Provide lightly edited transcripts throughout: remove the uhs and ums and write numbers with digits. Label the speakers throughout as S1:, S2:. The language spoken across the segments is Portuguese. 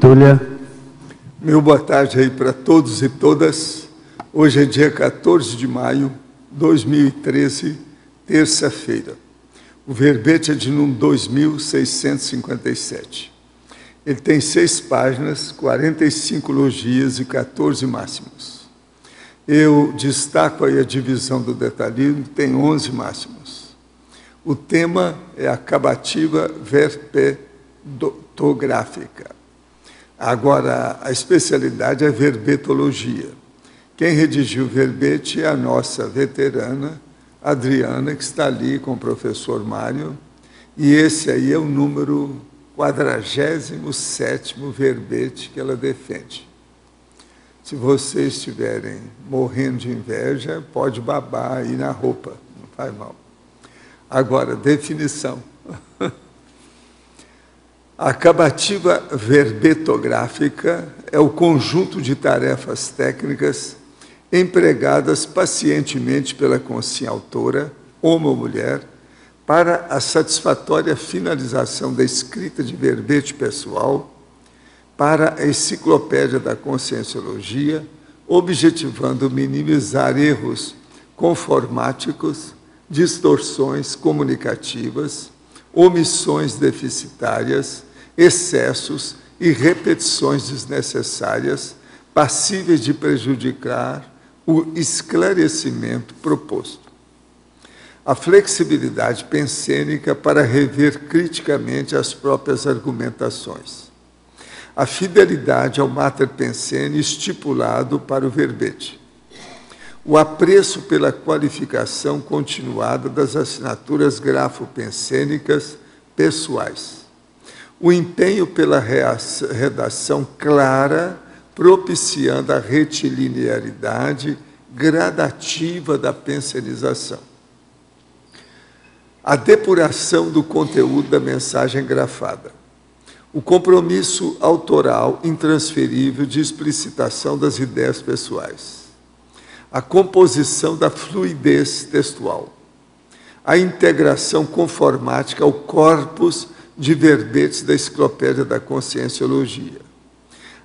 S1: Túlia.
S2: Meu boa tarde aí para todos e todas. Hoje é dia 14 de maio de 2013, terça-feira. O verbete é de número 2657. Ele tem 6 páginas, 45 logias e 14 máximos. Eu destaco aí a divisão do detalhismo, tem 11 máximos. O tema é a acabativa verbetográfica. Agora, a especialidade é verbetologia. Quem redigiu o verbete é a nossa veterana, Adriana, que está ali com o professor Mário, e esse aí é o número 47º verbete que ela defende. Se vocês estiverem morrendo de inveja, pode babar aí na roupa, não faz mal. Agora, definição. A acabativa verbetográfica é o conjunto de tarefas técnicas empregadas pacientemente pela consciência autora, homem ou mulher, para a satisfatória finalização da escrita de verbete pessoal, para a enciclopédia da conscienciologia, objetivando minimizar erros conformáticos, distorções comunicativas, omissões deficitárias, excessos e repetições desnecessárias, passíveis de prejudicar o esclarecimento proposto. A flexibilidade pensênica para rever criticamente as próprias argumentações. A fidelidade ao mater pensene estipulado para o verbete. O apreço pela qualificação continuada das assinaturas grafopensênicas pessoais. O empenho pela redação clara, propiciando a retilinearidade gradativa da pensenização. A depuração do conteúdo da mensagem grafada. O compromisso autoral intransferível de explicitação das ideias pessoais. A composição da fluidez textual. A integração conformática ao corpus de verbetes da enciclopédia da conscienciologia.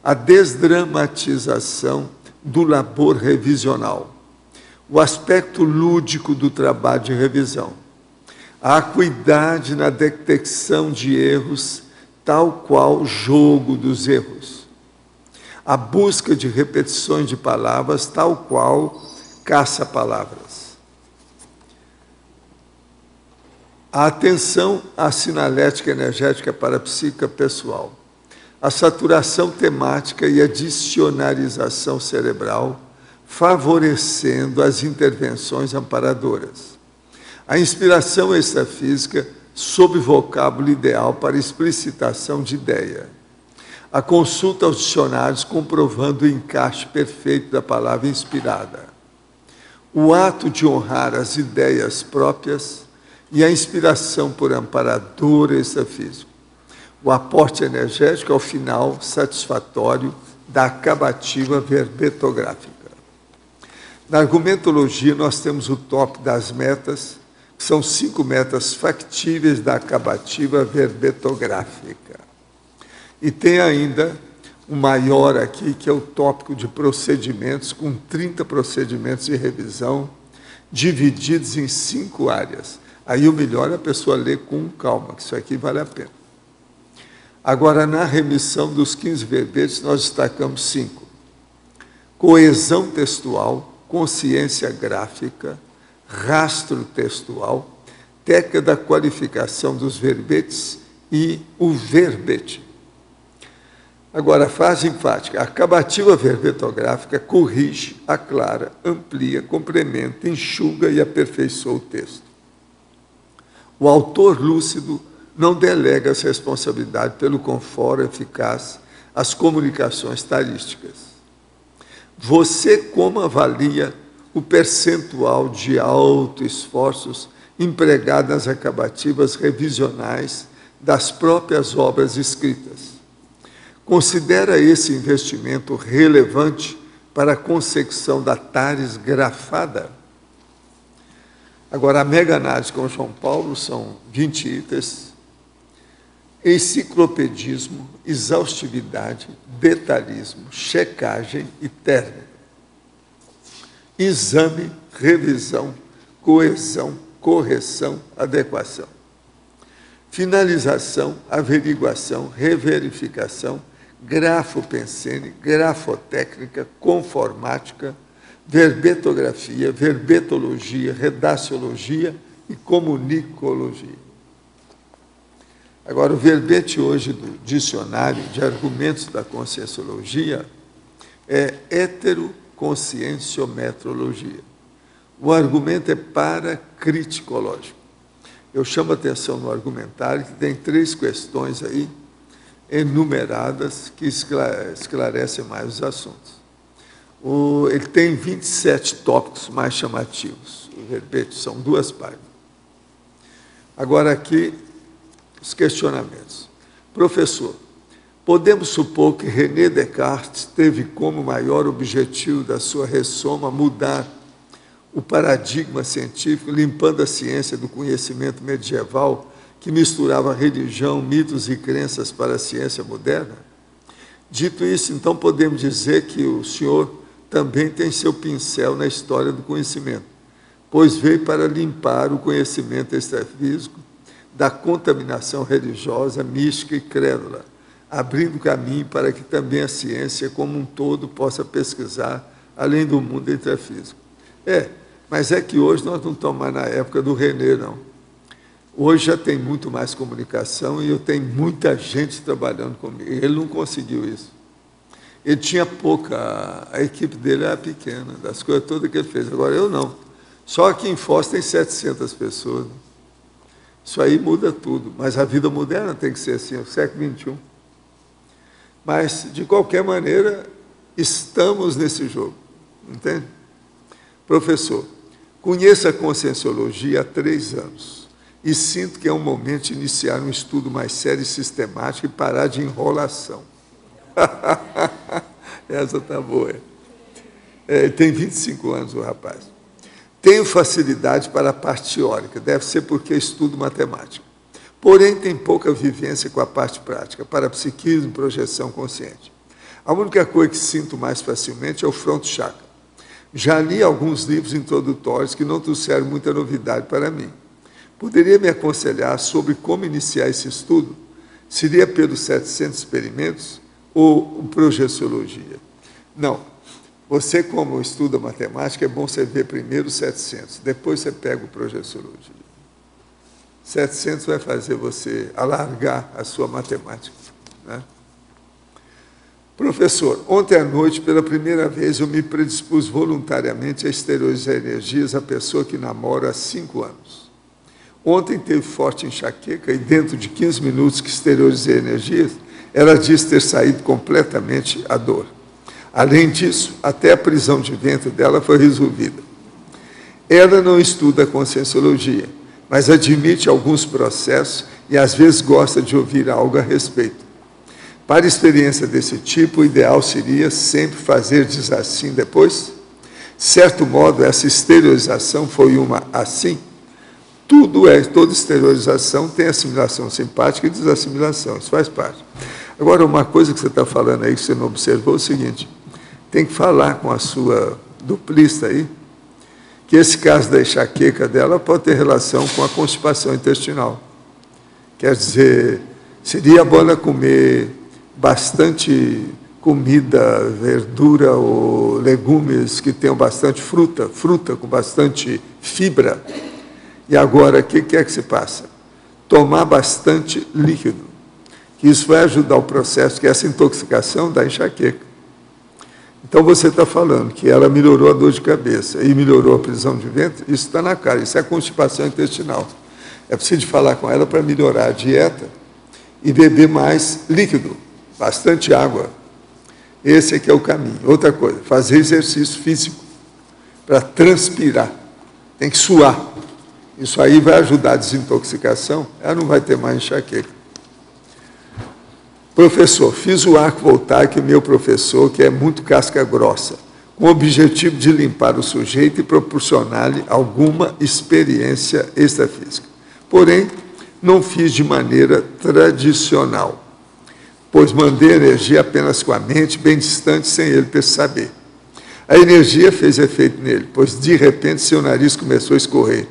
S2: A desdramatização do labor revisional. O aspecto lúdico do trabalho de revisão. A acuidade na detecção de erros, tal qual o jogo dos erros. A busca de repetições de palavras, tal qual caça-palavras. A atenção à sinalética energética parapsíquica pessoal. A saturação temática e a dicionarização cerebral, favorecendo as intervenções amparadoras. A inspiração extrafísica sob vocábulo ideal para explicitação de ideia. A consulta aos dicionários comprovando o encaixe perfeito da palavra inspirada. O ato de honrar as ideias próprias e a inspiração por amparador extrafísico. O aporte energético ao final satisfatório da acabativa verbetográfica. Na argumentologia, nós temos o top das metas, que são 5 metas factíveis da acabativa verbetográfica. E tem ainda o maior aqui, que é o tópico de procedimentos, com 30 procedimentos de revisão, divididos em 5 áreas. Aí o melhor é a pessoa ler com calma, que isso aqui vale a pena. Agora, na remissão dos 15 verbetes, nós destacamos 5. Coesão textual, consciência gráfica, rastro textual, técnica da qualificação dos verbetes e o verbete. Agora, a frase enfática. A acabativa verbetográfica corrige, aclara, amplia, complementa, enxuga e aperfeiçoa o texto. O autor lúcido não delega as responsabilidades pelo confort eficaz às comunicações tarísticas. Você como avalia o percentual de autoesforços empregado nas acabativas revisionais das próprias obras escritas? Considera esse investimento relevante para a consecução da tares grafada? Agora, a mega análise com João Paulo são 20 itens. enciclopedismo, exaustividade, detalhismo, checagem e término. Exame, revisão, coesão, correção, adequação. Finalização, averiguação, reverificação, grafopensene, grafotécnica, conformática, verbetografia, verbetologia, redaciologia e comunicologia. Agora, o verbete hoje do dicionário de argumentos da conscienciologia é heteroconscienciometrologia. O argumento é paracriticológico. Eu chamo a atenção no argumentário que tem 3 questões aí enumeradas que esclarecem mais os assuntos. Ele tem 27 tópicos mais chamativos. O verbete são 2 páginas. Agora aqui, os questionamentos. Professor, podemos supor que René Descartes teve como maior objetivo da sua ressoma mudar o paradigma científico, limpando a ciência do conhecimento medieval que misturava religião, mitos e crenças para a ciência moderna? Dito isso, então podemos dizer que o senhor também tem seu pincel na história do conhecimento, pois veio para limpar o conhecimento extrafísico da contaminação religiosa, mística e crédula, abrindo caminho para que também a ciência como um todo possa pesquisar além do mundo intrafísico. Mas é que hoje nós não estamos mais na época do René, não. Hoje já tem muito mais comunicação e eu tenho muita gente trabalhando comigo. Ele não conseguiu isso. Ele tinha pouca, a equipe dele era pequena, das coisas todas que ele fez. Agora eu não. Só aqui em Foz tem 700 pessoas. Isso aí muda tudo, mas a vida moderna tem que ser assim, o século XXI. Mas, de qualquer maneira, estamos nesse jogo, entende? Professor, conheço a conscienciologia há 3 anos e sinto que é um momento de iniciar um estudo mais sério e sistemático e parar de enrolação. Essa está boa. Tem 25 anos o rapaz. Tenho facilidade para a parte teórica, deve ser porque estudo matemática. Porém, tem pouca vivência com a parte prática, para psiquismo e projeção consciente. A única coisa que sinto mais facilmente é o fronto chakra. Já li alguns livros introdutórios que não trouxeram muita novidade para mim. Poderia me aconselhar sobre como iniciar esse estudo? Seria pelos 700 experimentos ou projeciologia? Não. Você, como estuda matemática, é bom você ver primeiro os 700, depois você pega o projeciologia. 700 vai fazer você alargar a sua matemática, né? Professor, ontem à noite, pela primeira vez, eu me predispus voluntariamente a exteriorizar energias à pessoa que namoro há 5 anos. Ontem teve forte enxaqueca e dentro de 15 minutos que exteriorizei energias, ela disse ter saído completamente a dor. Além disso, até a prisão de ventre dela foi resolvida. Ela não estuda a conscienciologia, mas admite alguns processos e às vezes gosta de ouvir algo a respeito. Para experiência desse tipo, o ideal seria sempre fazer diz assim depois. Certo modo, essa exteriorização foi uma assim. Toda exteriorização tem assimilação simpática e desassimilação, isso faz parte. Agora, uma coisa que você está falando aí, que você não observou, é o seguinte: tem que falar com a sua duplista aí, que esse caso da enxaqueca dela pode ter relação com a constipação intestinal. Quer dizer, seria bom ela comer bastante comida, verdura ou legumes que tenham bastante fruta com bastante fibra. E agora, o que é que se passa? Tomar bastante líquido, que isso vai ajudar o processo, que é essa intoxicação da enxaqueca. Então, você está falando que ela melhorou a dor de cabeça e melhorou a prisão de ventre, isso está na cara, isso é constipação intestinal. É preciso falar com ela para melhorar a dieta e beber mais líquido, bastante água. Esse aqui é o caminho. Outra coisa, fazer exercício físico para transpirar. Tem que suar. Isso aí vai ajudar a desintoxicação, ela não vai ter mais enxaqueca. Professor, fiz o arco voltaico, meu professor, que é muito casca grossa, com o objetivo de limpar o sujeito e proporcionar-lhe alguma experiência extrafísica. Porém, não fiz de maneira tradicional, pois mandei a energia apenas com a mente, bem distante, sem ele perceber. A energia fez efeito nele, pois de repente seu nariz começou a escorrer.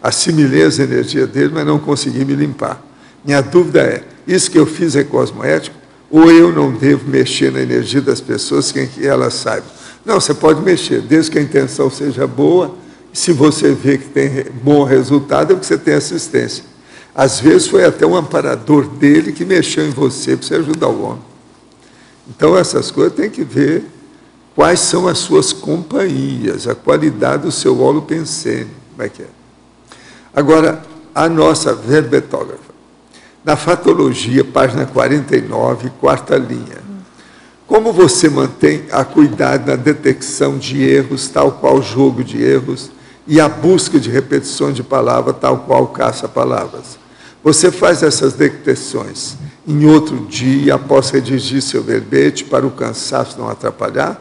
S2: Assimilei as energias dele, mas não consegui me limpar. Minha dúvida é, isso que eu fiz é cosmoético, ou eu não devo mexer na energia das pessoas sem que elas saibam? Não, você pode mexer, desde que a intenção seja boa, se você vê que tem bom resultado, é porque você tem assistência. Às vezes foi até um amparador dele que mexeu em você para você ajudar o homem. Então, essas coisas tem que ver quais são as suas companhias, a qualidade do seu holopensene, como é que é. Agora, a nossa verbetógrafa. Na Fatologia, página 49, quarta linha. Como você mantém a cuidado na detecção de erros, tal qual jogo de erros, e a busca de repetições de palavras, tal qual caça-palavras? Você faz essas detecções em outro dia, após redigir seu verbete, para o cansaço não atrapalhar?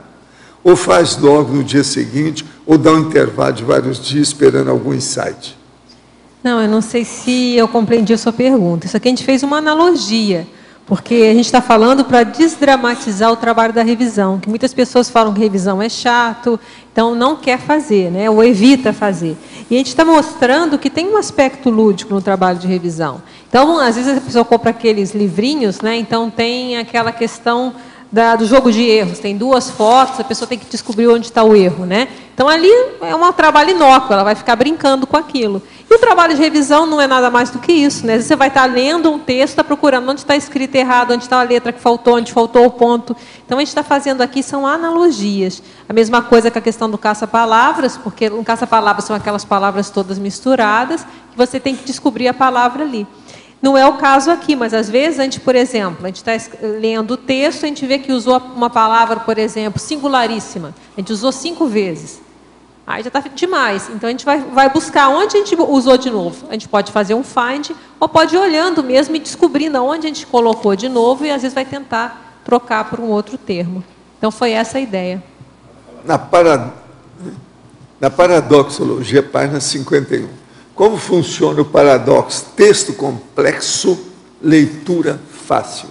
S2: Ou faz logo no dia seguinte, ou dá um intervalo de vários dias esperando algum insight?
S1: Não, eu não sei se eu compreendi a sua pergunta. Isso aqui a gente fez uma analogia, porque a gente está falando para desdramatizar o trabalho da revisão, que muitas pessoas falam que revisão é chato, então não quer fazer, né, ou evita fazer. E a gente está mostrando que tem um aspecto lúdico no trabalho de revisão. Então, às vezes a pessoa compra aqueles livrinhos, né, então tem aquela questão do jogo de erros, tem 2 fotos, a pessoa tem que descobrir onde está o erro, né? Então, ali é um trabalho inócuo, ela vai ficar brincando com aquilo. E o trabalho de revisão não é nada mais do que isso, né? Você vai estar lendo um texto, está procurando onde está escrito errado, onde está a letra que faltou, onde faltou o ponto. Então, a gente está fazendo aqui, são analogias. A mesma coisa com a questão do caça-palavras, porque no caça-palavras são aquelas palavras todas misturadas, que você tem que descobrir a palavra ali. Não é o caso aqui, mas às vezes a gente, por exemplo, a gente está lendo o texto, a gente vê que usou uma palavra, por exemplo, singularíssima. A gente usou 5 vezes. Aí já está demais. Então a gente vai buscar onde a gente usou de novo. A gente pode fazer um find, ou pode ir olhando mesmo e descobrindo onde a gente colocou de novo, e às vezes vai tentar trocar por um outro termo. Então foi essa a ideia.
S2: Na Paradoxologia, página 51. Como funciona o paradoxo? Texto complexo, leitura fácil.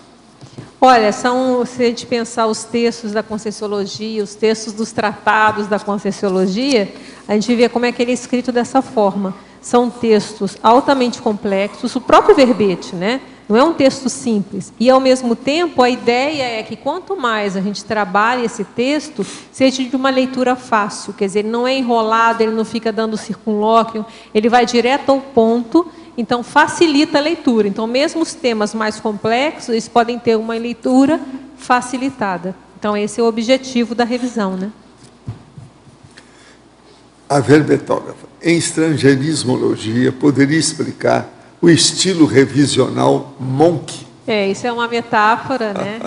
S1: Olha, se a gente pensar os textos da Conscienciologia, os textos dos tratados da Conscienciologia, a gente vê como é que ele é escrito dessa forma. São textos altamente complexos, o próprio verbete, né? Não é um texto simples. E, ao mesmo tempo, a ideia é que quanto mais a gente trabalha esse texto, seja de uma leitura fácil. Quer dizer, ele não é enrolado, ele não fica dando circunlóquio, ele vai direto ao ponto, então facilita a leitura. Então, mesmo os temas mais complexos, eles podem ter uma leitura facilitada. Então, esse é o objetivo da revisão, né?
S2: A verbetógrafa, em estrangeirismologia, poderia explicar o estilo revisional Monk?
S1: Isso é uma metáfora, né?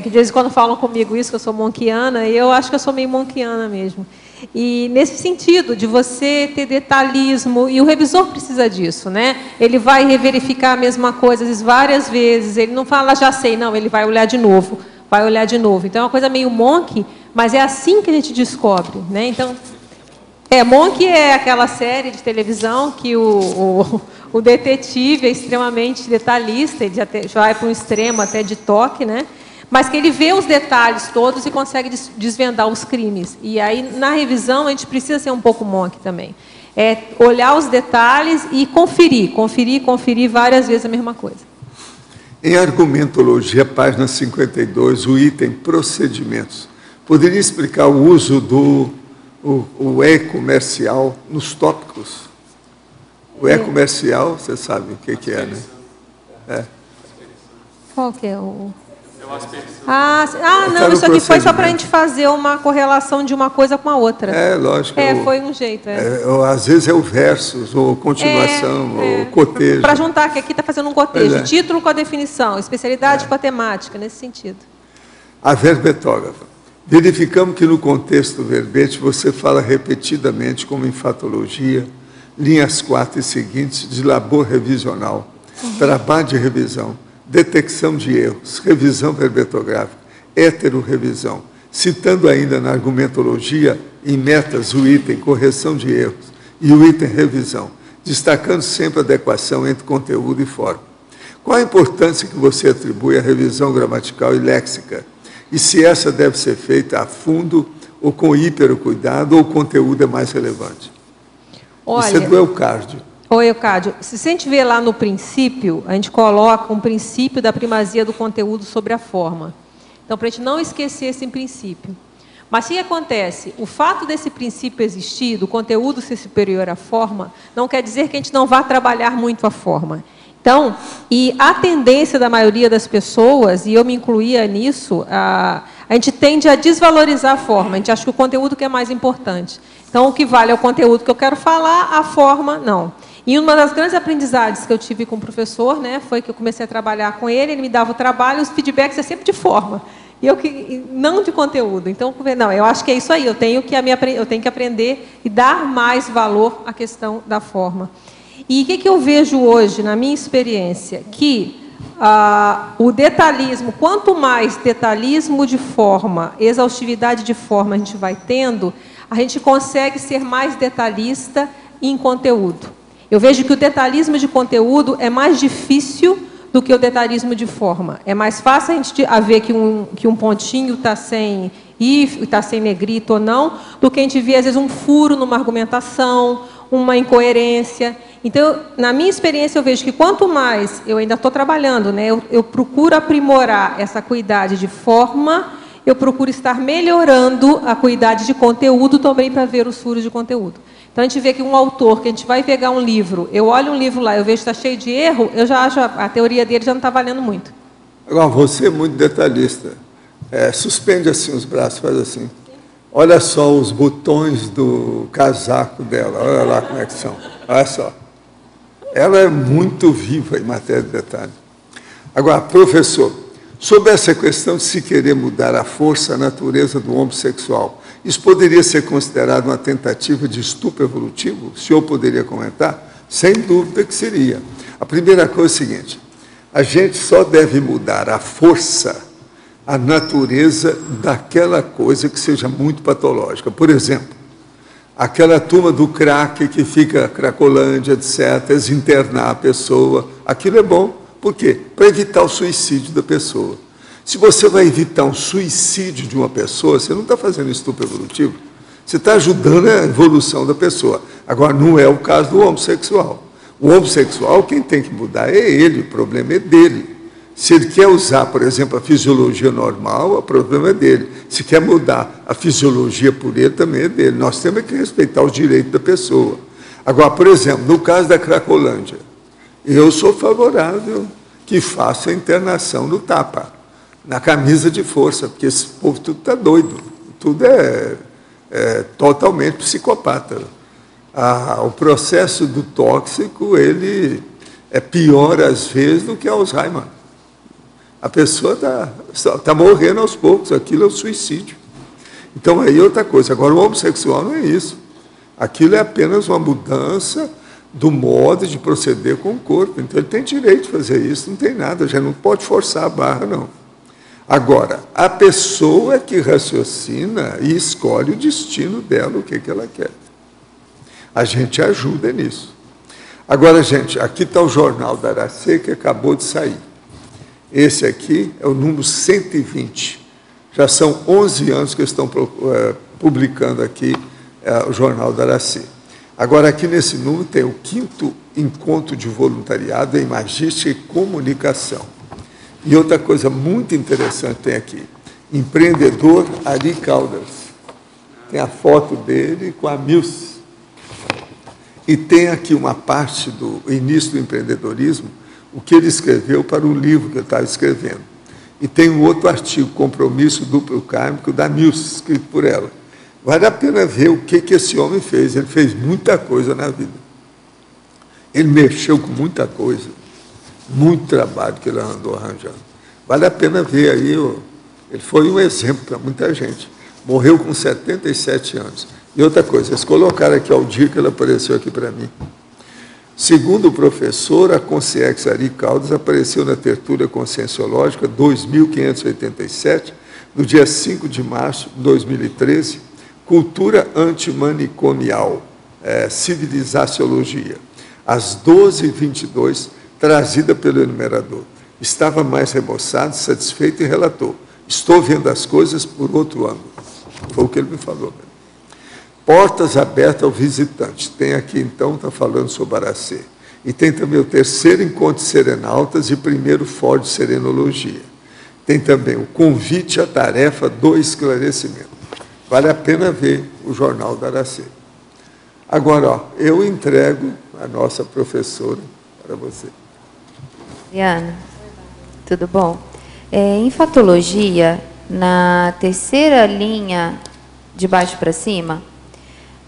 S1: Que de vez em quando falam comigo isso, que eu sou monkiana, e eu acho que eu sou meio monkiana mesmo. E nesse sentido, de você ter detalhismo, e o revisor precisa disso, né? Ele vai reverificar a mesma coisa, às vezes, várias vezes, ele não fala, já sei, não, ele vai olhar de novo, vai olhar de novo. Então, é uma coisa meio Monk, mas é assim que a gente descobre, né? Então, Monk é aquela série de televisão que o detetive é extremamente detalhista, ele já vai para um extremo até de toque, né? Mas que ele vê os detalhes todos e consegue desvendar os crimes. E aí, na revisão, a gente precisa ser um pouco Monk também. Olhar os detalhes e conferir várias vezes a mesma coisa.
S2: Em Argumentologia, página 52, o item procedimentos. Poderia explicar o uso do e-comercial nos tópicos? O e-comercial, você sabe o que é, né?
S1: Qual que é o... não, isso aqui foi só para a gente fazer uma correlação de uma coisa com a outra.
S2: Lógico.
S1: Foi um jeito.
S2: Às vezes é o versus, ou continuação, ou cotejo.
S1: Para juntar, que aqui está fazendo um cotejo. Título com a definição, especialidade com a temática, nesse sentido.
S2: A verbetógrafa. Verificamos que no contexto do verbete você fala repetidamente, como em fatologia, linhas 4 e seguintes, de labor revisional, trabalho de revisão, detecção de erros, revisão verbetográfica, heterorrevisão, citando ainda na argumentologia, em metas, o item correção de erros e o item revisão. destacando sempre a adequação entre conteúdo e forma. Qual a importância que você atribui à revisão gramatical e léxica? E se essa deve ser feita a fundo ou com hipercuidado, ou o conteúdo é mais relevante?
S1: Olha,
S2: isso é do Eucárdio.
S1: Ô, Eucárdio, se a gente vê lá no princípio, a gente coloca um princípio da primazia do conteúdo sobre a forma. Então, para a gente não esquecer esse princípio. Mas o que acontece? O fato desse princípio existir, do conteúdo ser superior à forma, não quer dizer que a gente não vá trabalhar muito a forma. Então, e a tendência da maioria das pessoas, e eu me incluía nisso, a gente tende a desvalorizar a forma, a gente acha que o conteúdo que é mais importante. Então, o que vale é o conteúdo que eu quero falar, a forma, não. E uma das grandes aprendizagens que eu tive com o professor, né, foi que eu comecei a trabalhar com ele, ele me dava o trabalho, os feedbacks é sempre de forma. E eu não de conteúdo. Então, não, eu acho que é isso aí, eu tenho que aprender e dar mais valor à questão da forma. E o que eu vejo hoje, na minha experiência? Que o detalhismo, quanto mais detalhismo de forma, exaustividade de forma a gente vai tendo, a gente consegue ser mais detalhista em conteúdo. Eu vejo que o detalhismo de conteúdo é mais difícil do que o detalhismo de forma. É mais fácil a gente ver que um pontinho está sem if, está sem negrito ou não, do que a gente vê, às vezes, um furo numa argumentação, uma incoerência. Então, na minha experiência, eu vejo que quanto mais, eu ainda estou trabalhando, né, eu procuro aprimorar essa acuidade de forma, eu procuro estar melhorando a acuidade de conteúdo também para ver os furos de conteúdo. Então, a gente vê que um autor, que a gente vai pegar um livro, eu olho um livro lá, eu vejo que está cheio de erro, eu já acho a teoria dele já não está valendo muito.
S2: Agora, você é muito detalhista. Suspende assim os braços, faz assim. Olha só os botões do casaco dela, olha lá como é que são. Olha só. Ela é muito viva em matéria de detalhe. Agora, professor, sobre essa questão de se querer mudar a força, a natureza do homossexual, isso poderia ser considerado uma tentativa de estupro evolutivo? O senhor poderia comentar? Sem dúvida que seria. A primeira coisa é a seguinte, a gente só deve mudar a força, a natureza daquela coisa que seja muito patológica. Por exemplo, aquela turma do crack que fica cracolândia, etc., desinternar a pessoa, aquilo é bom. Por quê? Para evitar o suicídio da pessoa. Se você vai evitar um suicídio de uma pessoa, você não está fazendo estupro evolutivo, você está ajudando a evolução da pessoa. Agora, não é o caso do homossexual. O homossexual, quem tem que mudar é ele, o problema é dele. Se ele quer usar, por exemplo, a fisiologia normal, o problema é dele. Se quer mudar a fisiologia por ele, também é dele. Nós temos que respeitar os direitos da pessoa. Agora, por exemplo, no caso da Cracolândia, eu sou favorável que faça a internação no tapa, na camisa de força, porque esse povo tudo está doido, tudo é totalmente psicopata. O processo do tóxico, ele é pior, às vezes, do que Alzheimer. A pessoa está morrendo aos poucos, aquilo é o suicídio. Então, aí outra coisa. Agora, o homossexual não é isso. Aquilo é apenas uma mudança do modo de proceder com o corpo. Então, ele tem direito de fazer isso, não tem nada, já não pode forçar a barra, não. Agora, a pessoa que raciocina e escolhe o destino dela, o que ela quer. A gente ajuda nisso. Agora, gente, aqui está o jornal da Aracê, que acabou de sair. Esse aqui é o número 120. Já são 11 anos que estão publicando aqui o jornal da Aracê. Agora, aqui nesse número tem o 5º encontro de voluntariado em magística e comunicação. E outra coisa muito interessante tem aqui, empreendedor Ari Caldas. Tem a foto dele com a Milce. E tem aqui uma parte do início do empreendedorismo, o que ele escreveu para o livro que ele estava escrevendo. E tem um outro artigo, Compromisso Duplo Kármico, da Milce, escrito por ela. Vale a pena ver o que esse homem fez. Ele fez muita coisa na vida. Ele mexeu com muita coisa. Muito trabalho que ele andou arranjando. Vale a pena ver aí. Ele foi um exemplo para muita gente. Morreu com 77 anos. E outra coisa, eles colocaram aqui ao dia que ele apareceu aqui para mim. Segundo o professor, a Consciex Ari Caldas apareceu na Tertúlia Conscienciológica 2587, no dia 5 de março de 2013, Cultura Antimanicomial, Civilizaciologia. às 12h22, trazida pelo enumerador. Estava mais remoçado, satisfeito e relatou: estou vendo as coisas por outro ângulo. Foi o que ele me falou. Portas abertas ao visitante. Tem aqui, então, está falando sobre Aracê. E tem também o terceiro encontro de serenautas e primeiro fórum de serenologia. Tem também o convite à tarefa do esclarecimento. Vale a pena ver o Jornal da Aracê. Agora, ó, eu entrego a nossa professora para você.
S3: Diana, tudo bom? Em fatologia, na terceira linha de baixo para cima,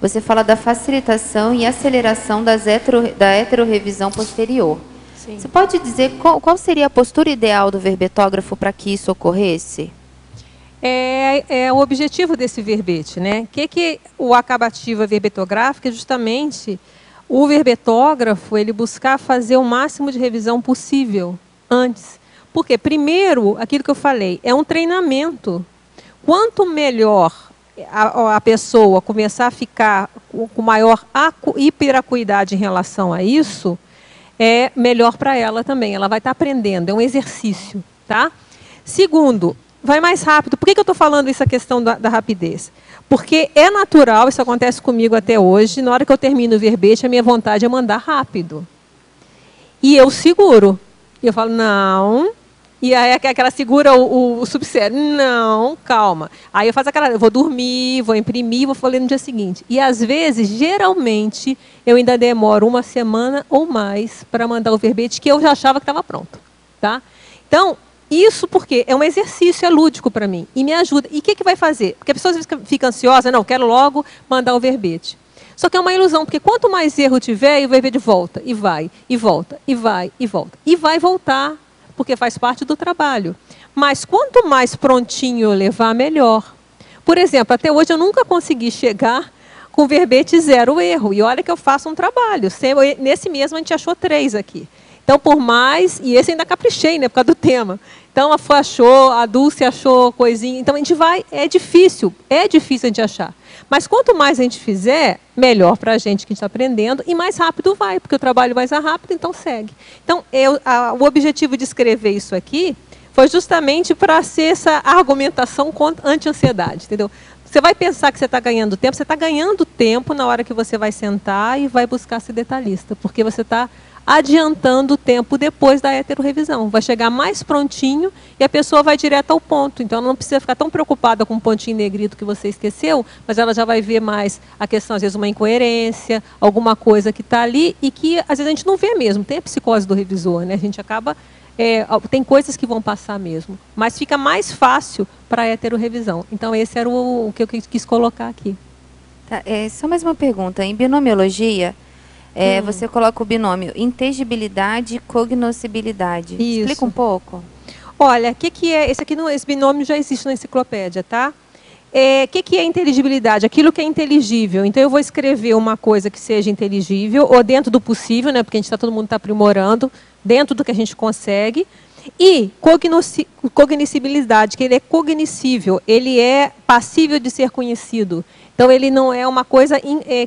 S3: você fala da facilitação e aceleração da heterorrevisão posterior.
S1: Sim.
S3: Você pode dizer qual seria a postura ideal do verbetógrafo para que isso ocorresse?
S1: É o objetivo desse verbete, né? Que o acabativo verbetográfico é justamente o verbetógrafo, ele buscar fazer o máximo de revisão possível antes. Porque, primeiro, aquilo que eu falei, é um treinamento. Quanto melhor a pessoa começar a ficar com maior hiperacuidade em relação a isso, é melhor para ela também. Ela vai estar aprendendo, é um exercício, tá? Segundo, vai mais rápido. Por que eu estou falando essa questão da rapidez? Porque é natural, isso acontece comigo até hoje, na hora que eu termino o verbete, a minha vontade é mandar rápido. E eu seguro. E eu falo, não. E aí aquela segura o subsério. Não, calma. Aí eu faço eu vou dormir, vou imprimir, vou ler no dia seguinte. E às vezes, geralmente, eu ainda demoro uma semana ou mais para mandar o verbete que eu já achava que estava pronto. Tá? Então, isso porque é um exercício, é lúdico para mim. E me ajuda. E o que vai fazer? Porque a pessoa às vezes fica ansiosa, não, quero logo mandar o verbete. Só que é uma ilusão, porque quanto mais erro tiver, o verbete volta, e vai, e volta, e vai, e volta. E vai voltar, porque faz parte do trabalho. Mas quanto mais prontinho eu levar, melhor. Por exemplo, até hoje eu nunca consegui chegar com verbete 0 erro. E olha que eu faço um trabalho. Nesse mesmo a gente achou 3 aqui. Então, por mais... E esse ainda caprichei, né, por causa do tema. Então, a Fô achou, a Dulce achou coisinha. Então, a gente vai... É difícil a gente achar. Mas quanto mais a gente fizer, melhor para a gente que a gente está aprendendo e mais rápido vai, porque o trabalho vai mais rápido, então segue. Então, o objetivo de escrever isso aqui foi justamente para ser essa argumentação anti-ansiedade, entendeu? Você vai pensar que você está ganhando tempo, você está ganhando tempo na hora que você vai sentar e vai buscar ser detalhista, porque você está adiantando o tempo depois da heterorrevisão. Vai chegar mais prontinho e a pessoa vai direto ao ponto. Então, ela não precisa ficar tão preocupada com um pontinho negrito que você esqueceu, mas ela já vai ver mais a questão, às vezes, uma incoerência, alguma coisa que está ali e que, às vezes, a gente não vê mesmo. Tem a psicose do revisor, né? A gente acaba... tem coisas que vão passar mesmo, mas fica mais fácil para a heterorrevisão. Então, esse era o que eu quis colocar aqui.
S3: Tá, só mais uma pergunta. Em binomiologia... você coloca o binômio inteligibilidade e cognoscibilidade.
S1: Isso.
S3: Explica um pouco.
S1: Olha, o que é... Esse binômio já existe na enciclopédia, tá? O que é inteligibilidade? Aquilo que é inteligível. Então, eu vou escrever uma coisa que seja inteligível, ou dentro do possível, né? Porque todo mundo está aprimorando, dentro do que a gente consegue. E cognoscibilidade, que ele é cognoscível, ele é passível de ser conhecido. Então, ele não é uma coisa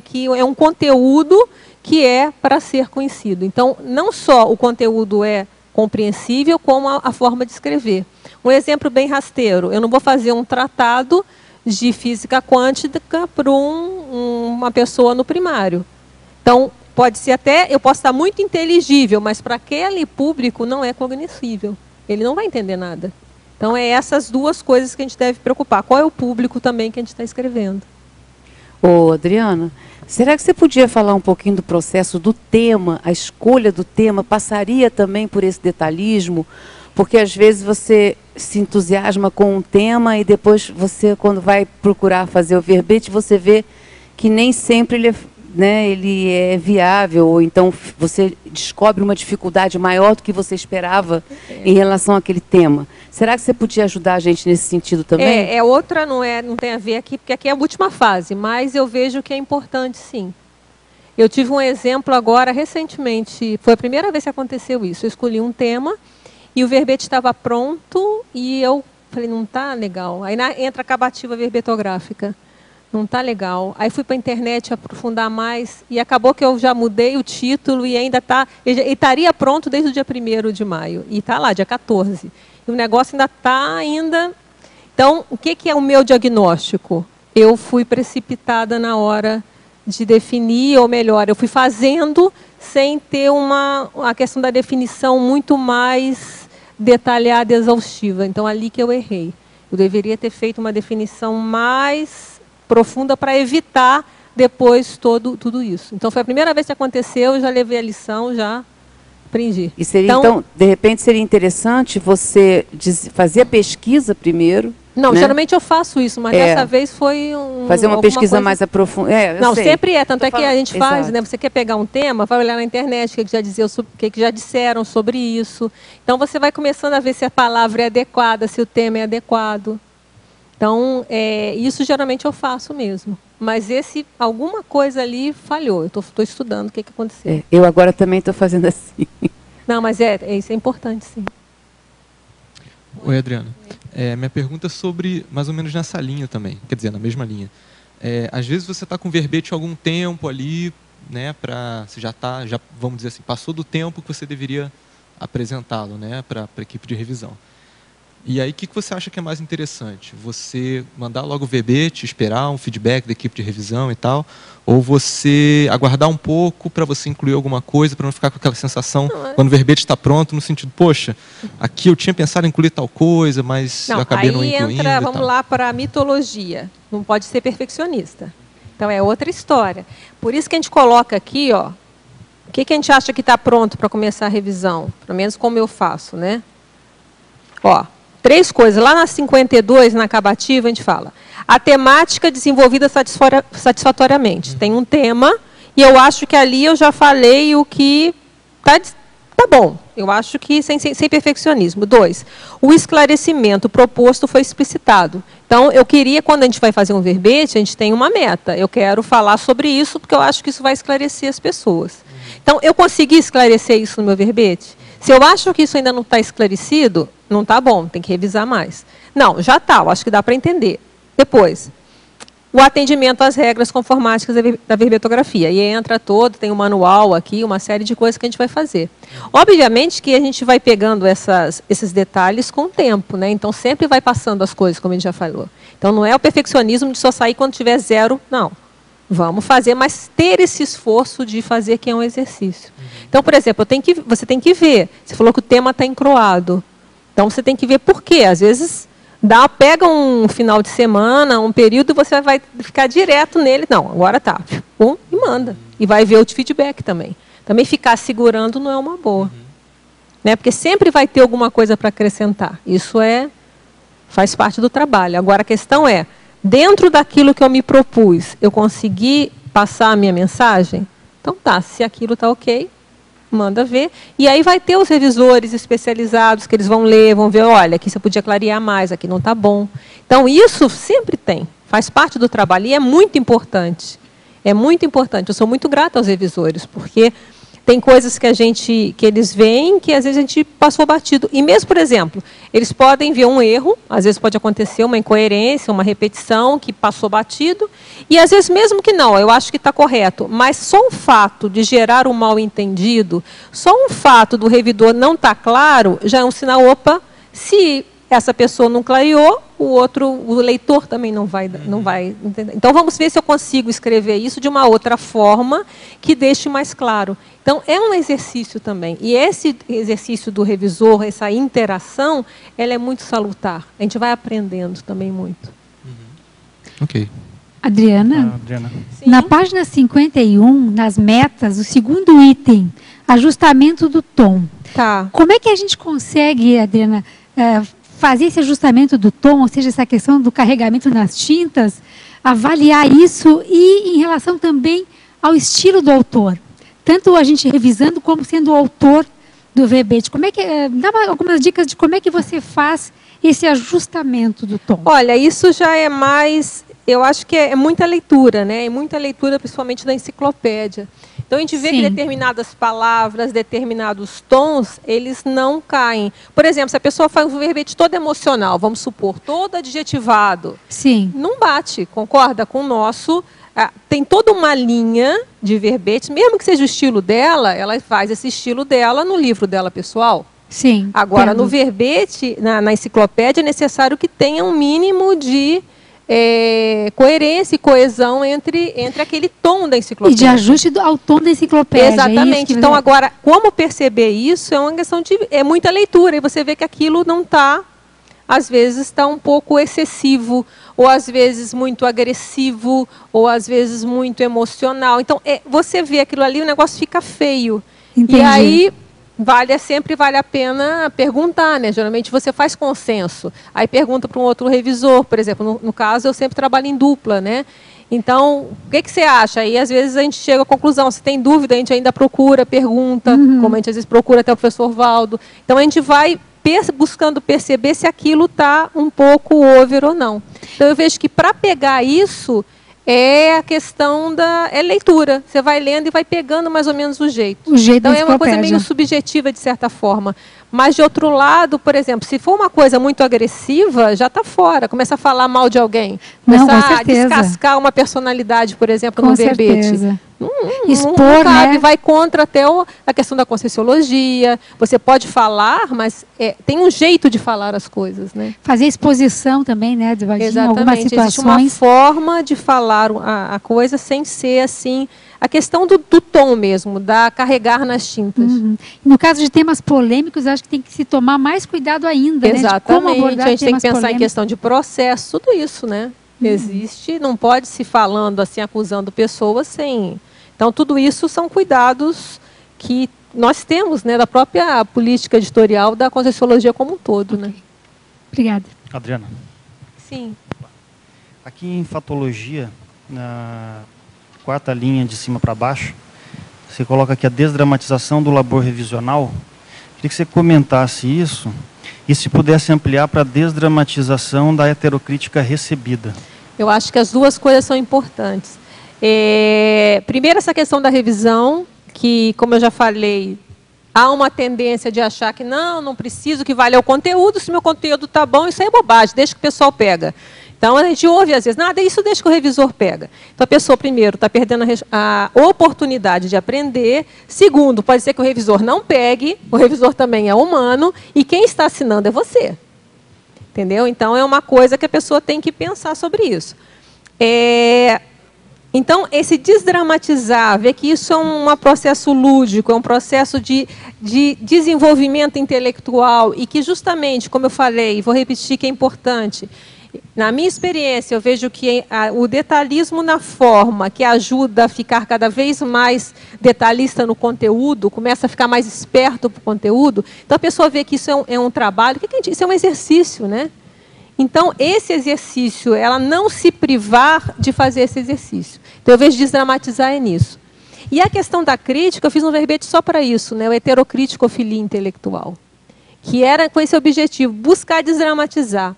S1: que é um conteúdo que é para ser conhecido. Então, não só o conteúdo é compreensível, como a forma de escrever. Um exemplo bem rasteiro, eu não vou fazer um tratado de física quântica para uma pessoa no primário. Então, pode ser até, eu posso estar muito inteligível, mas para aquele público não é cognoscível. Ele não vai entender nada. Então, é essas duas coisas que a gente deve preocupar. Qual é o público também que a gente está escrevendo?
S4: Ô, Adriana, será que você podia falar um pouquinho do processo do tema, a escolha do tema, passaria também por esse detalhismo? Porque às vezes você se entusiasma com um tema e depois você, quando vai procurar fazer o verbete, você vê que nem sempre ele é viável, ou então você descobre uma dificuldade maior do que você esperava em relação àquele tema. Será que você podia ajudar a gente nesse sentido também?
S1: Outra, não tem a ver aqui, porque aqui é a última fase, mas eu vejo que é importante, sim. Eu tive um exemplo agora, recentemente, foi a primeira vez que aconteceu isso. Eu escolhi um tema e o verbete estava pronto e eu falei, não está legal. Aí entra a acabativa verbetográfica. não está legal. Aí fui para a internet aprofundar mais e acabou que eu já mudei o título e ainda está... Ele estaria pronto desde o dia 1º de maio. E está lá, dia 14. E o negócio ainda está ainda... Então, o que é o meu diagnóstico? Eu fui precipitada na hora de definir, ou melhor, eu fui fazendo sem ter a questão da definição muito mais detalhada e exaustiva. Então, ali que eu errei. Eu deveria ter feito uma definição mais profunda para evitar depois tudo isso. Então, foi a primeira vez que aconteceu, eu já levei a lição, já aprendi.
S4: E seria, então, de repente, seria interessante você fazer a pesquisa primeiro.
S1: Não,
S4: né?
S1: Geralmente eu faço isso, mas dessa vez foi
S4: fazer uma pesquisa mais aprofundada.
S1: Não, sempre é, tanto é que a gente faz,
S4: Exato.
S1: né? Você quer pegar um tema, vai olhar na internet o que já disseram sobre isso. Então você vai começando a ver se a palavra é adequada, se o tema é adequado. Então, isso geralmente eu faço mesmo. Mas alguma coisa ali falhou. Eu estou estudando o que aconteceu.
S4: Eu agora também estou fazendo assim.
S1: Não, mas isso é importante, sim.
S5: Oi, Adriana. Minha pergunta é sobre, mais ou menos nessa linha também, quer dizer, na mesma linha. Às vezes você está com verbete há algum tempo ali, né, você já vamos dizer assim, passou do tempo que você deveria apresentá-lo, né, para a equipe de revisão. E aí, o que você acha que é mais interessante? Você mandar logo o verbete, esperar um feedback da equipe de revisão e tal? Ou você aguardar um pouco para você incluir alguma coisa, para não ficar com aquela sensação, quando o verbete está pronto, no sentido, poxa, aqui eu tinha pensado em incluir tal coisa, mas eu acabei não incluindo.
S1: Vamos lá para a mitologia. Não pode ser perfeccionista. Então, é outra história. Por isso que a gente coloca aqui, ó, o que a gente acha que está pronto para começar a revisão? Pelo menos como eu faço, né? Ó, 3 coisas. Lá na 52, na acabativa, a gente fala a temática desenvolvida satisfatoriamente. Tem um tema e eu acho que ali eu já falei o que tá bom. Eu acho que sem perfeccionismo. 2, o esclarecimento proposto foi explicitado. Então, eu queria, quando a gente vai fazer um verbete, a gente tem uma meta. Eu quero falar sobre isso porque eu acho que isso vai esclarecer as pessoas. Então, eu consegui esclarecer isso no meu verbete? Se eu acho que isso ainda não está esclarecido, não está bom, tem que revisar mais. Não, já está, eu acho que dá para entender. Depois, o atendimento às regras conformáticas da verbetografia. E entra tem um manual aqui, uma série de coisas que a gente vai fazer. Obviamente que a gente vai pegando esses detalhes com o tempo, né? Então, sempre vai passando as coisas, como a gente já falou. Então, não é o perfeccionismo de só sair quando tiver 0, não. Vamos fazer, mas ter esse esforço de fazer que é um exercício. Então, por exemplo, você tem que ver. Você falou que o tema está encroado. Então, você tem que ver por quê. Às vezes, pega um final de semana, um período, e você vai ficar direto nele. Não, agora tá. Pum, e manda. E vai ver o feedback também. Também ficar segurando não é uma boa. Né? Porque sempre vai ter alguma coisa para acrescentar. Isso faz parte do trabalho. Agora, a questão é, dentro daquilo que eu me propus, eu consegui passar a minha mensagem? Então tá, se aquilo está ok, manda ver. E aí vai ter os revisores especializados que eles vão ler, vão ver, olha, aqui você podia clarear mais, aqui não está bom. Então isso sempre tem, faz parte do trabalho e é muito importante. É muito importante. Eu sou muito grata aos revisores, porque tem coisas que eles veem que às vezes a gente passou batido. E mesmo, por exemplo, eles podem ver um erro, às vezes pode acontecer uma incoerência, uma repetição que passou batido, e às vezes mesmo que não, eu acho que está correto, mas só o fato de gerar um mal-entendido, só um fato do revisor não estar claro, já é um sinal, opa, se essa pessoa não clareou, o leitor também não vai entender. Então, vamos ver se eu consigo escrever isso de uma outra forma que deixe mais claro. Então, é um exercício também. E esse exercício do revisor, essa interação, ela é muito salutar. A gente vai aprendendo também muito.
S5: Ok.
S6: Adriana,
S1: Sim?
S6: Na página 51, nas metas, o segundo item, ajustamento do tom.
S1: Tá.
S6: Como é que a gente consegue, Adriana, fazer esse ajustamento do tom, ou seja, essa questão do carregamento nas tintas, avaliar isso e em relação também ao estilo do autor? Tanto a gente revisando como sendo o autor do verbete. Como é que, dá algumas dicas de como é que você faz esse ajustamento do tom?
S1: Olha, isso já é mais... Eu acho que é muita leitura, né? É muita leitura, principalmente da enciclopédia. Então, a gente vê
S6: Sim.
S1: que determinadas palavras, determinados tons, eles não caem. Por exemplo, se a pessoa faz um verbete todo emocional, vamos supor, todo adjetivado,
S6: Sim.
S1: não bate, concorda com o nosso... tem toda uma linha de verbetes, mesmo que seja o estilo dela, ela faz esse estilo dela no livro dela pessoal.
S6: Sim.
S1: Agora,
S6: entendo.
S1: no verbete, na enciclopédia, é necessário que tenha um mínimo de coerência e coesão entre aquele tom da
S6: E
S1: enciclopédia.
S6: de ajuste ao tom da enciclopédia.
S1: Exatamente. Então, agora, como perceber isso é uma questão de... É muita leitura, e você vê que aquilo não está... Às vezes está um pouco excessivo, ou às vezes muito agressivo, ou às vezes muito emocional. Então, você vê aquilo ali, o negócio fica feio.
S6: Entendi.
S1: E aí, sempre vale a pena perguntar, né? Geralmente você faz consenso. Aí pergunta para um outro revisor, por exemplo, no caso eu sempre trabalho em dupla, né? Então, o que você acha? Aí, às vezes, a gente chega à conclusão. Se tem dúvida, a gente ainda procura, pergunta, como a gente às vezes procura até o professor Valdo. Então, a gente vai buscando perceber se aquilo está um pouco over ou não. Então, eu vejo que para pegar isso, é a questão da leitura. Você vai lendo e vai pegando mais ou menos o jeito.
S6: O jeito
S1: Então,
S6: da
S1: é uma coisa
S6: enciclopédia.
S1: meio subjetiva, de certa forma. Mas, de outro lado, por exemplo, se for uma coisa muito agressiva, já está fora. Começa a falar mal de alguém.
S6: Não,
S1: Começa
S6: com
S1: a
S6: certeza.
S1: descascar uma personalidade, por exemplo,
S6: Com
S1: no verbete.
S6: certeza.
S1: Não
S6: Expor,
S1: cabe,
S6: né?
S1: vai contra até a questão da Conscienciologia. Você pode falar, mas tem um jeito de falar as coisas, né?
S6: Fazer exposição também, né, de algumas
S1: Exatamente. Existe uma
S6: situações.
S1: forma de falar a coisa sem ser assim... A questão do tom mesmo, da carregar nas tintas.
S6: No caso de temas polêmicos, acho que tem que se tomar mais cuidado ainda, né? De como
S1: Exatamente.
S6: abordar
S1: A gente tem que
S6: temas
S1: pensar em
S6: polêmicos.
S1: questão de processo, tudo isso, né? Existe, não pode se falando assim, acusando pessoas sem... Então, tudo isso são cuidados que nós temos, né, da própria política editorial da Conscienciologia como um todo, né?
S6: Obrigada.
S7: Adriana,
S1: Sim.
S7: aqui em Fatologia, na quarta linha de cima para baixo, você coloca aqui a desdramatização do labor revisional. Queria que você comentasse isso e se pudesse ampliar para a desdramatização da heterocrítica recebida.
S1: Eu acho que as duas coisas são importantes. Primeiro, essa questão da revisão, que, como eu já falei, há uma tendência de achar que não preciso, que vale o conteúdo, se meu conteúdo está bom, isso aí é bobagem, deixa que o pessoal pega. Então, a gente ouve, às vezes, nada, isso deixa que o revisor pega. Então, a pessoa, primeiro, está perdendo a oportunidade de aprender. Segundo, pode ser que o revisor não pegue, o revisor também é humano, e quem está assinando é você. Entendeu? Então, é uma coisa que a pessoa tem que pensar sobre isso. Então, esse desdramatizar, ver que isso é um processo lúdico, é um processo de desenvolvimento intelectual, e que, justamente, como eu falei, vou repetir que é importante... Na minha experiência, eu vejo que o detalhismo na forma, que ajuda a ficar cada vez mais detalhista no conteúdo, começa a ficar mais esperto para o conteúdo, então a pessoa vê que isso é um trabalho, isso é um exercício, né? Então, esse exercício, ela não se privar de fazer esse exercício. Então, eu vejo desdramatizar nisso. E a questão da crítica, eu fiz um verbete só para isso, né? O heterocrítico-filia intelectual, que era com esse objetivo, buscar desdramatizar.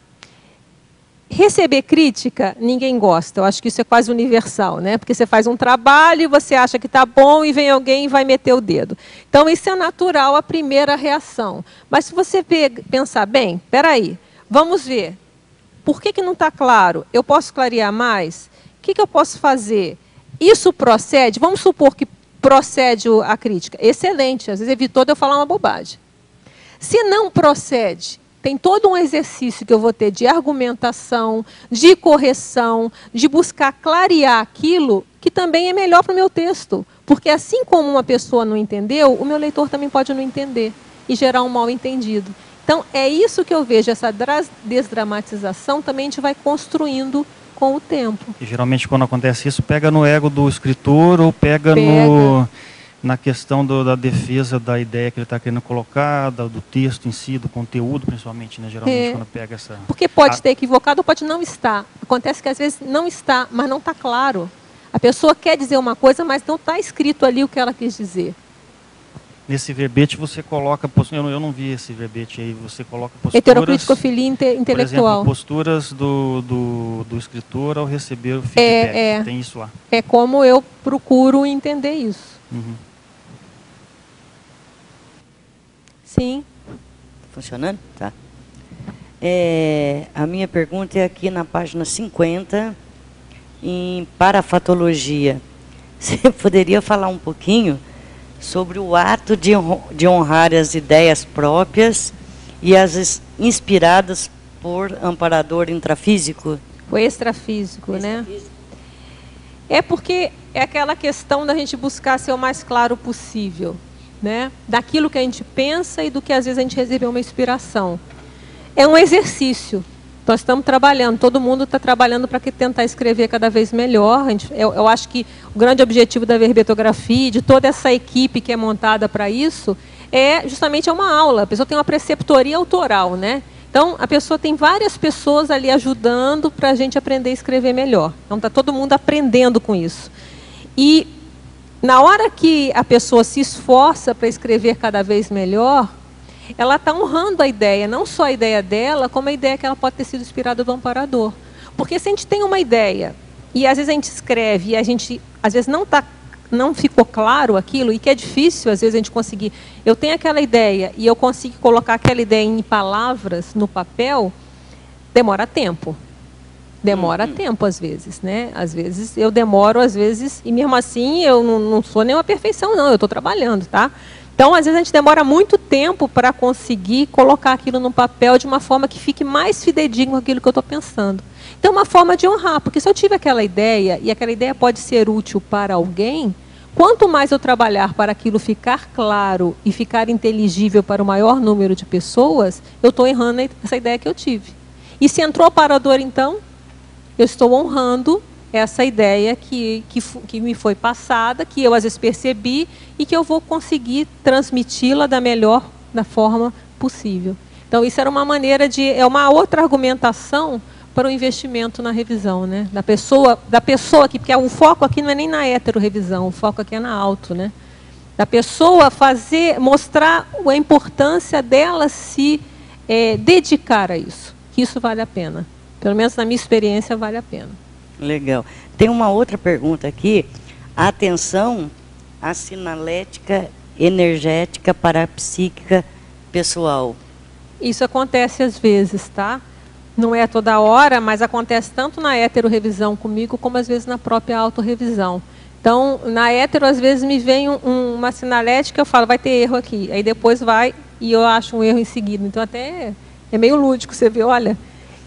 S1: Receber crítica, ninguém gosta. Eu acho que isso é quase universal, né? Porque você faz um trabalho e você acha que está bom e vem alguém e vai meter o dedo. Então, isso é natural, a primeira reação. Mas se você pensar, bem, espera aí, vamos ver. Por que não está claro? Eu posso clarear mais? O que eu posso fazer? Isso procede? Vamos supor que procede a crítica. Excelente, às vezes evitou de eu falar uma bobagem. Se não procede... Tem todo um exercício que eu vou ter de argumentação, de correção, de buscar clarear aquilo que também é melhor para o meu texto. Porque assim como uma pessoa não entendeu, o meu leitor também pode não entender e gerar um mal entendido. Então, é isso que eu vejo, essa desdramatização também a gente vai construindo com o tempo.
S7: E, geralmente, quando acontece isso, pega no ego do escritor ou pega. Na questão da defesa da ideia que ele está querendo colocar, do texto em si, do conteúdo, principalmente, né? Geralmente, quando pega essa...
S1: Porque pode ter equivocado ou pode não estar. Acontece que, às vezes, não está, mas não está claro. A pessoa quer dizer uma coisa, mas não está escrito ali o que ela quis dizer.
S7: Nesse verbete, você coloca... Eu não vi esse verbete aí. Você coloca posturas...
S1: Heterocrítico-filia intelectual.
S7: Por exemplo, posturas do escritor ao receber o feedback. Tem isso lá.
S1: É como eu procuro entender isso. Sim.
S8: Funcionando? Tá. A minha pergunta é aqui na página 50, em parafatologia. Você poderia falar um pouquinho sobre o ato de honrar as ideias próprias e as inspiradas por amparador intrafísico?
S1: O extrafísico, né? É porque é aquela questão da gente buscar ser o mais claro possível, né? Daquilo que a gente pensa e do que às vezes a gente recebeu uma inspiração. É um exercício. Nós estamos trabalhando, todo mundo está trabalhando para tentar escrever cada vez melhor. Eu acho que o grande objetivo da verbetografia, de toda essa equipe que é montada para isso, é justamente uma aula. A pessoa tem uma preceptoria autoral, né? Então, a pessoa tem várias pessoas ali ajudando para a gente aprender a escrever melhor. Então, está todo mundo aprendendo com isso. E, na hora que a pessoa se esforça para escrever cada vez melhor, ela está honrando a ideia, não só a ideia dela, como a ideia que ela pode ter sido inspirada do amparador. Porque se a gente tem uma ideia, e às vezes a gente escreve, e a gente, às vezes, não ficou claro aquilo, e que é difícil, às vezes, a gente conseguir... Eu tenho aquela ideia, e eu consigo colocar aquela ideia em palavras, no papel, demora tempo. Demora tempo, às vezes, né? Às vezes eu demoro, às vezes, e mesmo assim eu não sou nenhuma perfeição, não, eu estou trabalhando, tá? Então, às vezes, a gente demora muito tempo para conseguir colocar aquilo no papel de uma forma que fique mais fidedigno com aquilo que eu estou pensando. Então, uma forma de honrar, porque se eu tive aquela ideia, e aquela ideia pode ser útil para alguém, quanto mais eu trabalhar para aquilo ficar claro e ficar inteligível para o maior número de pessoas, eu estou honrando essa ideia que eu tive. E se entrou o amparador, então, eu estou honrando essa ideia que me foi passada, que eu às vezes percebi e que eu vou conseguir transmiti-la da forma possível. Então, isso era uma maneira é uma outra argumentação para o investimento na revisão, né? Da pessoa aqui, porque o foco aqui não é nem na heterorevisão, o foco aqui é na auto, né? Da pessoa mostrar a importância dela se dedicar a isso, que isso vale a pena. Pelo menos na minha experiência, vale a pena.
S8: Legal. Tem uma outra pergunta aqui. Atenção à sinalética energética parapsíquica pessoal.
S1: Isso acontece às vezes, tá? Não é toda hora, mas acontece tanto na heterorevisão comigo, como às vezes na própria autorrevisão. Então, na hetero, às vezes me vem uma sinalética, eu falo, vai ter erro aqui. Aí depois vai e eu acho um erro em seguida. Então, até é meio lúdico, você vê, olha...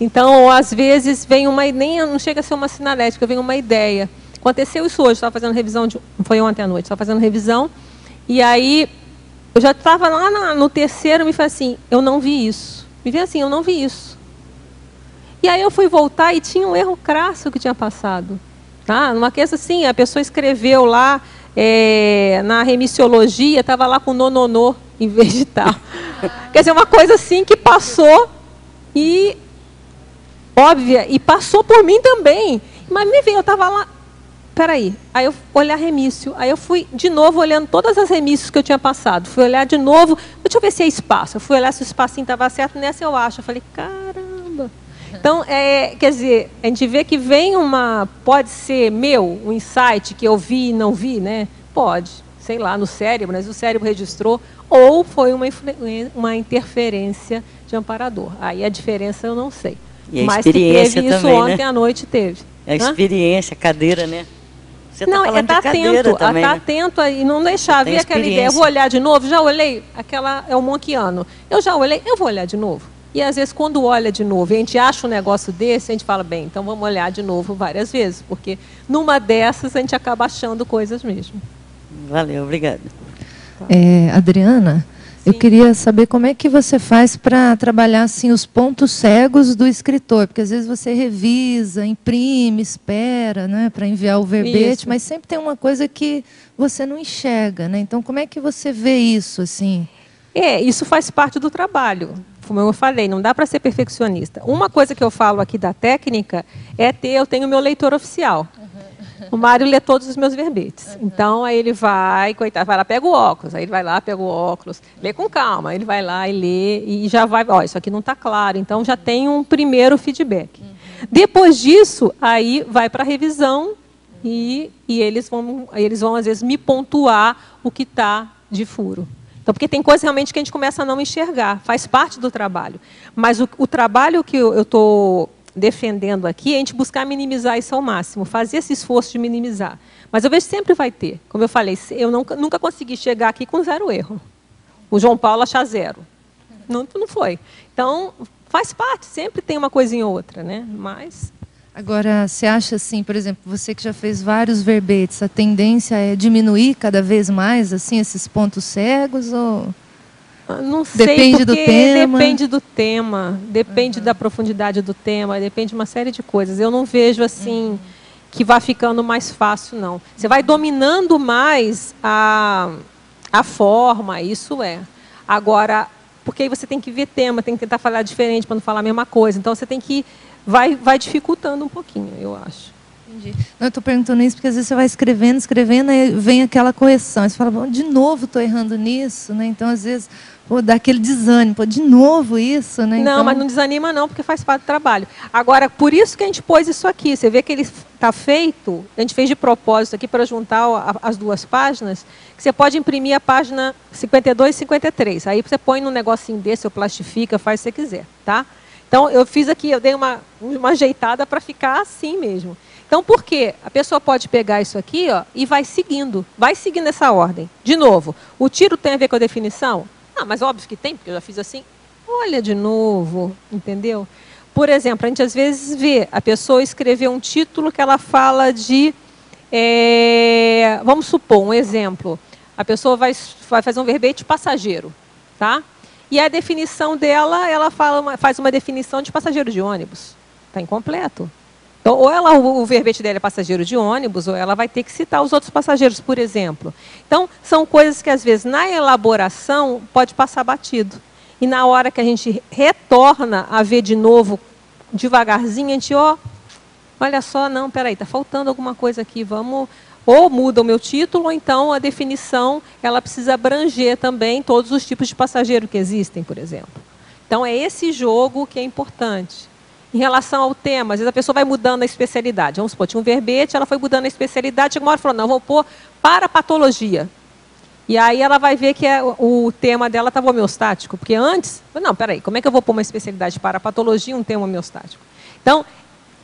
S1: Então, às vezes, vem não chega a ser uma sinalética, vem uma ideia. Aconteceu isso hoje, estava fazendo revisão, foi ontem à noite, estava fazendo revisão, e aí eu já estava lá no terceiro, me falei assim, eu não vi isso. Me veio assim, eu não vi isso. E aí eu fui voltar e tinha um erro crasso que tinha passado. Tá? Numa questão assim, a pessoa escreveu lá, na remissiologia, estava lá com nononô, em vez de tal. Quer dizer, uma coisa assim que passou e... óbvia, e passou por mim também. Mas me veio, eu estava lá, peraí, aí eu olhar remício, aí eu fui de novo olhando todas as remícios que eu tinha passado, fui olhar de novo, deixa eu ver se é espaço, eu fui olhar se o espacinho estava certo, nessa eu acho, eu falei, caramba. Então, quer dizer, a gente vê que vem pode ser um insight que eu vi e não vi, né? Pode, sei lá, no cérebro, mas o cérebro registrou, ou foi uma interferência de amparador. Aí a diferença eu não sei.
S8: E a
S1: mas
S8: experiência
S1: que teve isso
S8: também,
S1: ontem,
S8: né?
S1: À noite teve.
S8: A experiência, a cadeira, né? Você
S1: não,
S8: falando
S1: tá
S8: de cadeira
S1: atento,
S8: também,
S1: tá
S8: né?
S1: atento e não deixar ver aquela ideia. Eu vou olhar de novo, já olhei, aquela é o monquiano. Eu já olhei, eu vou olhar de novo. E às vezes quando olha de novo, e a gente acha um negócio desse, a gente fala, bem, então vamos olhar de novo várias vezes, porque numa dessas a gente acaba achando coisas mesmo.
S8: Valeu, obrigada.
S9: Adriana, eu queria saber como é que você faz para trabalhar assim, os pontos cegos do escritor, porque às vezes você revisa, imprime, espera, né, para enviar o verbete,
S1: Isso.
S9: mas sempre tem uma coisa que você não enxerga, né? Então, como é que você vê isso assim?
S1: Isso faz parte do trabalho. Como eu falei, não dá para ser perfeccionista. Uma coisa que eu falo aqui da técnica eu tenho meu leitor oficial. O Mário lê todos os meus verbetes. Então, aí ele vai, coitado, vai lá, pega o óculos. Aí ele vai lá, pega o óculos, lê com calma. Aí ele vai lá e lê e já vai, isso aqui não está claro. Então, já tem um primeiro feedback. Depois disso, aí vai para a revisão e eles vão, às vezes, me pontuar o que está de furo. Então, porque tem coisas realmente que a gente começa a não enxergar, faz parte do trabalho. Mas o trabalho que eu estou defendendo aqui é a gente buscar minimizar isso ao máximo, fazer esse esforço de minimizar. Mas eu vejo que sempre vai ter. Como eu falei, eu nunca consegui chegar aqui com 0 erro. O João Paulo achar 0. Não foi. Então, faz parte, sempre tem uma coisinha ou outra, né? Mas...
S9: Agora, você acha assim, por exemplo, você que já fez vários verbetes, a tendência é diminuir cada vez mais assim esses pontos cegos ou
S1: não sei,
S9: depende do tema?
S1: Depende do tema, depende da profundidade do tema, depende de uma série de coisas. Eu não vejo assim que vai ficando mais fácil, não. Você vai dominando mais a forma, isso é. Agora, porque aí você tem que ver tema, tem que tentar falar diferente para não falar a mesma coisa. Então você tem que vai dificultando um pouquinho, eu acho.
S9: Entendi. Não, eu estou perguntando isso porque às vezes você vai escrevendo, e vem aquela correção. Aí você fala, de novo estou errando nisso, né? Então, às vezes, dá aquele desânimo. De novo isso, né?
S1: Não,
S9: então...
S1: mas não desanima não, porque faz parte do trabalho. Agora, por isso que a gente pôs isso aqui. Você vê que ele está feito, a gente fez de propósito aqui para juntar as 2 páginas, que você pode imprimir a página 52 e 53. Aí você põe num negocinho desse, ou plastifica, faz o que você quiser, tá? Então, eu fiz aqui, eu dei uma ajeitada para ficar assim mesmo. Então, por quê? A pessoa pode pegar isso aqui, ó, e vai seguindo essa ordem. De novo, o tiro tem a ver com a definição? Ah, mas óbvio que tem, porque eu já fiz assim. Olha de novo, entendeu? Por exemplo, a gente às vezes vê a pessoa escrever um título que ela fala de... vamos supor, um exemplo. A pessoa vai fazer um verbete passageiro, tá? E a definição dela, ela faz uma definição de passageiro de ônibus. Está incompleto. Então, ou o verbete dela é passageiro de ônibus, ou ela vai ter que citar os outros passageiros, por exemplo. Então, são coisas que, às vezes, na elaboração, pode passar batido. E na hora que a gente retorna a ver de novo, devagarzinho, a gente, olha só, não, peraí, está faltando alguma coisa aqui, vamos... Ou muda o meu título, ou então a definição ela precisa abranger também todos os tipos de passageiro que existem, por exemplo. Então, é esse jogo que é importante. Em relação ao tema, às vezes a pessoa vai mudando a especialidade. Vamos supor, tinha um verbete, ela foi mudando a especialidade, chegou uma hora e falou, não, vou pôr para patologia. E aí ela vai ver que o tema dela estava homeostático, porque antes, não, peraí, como é que eu vou pôr uma especialidade para patologia e um tema homeostático? Então,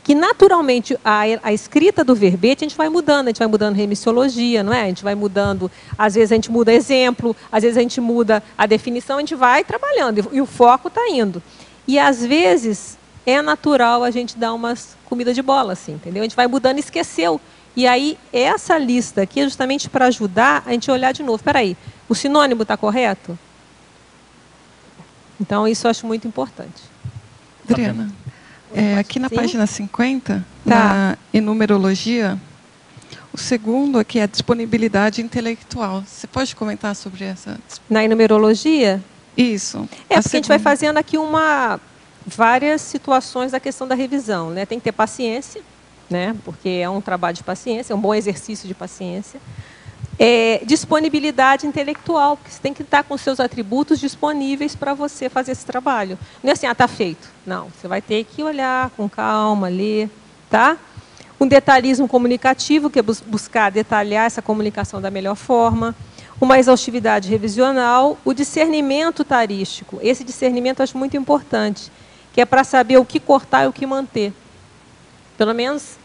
S1: que naturalmente a escrita do verbete a gente vai mudando remissiologia, não é? A gente vai mudando, às vezes a gente muda exemplo, às vezes a gente muda a definição, a gente vai trabalhando e o foco está indo. E às vezes é natural a gente dar umas comida de bola, assim, entendeu? A gente vai mudando e esqueceu. E aí essa lista aqui é justamente para ajudar a gente a olhar de novo. Espera aí, o sinônimo está correto? Então isso eu acho muito importante.
S10: Adriana. Aqui na página 50,
S1: tá.
S10: Na enumerologia, o segundo aqui é a disponibilidade intelectual. Você pode comentar sobre essa?
S1: Na enumerologia?
S10: Isso.
S1: Porque a gente vai fazendo aqui várias situações da questão da revisão, né? Tem que ter paciência, né? Porque é um trabalho de paciência, é um bom exercício de paciência. Disponibilidade intelectual, porque você tem que estar com seus atributos disponíveis para você fazer esse trabalho. Não é assim, está feito. Não, você vai ter que olhar com calma, ler, tá? Um detalhismo comunicativo, que é buscar detalhar essa comunicação da melhor forma. Uma exaustividade revisional. O discernimento tarístico. Esse discernimento eu acho muito importante, que é para saber o que cortar e o que manter. Pelo menos,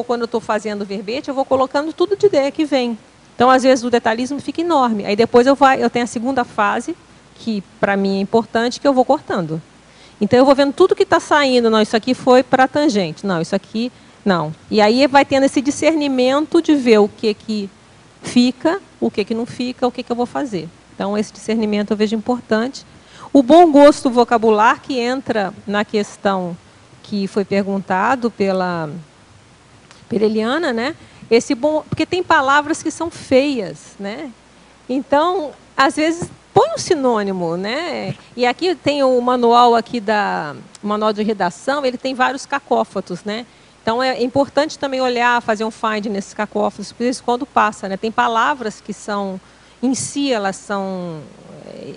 S1: quando eu estou fazendo o verbete, eu vou colocando tudo de ideia que vem. Então, às vezes, o detalhismo fica enorme. Aí depois eu tenho a segunda fase, que para mim é importante, que eu vou cortando. Então, eu vou vendo tudo que está saindo. Não, isso aqui foi para a tangente. Não, isso aqui, não. E aí vai tendo esse discernimento de ver o que fica, o que não fica, o que eu vou fazer. Então, esse discernimento eu vejo importante. O bom gosto vocabular, que entra na questão que foi perguntado pela Eliana, né? Porque tem palavras que são feias, né? Então, às vezes, põe um sinônimo, né? E aqui tem o manual o manual de redação, ele tem vários cacófatos, né? Então, é importante também olhar, fazer um find nesses cacófatos, por isso quando passa, né? Tem palavras que são, em si, elas são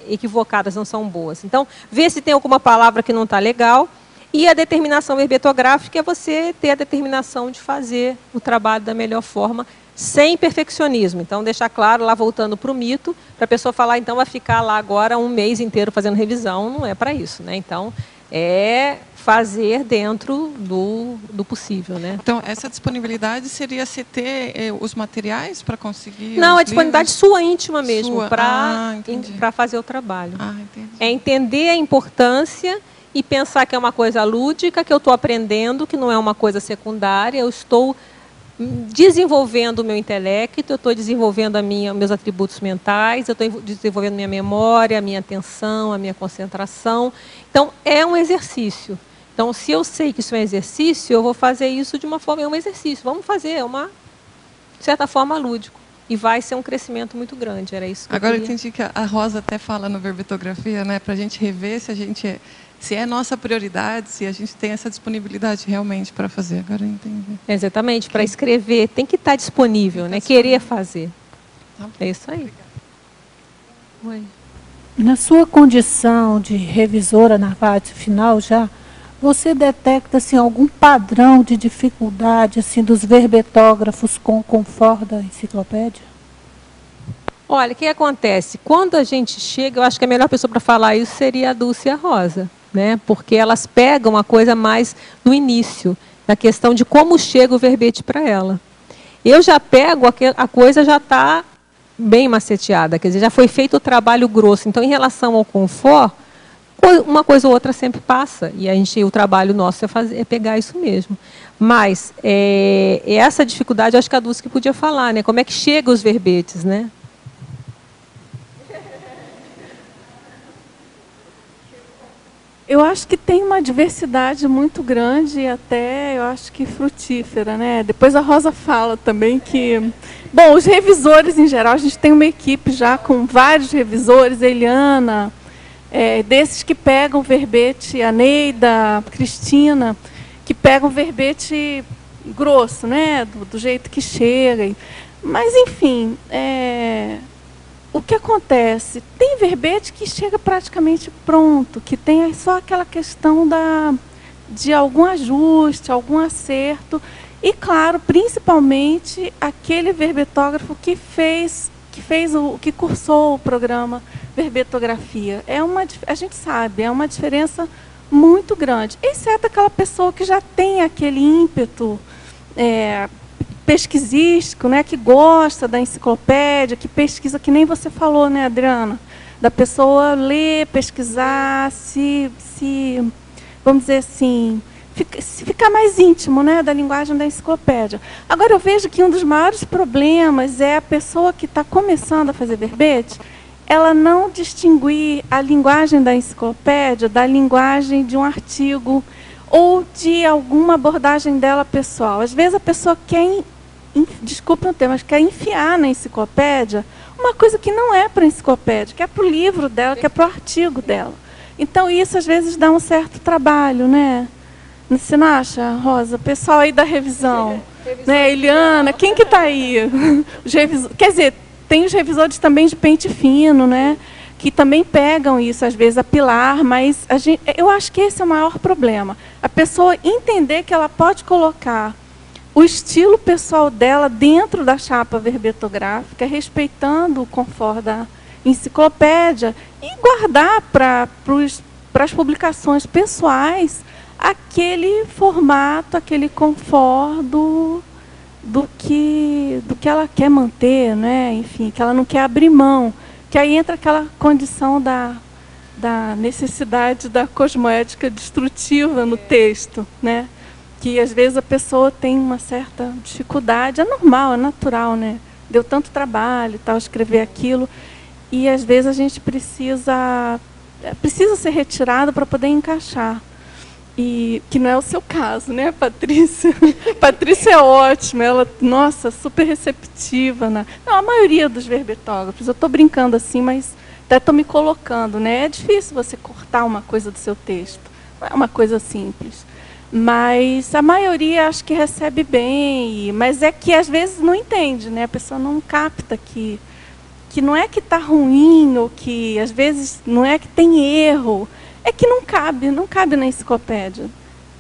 S1: equivocadas, não são boas. Então, vê se tem alguma palavra que não está legal. E a determinação verbetográfica é você ter a determinação de fazer o trabalho da melhor forma, sem perfeccionismo. Então, deixar claro, lá voltando para o mito, para a pessoa falar, então, vai ficar lá agora um mês inteiro fazendo revisão, não é para isso, né? Então, é fazer dentro do possível, né?
S10: Então, essa disponibilidade seria você ter os materiais para conseguir?
S1: Não, a disponibilidade sua íntima mesmo, para fazer o trabalho.
S10: Entendi.
S1: É entender a importância e pensar que é uma coisa lúdica, que eu estou aprendendo, que não é uma coisa secundária, eu estou desenvolvendo o meu intelecto, eu estou desenvolvendo meus atributos mentais, eu estou desenvolvendo minha memória, a minha atenção, a minha concentração. Então, é um exercício. Então, se eu sei que isso é um exercício, eu vou fazer isso de uma forma, é um exercício. Vamos fazer, de certa forma, lúdico. E vai ser um crescimento muito grande, era isso que
S10: Agora
S1: eu
S10: eu entendi que a Rosa até fala no verbetografia, né, para a gente rever se é nossa prioridade, se a gente tem essa disponibilidade realmente para fazer. Agora eu entendi.
S1: Exatamente, para escrever tem que estar disponível, né? Querer fazer. É isso aí. Oi.
S11: Na sua condição de revisora na parte final já, você detecta assim, algum padrão de dificuldade assim, dos verbetógrafos com o confort da enciclopédia?
S1: Olha, o que acontece? Quando a gente chega, eu acho que a melhor pessoa para falar isso seria a Dulce e a Rosa, né? Porque elas pegam a coisa mais no início, na questão de como chega o verbete para ela. Eu já pego, a coisa já está bem maceteada, quer dizer, já foi feito o trabalho grosso. Então, em relação ao confort, uma coisa ou outra sempre passa, e o trabalho nosso é pegar isso mesmo. Mas essa dificuldade, eu acho que a Dulce que podia falar, né? Como é que chega os verbetes, né?
S11: Eu acho que tem uma diversidade muito grande e até, eu acho que frutífera, né? Depois a Rosa fala também que... Bom, os revisores, em geral, a gente tem uma equipe já com vários revisores, Eliana, desses que pegam verbete, a Neida, a Cristina, que pegam verbete grosso, né? Do jeito que chega. Mas, enfim... O que acontece? Tem verbete que chega praticamente pronto, que tem só aquela questão de algum ajuste, algum acerto. E, claro, principalmente aquele verbetógrafo que cursou o programa Verbetografia. A gente sabe, é uma diferença muito grande. Exceto aquela pessoa que já tem aquele ímpeto pesquisístico, né, que gosta da enciclopédia, que pesquisa, que nem você falou, né, Adriana? Da pessoa ler, pesquisar, vamos dizer assim, ficar mais íntimo, né, da linguagem da enciclopédia. Agora, eu vejo que um dos maiores problemas é a pessoa que está começando a fazer verbete, ela não distinguir a linguagem da enciclopédia da linguagem de um artigo ou de alguma abordagem dela pessoal. Às vezes a pessoa quer, desculpem o termo, mas quer enfiar na enciclopédia uma coisa que não é para a enciclopédia, que é para o livro dela, que é para o artigo dela. Então, isso às vezes dá um certo trabalho, né? Você não acha, Rosa? O pessoal aí da revisão, né? Eliana, quem que está aí? Quer dizer, tem os revisores também de pente fino, né? Que também pegam isso, às vezes, a Pilar, mas eu acho que esse é o maior problema. A pessoa entender que ela pode colocar o estilo pessoal dela dentro da chapa verbetográfica, respeitando o confort da enciclopédia, e guardar para as publicações pessoais aquele formato, aquele confort do que ela quer manter, né? Enfim, que ela não quer abrir mão. Que aí entra aquela condição da necessidade da cosmoética destrutiva no texto, né? Que às vezes a pessoa tem uma certa dificuldade, é normal, é natural, né? Deu tanto trabalho e tal, escrever aquilo, e às vezes a gente precisa ser retirado para poder encaixar. E que não é o seu caso, né, Patrícia? Patrícia é ótima, ela, nossa, super receptiva. Não, a maioria dos verbetógrafos, eu estou brincando assim, mas até estou me colocando, né? É difícil você cortar uma coisa do seu texto, não é uma coisa simples. Mas a maioria acho que recebe bem, mas é que às vezes não entende, né? A pessoa não capta que não é que está ruim, ou que às vezes não é que tem erro, é que não cabe na enciclopédia.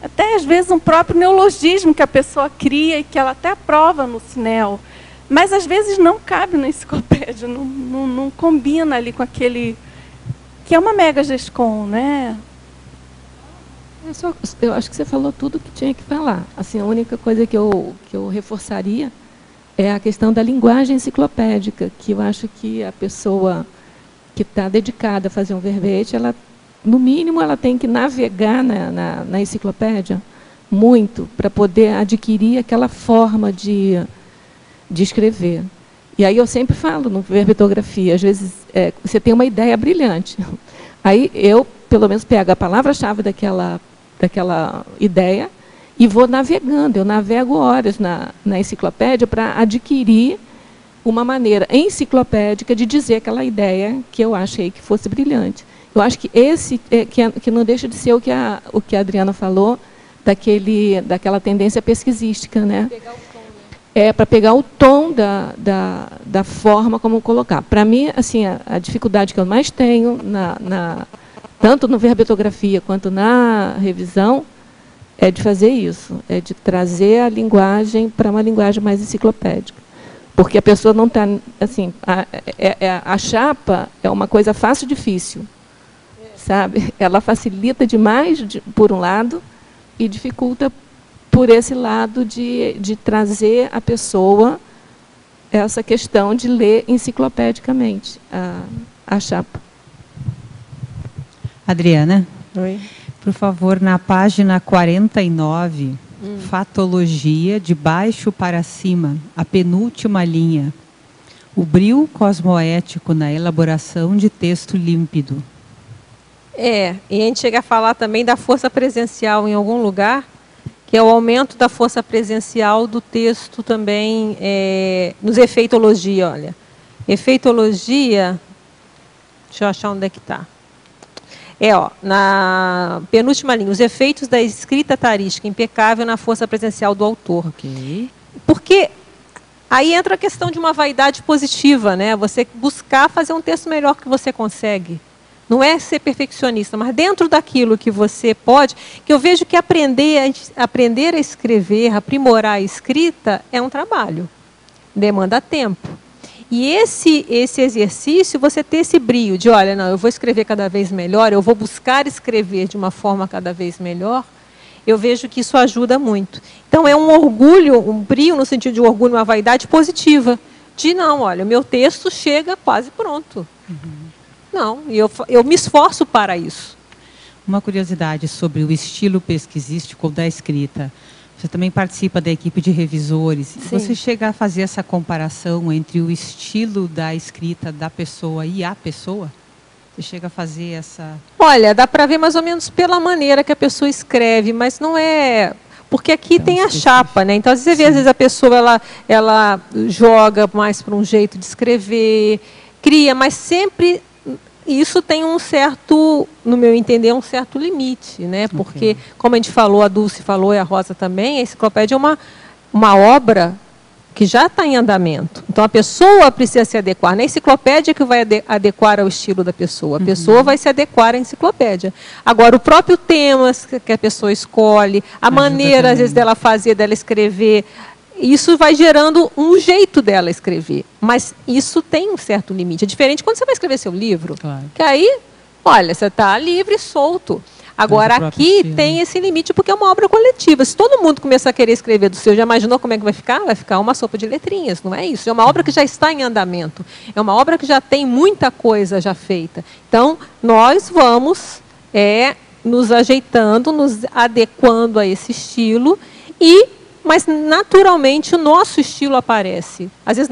S11: até às vezes um próprio neologismo que a pessoa cria e que ela até aprova no CINEL, mas às vezes não cabe na enciclopédia, não combina ali com aquele, que é uma mega GESCOM, né?
S12: Eu acho que você falou tudo que tinha que falar. Assim, a única coisa que eu reforçaria é a questão da linguagem enciclopédica, que eu acho que a pessoa que está dedicada a fazer um verbete, ela, no mínimo, ela tem que navegar na enciclopédia muito para poder adquirir aquela forma de escrever. E aí eu sempre falo no verbetografia, às vezes você tem uma ideia brilhante. Aí eu, pelo menos, pego a palavra-chave daquela ideia e vou navegando. Eu navego horas na enciclopédia para adquirir uma maneira enciclopédica de dizer aquela ideia que eu achei que fosse brilhante. Eu acho que que não deixa de ser o que a Adriana falou, daquela tendência pesquisística, né? Para pegar o tom da forma como colocar. Para mim, assim, a dificuldade que eu mais tenho, tanto no verbetografia quanto na revisão, é de fazer isso, é de trazer a linguagem para uma linguagem mais enciclopédica. Porque a pessoa não está, assim, a chapa é uma coisa fácil e difícil, sabe? Ela facilita demais, por um lado, e dificulta por esse lado de trazer a pessoa essa questão de ler enciclopedicamente a chapa.
S13: Adriana,
S1: Oi.
S13: por favor, na página 49, fatologia, de baixo para cima, a penúltima linha. O brio cosmoético na elaboração de texto límpido.
S1: E a gente chega a falar também da força presencial em algum lugar, que é o aumento da força presencial do texto também, nos efeitologia, olha. Efeitologia, deixa eu achar onde é que está. Na penúltima linha, os efeitos da escrita tarística impecável na força presencial do autor.
S13: Okay.
S1: Porque aí entra a questão de uma vaidade positiva, né? Você buscar fazer um texto melhor que você consegue. Não é ser perfeccionista, mas dentro daquilo que você pode, que eu vejo que aprender a escrever, aprimorar a escrita é um trabalho, demanda tempo. E esse exercício, você ter esse brio de, olha, não, eu vou escrever cada vez melhor, eu vou buscar escrever de uma forma cada vez melhor, eu vejo que isso ajuda muito. Então, é um orgulho, um brio no sentido de orgulho, uma vaidade positiva, de não, olha, o meu texto chega quase pronto. Não, e eu me esforço para isso.
S13: Uma curiosidade sobre o estilo pesquisístico da escrita. Você também participa da equipe de revisores. Sim. Você chega a fazer essa comparação entre o estilo da escrita da pessoa e a pessoa? Você chega a fazer essa... Olha,
S1: dá para ver mais ou menos pela maneira que a pessoa escreve, mas não é... Porque aqui então, tem a chapa, né? Então, às vezes a pessoa ela joga mais para um jeito de escrever, cria, mas sempre... Isso tem um certo, no meu entender, um certo limite, né? Porque, como a gente falou, a Dulce falou e a Rosa também, a enciclopédia é uma obra que já está em andamento. Então, a pessoa precisa se adequar. Na enciclopédia que vai adequar ao estilo da pessoa. A pessoa vai se adequar à enciclopédia. Agora, o próprio tema que a pessoa escolhe, a maneira, às vezes, dela fazer, dela escrever... Isso vai gerando um jeito dela escrever. Mas isso tem um certo limite. É diferente quando você vai escrever seu livro. Claro. Que aí, olha, você está livre e solto. Agora, aqui tem esse limite porque é uma obra coletiva. Se todo mundo começar a querer escrever do seu, já imaginou como é que vai ficar? Vai ficar uma sopa de letrinhas, não é isso? É uma obra que já está em andamento. É uma obra que já tem muita coisa já feita. Então, nós vamos nos ajeitando, nos adequando a esse estilo mas, naturalmente, o nosso estilo aparece. Às vezes,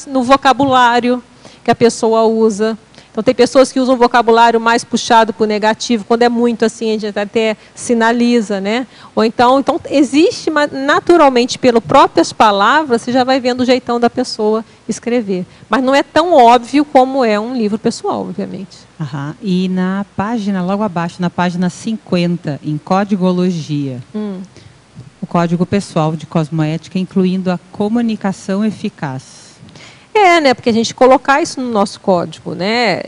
S1: no vocabulário que a pessoa usa. Então, tem pessoas que usam um vocabulário mais puxado para o negativo. Quando é muito assim, a gente até sinaliza, né? Ou então existe, naturalmente, pelas próprias palavras, você já vai vendo o jeitão da pessoa escrever. Mas não é tão óbvio como é um livro pessoal, obviamente.
S13: E na página, logo abaixo, na página 50, em Códigologia... O Código Pessoal de Cosmoética, incluindo a comunicação eficaz.
S1: Né? Porque a gente colocar isso no nosso código, né?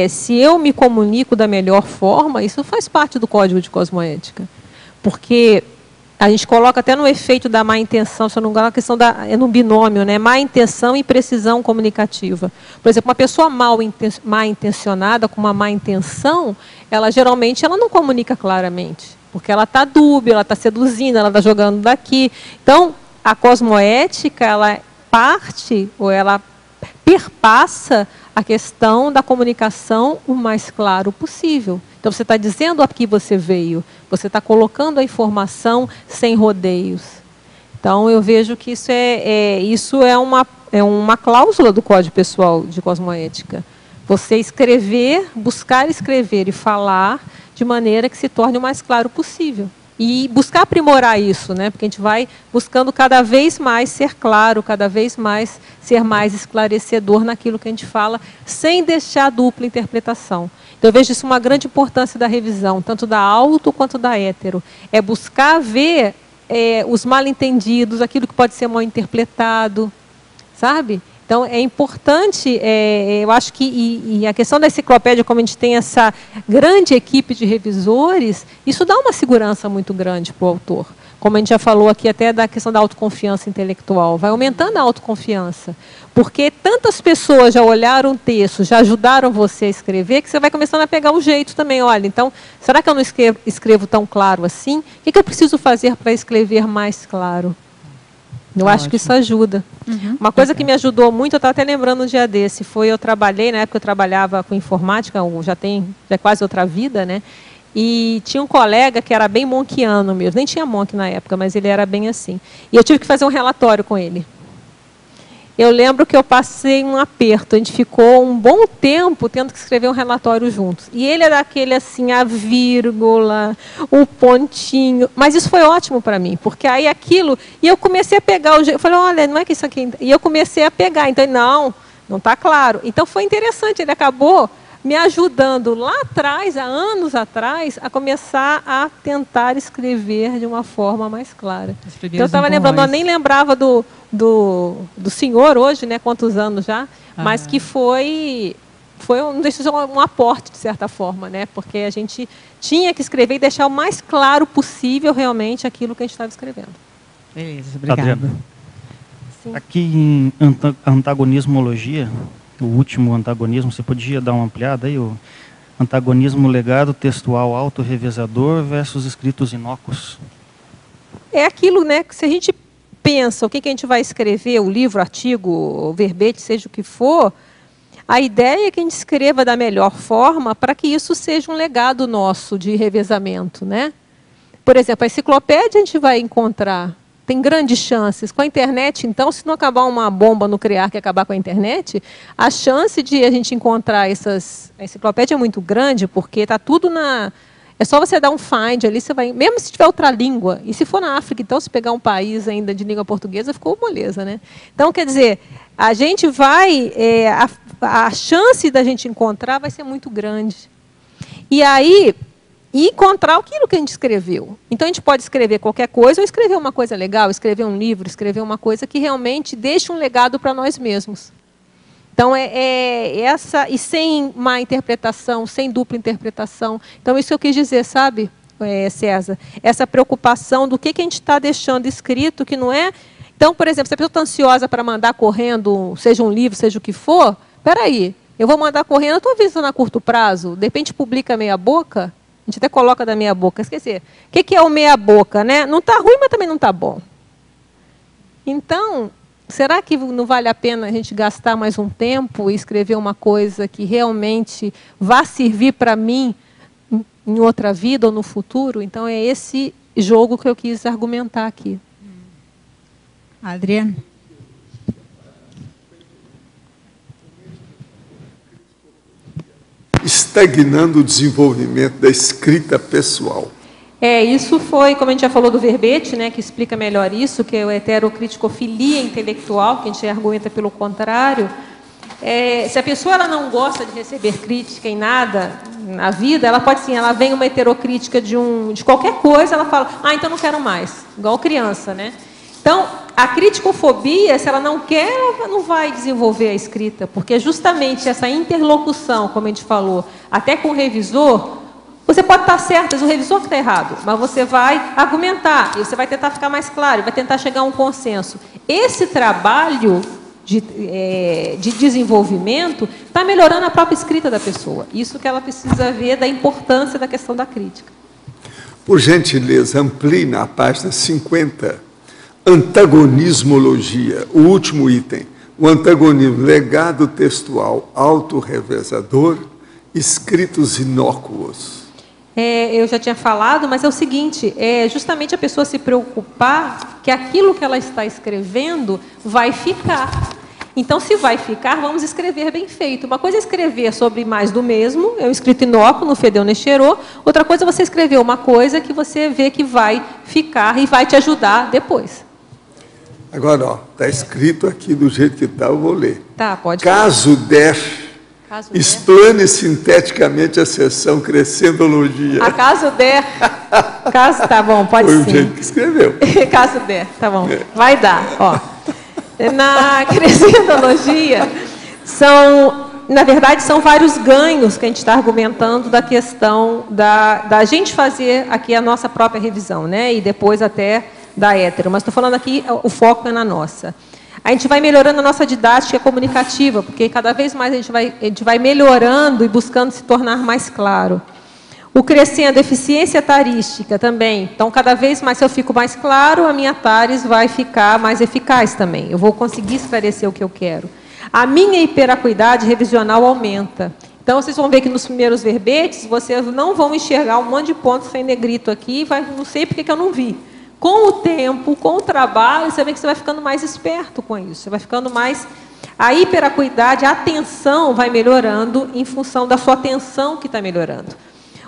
S1: Se eu me comunico da melhor forma, isso faz parte do Código de Cosmoética. porque a gente coloca até no efeito da má intenção, se eu não me engano, a questão é no binômio, né? Má intenção e precisão comunicativa. Por exemplo, uma pessoa má intencionada, com uma má intenção, ela geralmente não comunica claramente, porque ela está dúbia, ela está seduzindo, ela está jogando daqui. Então, a cosmoética, ela parte, ou ela perpassa a questão da comunicação o mais claro possível. Então, você está dizendo a que você veio, você está colocando a informação sem rodeios. Então, eu vejo que isso é uma cláusula do Código Pessoal de Cosmoética. Você escrever, buscar escrever e falar de maneira que se torne o mais claro possível. E buscar aprimorar isso, né? Porque a gente vai buscando cada vez mais ser claro, cada vez mais ser mais esclarecedor naquilo que a gente fala, sem deixar dupla interpretação. Então, eu vejo isso uma grande importância da revisão, tanto da auto quanto da hétero. É buscar ver os mal-entendidos, aquilo que pode ser mal interpretado, sabe? Então, é importante, eu acho que a questão da enciclopédia, como a gente tem essa grande equipe de revisores, isso dá uma segurança muito grande para o autor. Como a gente já falou aqui até da questão da autoconfiança intelectual, vai aumentando a autoconfiança. Porque tantas pessoas já olharam o texto, já ajudaram você a escrever, que você vai começando a pegar o jeito também. Olha, então, será que eu não escrevo tão claro assim? O que eu preciso fazer para escrever mais claro? Eu acho que isso ajuda. Uma coisa que me ajudou muito, eu estava até lembrando um dia desse, eu trabalhei, na época eu trabalhava com informática, já é quase outra vida, né? E tinha um colega que era bem monquiano mesmo, nem tinha monk na época, mas ele era bem assim. E eu tive que fazer um relatório com ele. Eu lembro que eu passei um aperto, a gente ficou um bom tempo tendo que escrever um relatório juntos. E ele era aquele assim, a vírgula, o pontinho. Mas isso foi ótimo para mim, porque aí aquilo... E eu comecei a pegar o jeito. Eu falei, olha, não é que isso aqui... E eu comecei a pegar. Então, não está claro. Então, foi interessante. Ele acabou me ajudando lá atrás, há anos atrás, a começar a tentar escrever de uma forma mais clara. Então, eu estava lembrando, eu nem lembrava do senhor hoje, né, quantos anos já, mas que foi um aporte, de certa forma, né, porque a gente tinha que escrever e deixar o mais claro possível realmente aquilo que a gente estava escrevendo.
S13: Beleza, obrigada.
S7: Aqui em antagonismologia, o último antagonismo, você podia dar uma ampliada aí? O antagonismo legado textual autorrevezador versus escritos inócuos.
S1: É aquilo, né, que se a gente pensa o que a gente vai escrever, o livro, artigo, o verbete, seja o que for, a ideia é que a gente escreva da melhor forma para que isso seja um legado nosso de revezamento, né? Por exemplo, a enciclopédia a gente vai encontrar, tem grandes chances. Com a internet, então, se não acabar uma bomba nuclear que acabar com a internet, a chance de a gente encontrar a enciclopédia é muito grande, porque está tudo na... É só você dar um find ali, você vai... Mesmo se tiver outra língua, e se for na África, então, se pegar um país ainda de língua portuguesa, ficou moleza, né? Então, quer dizer, a gente vai... a chance da gente encontrar vai ser muito grande. E aí... E encontrar aquilo que a gente escreveu. Então, a gente pode escrever qualquer coisa, ou escrever uma coisa legal, escrever um livro, escrever uma coisa que realmente deixe um legado para nós mesmos. Então, essa... E sem má interpretação, sem dupla interpretação. Então, isso eu quis dizer, sabe, César? Essa preocupação do que a gente está deixando escrito, que não é... Então, por exemplo, se a pessoa está ansiosa para mandar correndo, seja um livro, seja o que for, espera aí, eu vou mandar correndo, eu estou avisando a curto prazo, de repente publica meia boca... A gente até coloca da meia boca. Esqueci. O que é o meia boca, né? Não está ruim, mas também não está bom. Então, será que não vale a pena a gente gastar mais um tempo e escrever uma coisa que realmente vá servir para mim em outra vida ou no futuro? Então, é esse jogo que eu quis argumentar aqui.
S14: Adriana?
S2: Estagnando o desenvolvimento da escrita pessoal.
S1: Isso foi, como a gente já falou do verbete, né, que explica melhor isso, que é o heterocriticofilia intelectual, que a gente argumenta pelo contrário. Se a pessoa ela não gosta de receber crítica em nada na vida, ela pode sim, ela vem uma heterocrítica de qualquer coisa, ela fala, então não quero mais, igual criança, né? Então, a criticofobia, se ela não quer, ela não vai desenvolver a escrita, porque justamente essa interlocução, como a gente falou, até com o revisor, você pode estar certo, mas o revisor que está errado, mas você vai argumentar, e você vai tentar ficar mais claro, vai tentar chegar a um consenso. Esse trabalho de desenvolvimento está melhorando a própria escrita da pessoa. Isso que ela precisa ver da importância da questão da crítica.
S2: Por gentileza, amplie na página 50, antagonismologia, o último item. O antagonismo, legado textual autorrevezador, escritos inócuos.
S1: Eu já tinha falado, mas é o seguinte, é justamente a pessoa se preocupar que aquilo que ela está escrevendo vai ficar. Então, se vai ficar, vamos escrever bem feito. Uma coisa é escrever sobre mais do mesmo, é um escrito inócuo, não fedeu nem cheirou. Outra coisa é você escrever uma coisa que você vê que vai ficar e vai te ajudar depois.
S2: Agora, está escrito aqui do jeito que está, eu vou ler.
S1: Tá, pode
S2: Caso der, explane sinteticamente a seção Crescendologia.
S1: A caso der, tá bom, pode
S2: ser. Foi
S1: sim.
S2: o jeito que escreveu.
S1: Caso der, tá bom, vai dar, ó. Na Crescendologia, na verdade, são vários ganhos que a gente está argumentando da questão da gente fazer aqui a nossa própria revisão, né? E depois até da hétero. Mas estou falando aqui, o foco é na nossa. A gente vai melhorando a nossa didática comunicativa, porque cada vez mais a gente vai melhorando e buscando se tornar mais claro. O crescendo, eficiência tarística também. Então, cada vez mais, se eu fico mais claro, a minha tares vai ficar mais eficaz também. Eu vou conseguir esclarecer o que eu quero. A minha hiperacuidade revisional aumenta. Então, vocês vão ver que nos primeiros verbetes, vocês não vão enxergar um monte de pontos sem negrito aqui, não sei porque que eu não vi. Com o tempo, com o trabalho, você vê que você vai ficando mais esperto com isso. Você vai ficando mais... A hiperacuidade, a atenção vai melhorando em função da sua atenção que está melhorando.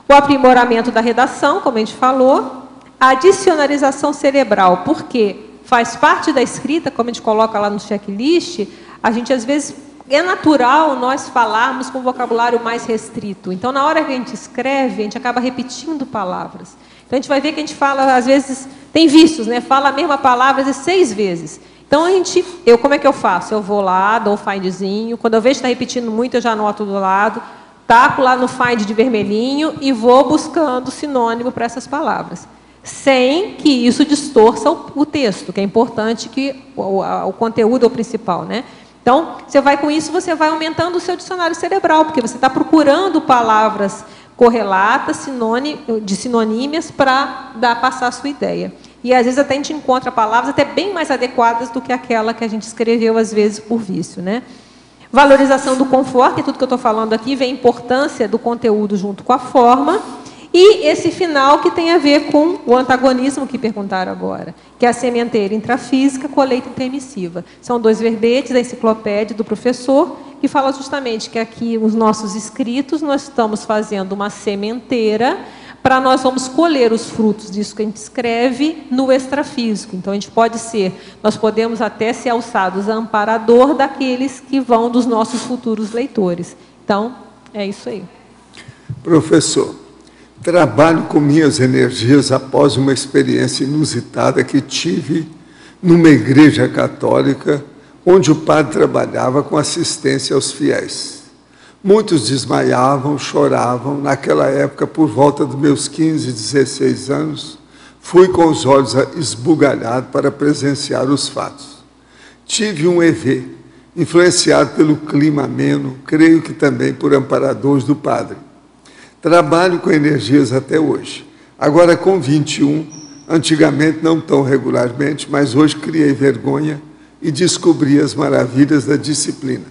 S1: O aprimoramento da redação, como a gente falou. A dicionarização cerebral, porque faz parte da escrita, como a gente coloca lá no checklist, a gente, às vezes, é natural nós falarmos com um vocabulário mais restrito. Então, na hora que a gente escreve, a gente acaba repetindo palavras. Então, a gente vai ver que a gente fala, às vezes, tem vícios, né? Fala a mesma palavra, às vezes, 6 vezes. Então, como é que eu faço? Eu vou lá, dou um findzinho, quando eu vejo que está repetindo muito, eu já anoto do lado, taco lá no find de vermelhinho e vou buscando sinônimo para essas palavras. Sem que isso distorça o texto, que é importante que o conteúdo é o principal, né? Então, você vai com isso, você vai aumentando o seu dicionário cerebral, porque você está procurando palavras correlatas, sinonímias, para passar a sua ideia. E, às vezes, até a gente encontra palavras até bem mais adequadas do que aquela que a gente escreveu, às vezes, por vício, né? Valorização do conforto, que é tudo que eu estou falando aqui, vem a importância do conteúdo junto com a forma. E esse final que tem a ver com o antagonismo que perguntaram agora, que é a sementeira intrafísica, colheita intermissiva. São 2 verbetes da enciclopédia do professor, que fala justamente que aqui, os nossos escritos, nós estamos fazendo uma sementeira para nós vamos colher os frutos disso que a gente escreve no extrafísico. Então, nós podemos até ser alçados a amparador daqueles que vão dos nossos futuros leitores. Então, é isso aí.
S2: Professor, trabalho com minhas energias após uma experiência inusitada que tive numa igreja católica, onde o padre trabalhava com assistência aos fiéis. Muitos desmaiavam, choravam. Naquela época, por volta dos meus 15, 16 anos, fui com os olhos esbugalhados para presenciar os fatos. Tive um EV, influenciado pelo clima ameno, creio que também por amparadores do padre. Trabalho com energias até hoje. Agora com 21, antigamente não tão regularmente, mas hoje criei vergonha e descobri as maravilhas da disciplina.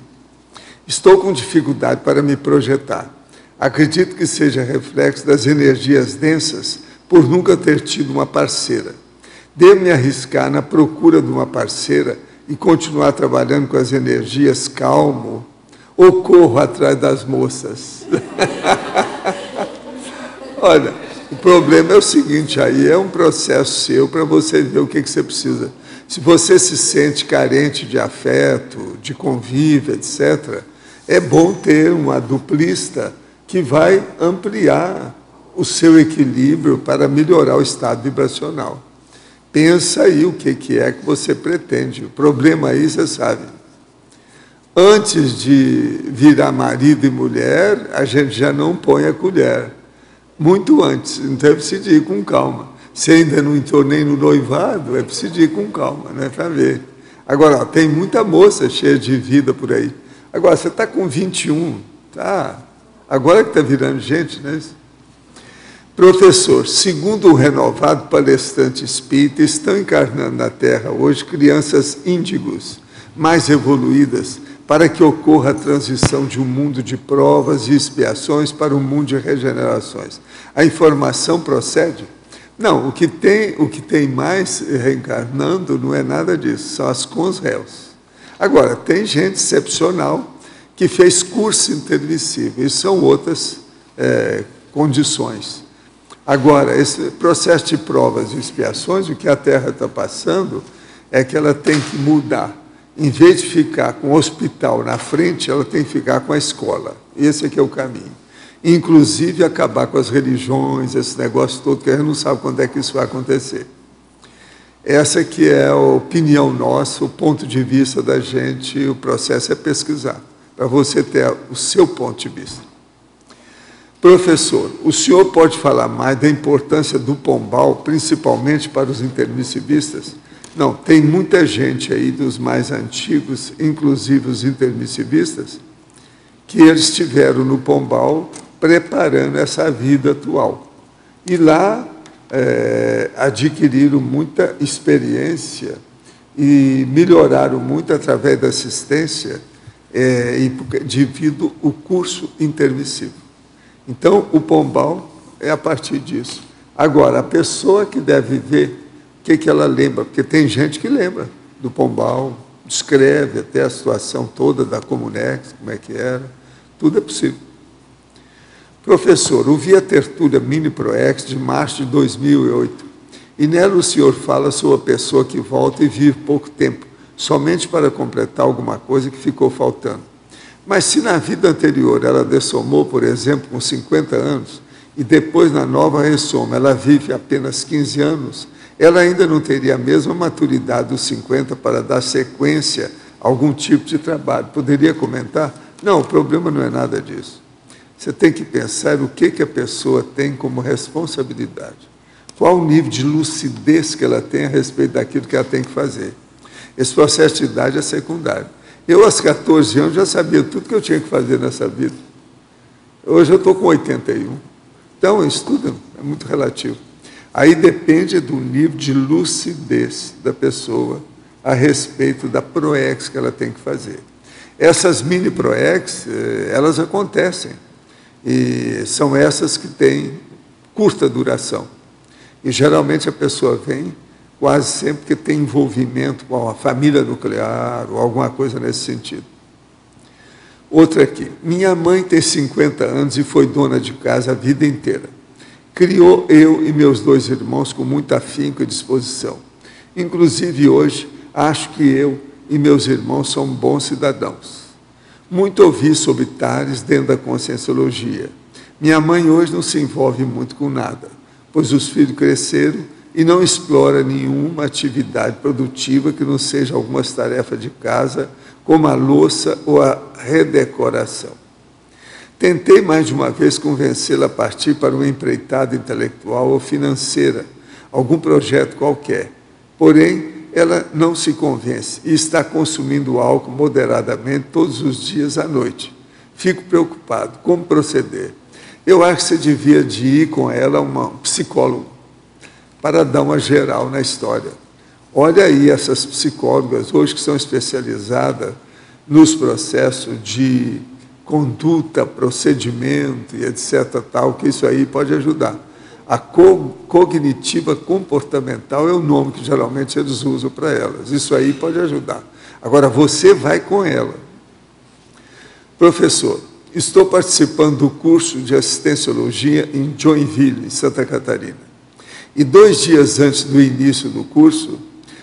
S2: Estou com dificuldade para me projetar. Acredito que seja reflexo das energias densas por nunca ter tido uma parceira. Devo me arriscar na procura de uma parceira e continuar trabalhando com as energias calmo ou corro atrás das moças? Olha, o problema é o seguinte, aí é um processo seu para você ver o que você precisa. Se você se sente carente de afeto, de convívio, etc., é bom ter uma duplista que vai ampliar o seu equilíbrio para melhorar o estado vibracional. Pensa aí o que é que você pretende. O problema aí, você sabe. Antes de virar marido e mulher, a gente já não põe a colher. muito antes, então é preciso ir com calma. Se ainda não entrou nem no noivado, é preciso ir com calma, né, para ver. Agora, ó, tem muita moça cheia de vida por aí. Agora, você está com 21, tá? Agora que está virando gente, né? Professor, segundo o renovado palestrante espírita, estão encarnando na Terra hoje crianças índigos, mais evoluídas, para que ocorra a transição de um mundo de provas e expiações para um mundo de regenerações. A informação procede? Não, o que tem mais reencarnando não é nada disso, são as consréus. Agora, tem gente excepcional que fez curso intermissível, isso são outras condições. Agora, esse processo de provas e expiações, o que a Terra está passando é que ela tem que mudar. Em vez de ficar com o hospital na frente, ela tem que ficar com a escola. Esse aqui é o caminho. Inclusive, acabar com as religiões, esse negócio todo, que a gente não sabe quando é que isso vai acontecer. Essa que é a opinião nossa, o ponto de vista da gente, o processo é pesquisar, para você ter o seu ponto de vista. Professor, o senhor pode falar mais da importância do pombal, principalmente para os intermissivistas? Não, tem muita gente aí dos mais antigos, inclusive os intermissivistas, que eles estiveram no pombal preparando essa vida atual. E lá adquiriram muita experiência e melhoraram muito através da assistência devido ao curso intermissivo. Então, o pombal é a partir disso. Agora, a pessoa que deve ver o que ela lembra, porque tem gente que lembra do pombal, descreve até a situação toda da Comunex, como é que era, tudo é possível. Professor, ouvi a tertúlia Mini Proex de março de 2008, e nela o senhor fala sobre a pessoa que volta e vive pouco tempo, somente para completar alguma coisa que ficou faltando. Mas se na vida anterior ela dessomou, por exemplo, com 50 anos, e depois na nova ressoma ela vive apenas 15 anos, ela ainda não teria a mesma maturidade dos 50 para dar sequência a algum tipo de trabalho. Poderia comentar? Não, o problema não é nada disso. Você tem que pensar o que a pessoa tem como responsabilidade. Qual o nível de lucidez que ela tem a respeito daquilo que ela tem que fazer. Esse processo de idade é secundário. Eu, aos 14 anos, já sabia tudo que eu tinha que fazer nessa vida. Hoje eu estou com 81. Então, isso tudo é muito relativo. Aí depende do nível de lucidez da pessoa a respeito da PROEX que ela tem que fazer. Essas mini PROEX, elas acontecem, e são essas que têm curta duração. E geralmente a pessoa vem quase sempre que tem envolvimento com a família nuclear ou alguma coisa nesse sentido. Outra aqui. Minha mãe tem 50 anos e foi dona de casa a vida inteira. Criou eu e meus 2 irmãos com muito afinco e disposição. Inclusive, hoje, acho que eu e meus irmãos somos bons cidadãos. Muito ouvi sobre Tales dentro da Conscienciologia. Minha mãe hoje não se envolve muito com nada, pois os filhos cresceram e não explora nenhuma atividade produtiva que não seja algumas tarefas de casa, como a louça ou a redecoração. Tentei mais de uma vez convencê-la a partir para uma empreitada intelectual ou financeira, algum projeto qualquer. Porém, ela não se convence e está consumindo álcool moderadamente todos os dias à noite. Fico preocupado. Como proceder? Eu acho que você devia de ir com ela a um psicólogo para dar uma geral na história. Olha aí essas psicólogas hoje que são especializadas nos processos de conduta, procedimento e etc. tal, que isso aí pode ajudar. A cognitiva comportamental é o nome que geralmente eles usam para elas. Isso aí pode ajudar. Agora, você vai com ela. Professor, estou participando do curso de assistenciologia em Joinville, em Santa Catarina. E 2 dias antes do início do curso,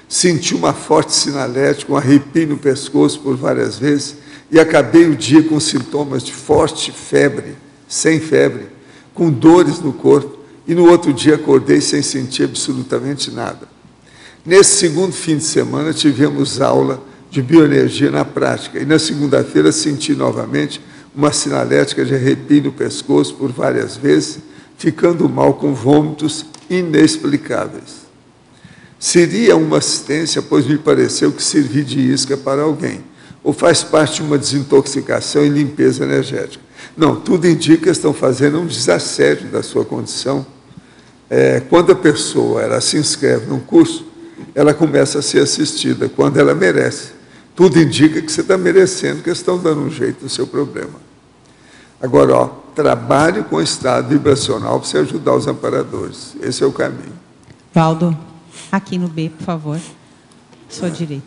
S2: senti uma forte sinalética, um arrepio no pescoço por várias vezes, e acabei o dia com sintomas de forte febre, sem febre, com dores no corpo, e no outro dia acordei sem sentir absolutamente nada. Nesse segundo fim de semana, tivemos aula de bioenergia na prática, e na segunda-feira senti novamente uma sinalética de arrepio no pescoço por várias vezes, ficando mal com vômitos inexplicáveis. Seria uma assistência, pois me pareceu que servir de isca para alguém, ou faz parte de uma desintoxicação e limpeza energética. Não, tudo indica que estão fazendo um desassédio da sua condição. Quando a pessoa ela se inscreve num curso, ela começa a ser assistida quando ela merece. Tudo indica que você está merecendo, que estão dando um jeito no seu problema. Agora, trabalhe com o estado vibracional para você ajudar os amparadores. Esse é o caminho.
S13: Valdo, aqui no B, por favor. Sua direita.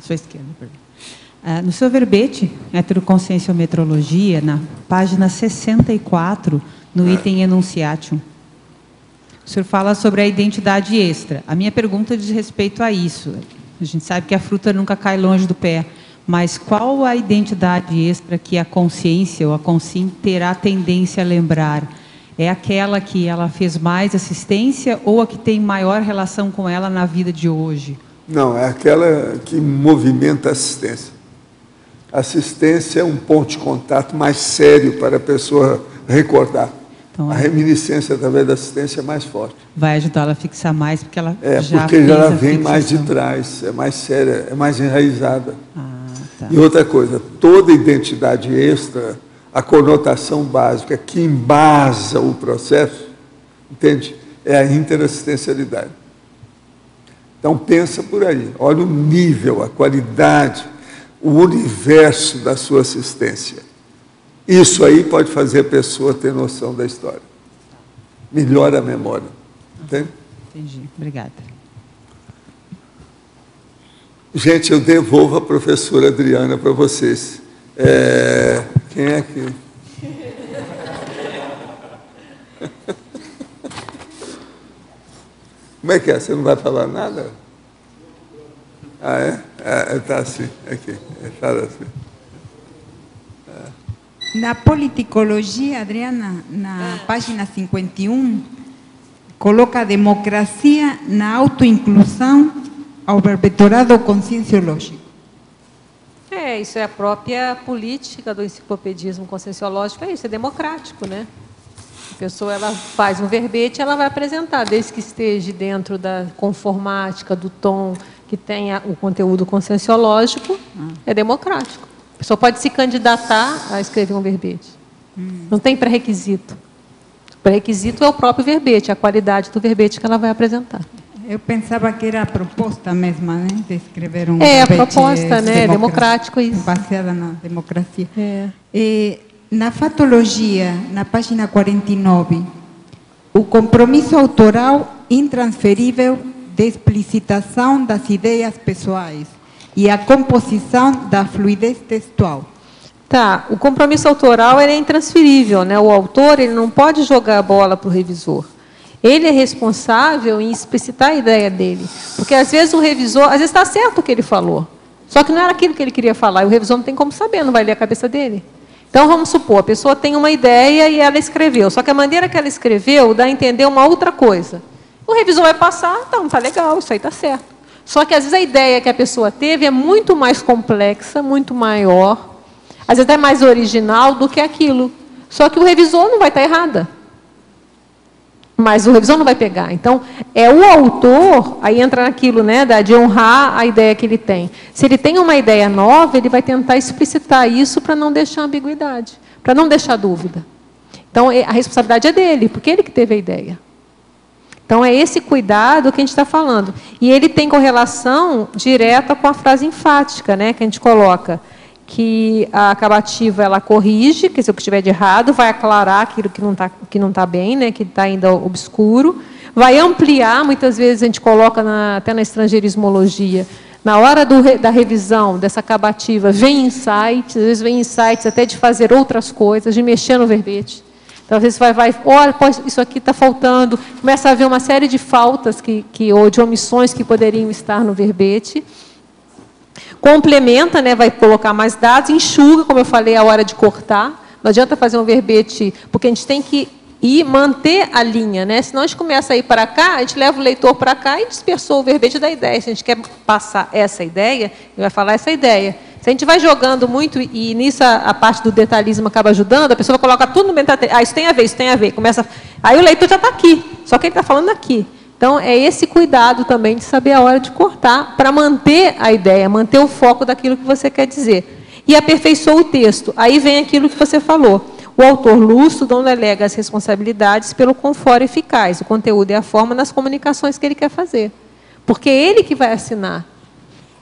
S13: Sua esquerda, perdão. No seu verbete, heteroconscienciometrologia, na página 64, no item enunciatium, o senhor fala sobre a identidade extra. A minha pergunta diz respeito a isso. A gente sabe que a fruta nunca cai longe do pé, mas qual a identidade extra que a consciência ou a consciência terá tendência a lembrar? É aquela que ela fez mais assistência ou a que tem maior relação com ela na vida de hoje?
S2: Não, é aquela que movimenta a assistência. A assistência é um ponto de contato mais sério para a pessoa recordar. Então, a reminiscência através da assistência é mais forte.
S13: Vai ajudá-la a fixar mais, porque ela já
S2: porque
S13: fez
S2: ela
S13: a
S2: vem
S13: fixação.
S2: mais de trás, é mais séria, é mais enraizada.
S13: Tá.
S2: E outra coisa, toda identidade extra, a conotação básica que embasa o processo, entende? É a interassistencialidade. Então, pensa por aí. Olha o nível, a qualidade, o universo da sua assistência. Isso aí pode fazer a pessoa ter noção da história. Melhora a memória. Entende?
S13: Entendi. Obrigada.
S2: Gente, eu devolvo a professora Adriana para vocês. Quem é que... Como é que é? Você não vai falar nada? Ah, é? Está assim. Aqui. Fala assim.
S14: Na politicologia, Adriana, na página 51, coloca democracia na autoinclusão ao verbetorado conscienciológico.
S1: Isso é a própria política do enciclopedismo conscienciológico, é isso, é democrático, né? A pessoa ela faz um verbete, ela vai apresentar, desde que esteja dentro da conformática, do tom, que tenha o conteúdo conscienciológico, é democrático. A pessoa pode se candidatar a escrever um verbete. Não tem pré-requisito. O pré-requisito é o próprio verbete, a qualidade do verbete que ela vai apresentar.
S14: Eu pensava que era a proposta mesma, né, de escrever um
S1: verbete. A proposta, né, é democrático isso.
S14: Baseada na democracia. Na fatologia, na página 49, o compromisso autoral intransferível de explicitação das ideias pessoais e a composição da fluidez textual.
S1: Tá, o compromisso autoral ele é intransferível, né? O autor ele não pode jogar a bola para o revisor. Ele é responsável em explicitar a ideia dele. Porque às vezes o revisor, às vezes está certo o que ele falou, só que não era aquilo que ele queria falar, e o revisor não tem como saber, não vai ler a cabeça dele. Então, vamos supor, a pessoa tem uma ideia e ela escreveu, só que a maneira que ela escreveu dá a entender uma outra coisa. O revisor vai passar, então, tá legal, isso aí está certo. Só que, às vezes, a ideia que a pessoa teve é muito mais complexa, muito maior, às vezes até mais original do que aquilo. Só que o revisor não vai estar errada. Mas o revisor não vai pegar. Então, é o autor, aí entra naquilo, né, de honrar a ideia que ele tem. Se ele tem uma ideia nova, ele vai tentar explicitar isso para não deixar ambiguidade, para não deixar dúvida. Então, a responsabilidade é dele, porque ele que teve a ideia. Então, é esse cuidado que a gente está falando. E ele tem correlação direta com a frase enfática, né, que a gente coloca, que a acabativa ela corrige, que se o que estiver de errado, vai aclarar aquilo que não tá bem, né, que está ainda obscuro, vai ampliar, muitas vezes a gente coloca até na estrangeirismologia, na hora da revisão dessa acabativa, vem insights, às vezes vem insights até de fazer outras coisas, de mexer no verbete. Então, às vezes, olha, isso aqui está faltando, começa a haver uma série de faltas ou de omissões que poderiam estar no verbete. Complementa, né, vai colocar mais dados, enxuga, como eu falei, a hora de cortar. Não adianta fazer um verbete, porque a gente tem que manter a linha, né? Senão a gente começa a ir para cá, a gente leva o leitor para cá e dispersou o verbete da ideia. Se a gente quer passar essa ideia, ele vai falar essa ideia. Se Se a gente vai jogando muito, e nisso a parte do detalhismo acaba ajudando, a pessoa coloca tudo no detalhe. Ah, isso tem a ver, isso tem a ver. Começa, aí o leitor já está aqui, só que ele está falando aqui. Então, é esse cuidado também de saber a hora de cortar, para manter a ideia, manter o foco daquilo que você quer dizer. E aperfeiçoa o texto. Aí vem aquilo que você falou. O autor lúcido não delega as responsabilidades pelo confort eficaz. O conteúdo e a forma nas comunicações que ele quer fazer. Porque é ele que vai assinar.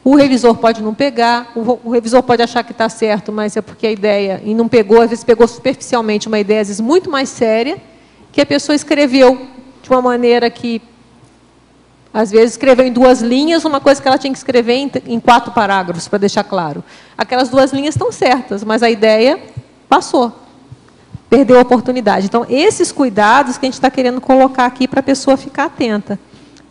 S1: O revisor pode não pegar, o revisor pode achar que está certo, mas é porque a ideia, e não pegou, às vezes pegou superficialmente uma ideia, às vezes muito mais séria, que a pessoa escreveu de uma maneira que, às vezes, escreveu em 2 linhas, uma coisa que ela tinha que escrever em 4 parágrafos, para deixar claro. Aquelas 2 linhas estão certas, mas a ideia passou. Perdeu a oportunidade. Então, esses cuidados que a gente está querendo colocar aqui para a pessoa ficar atenta.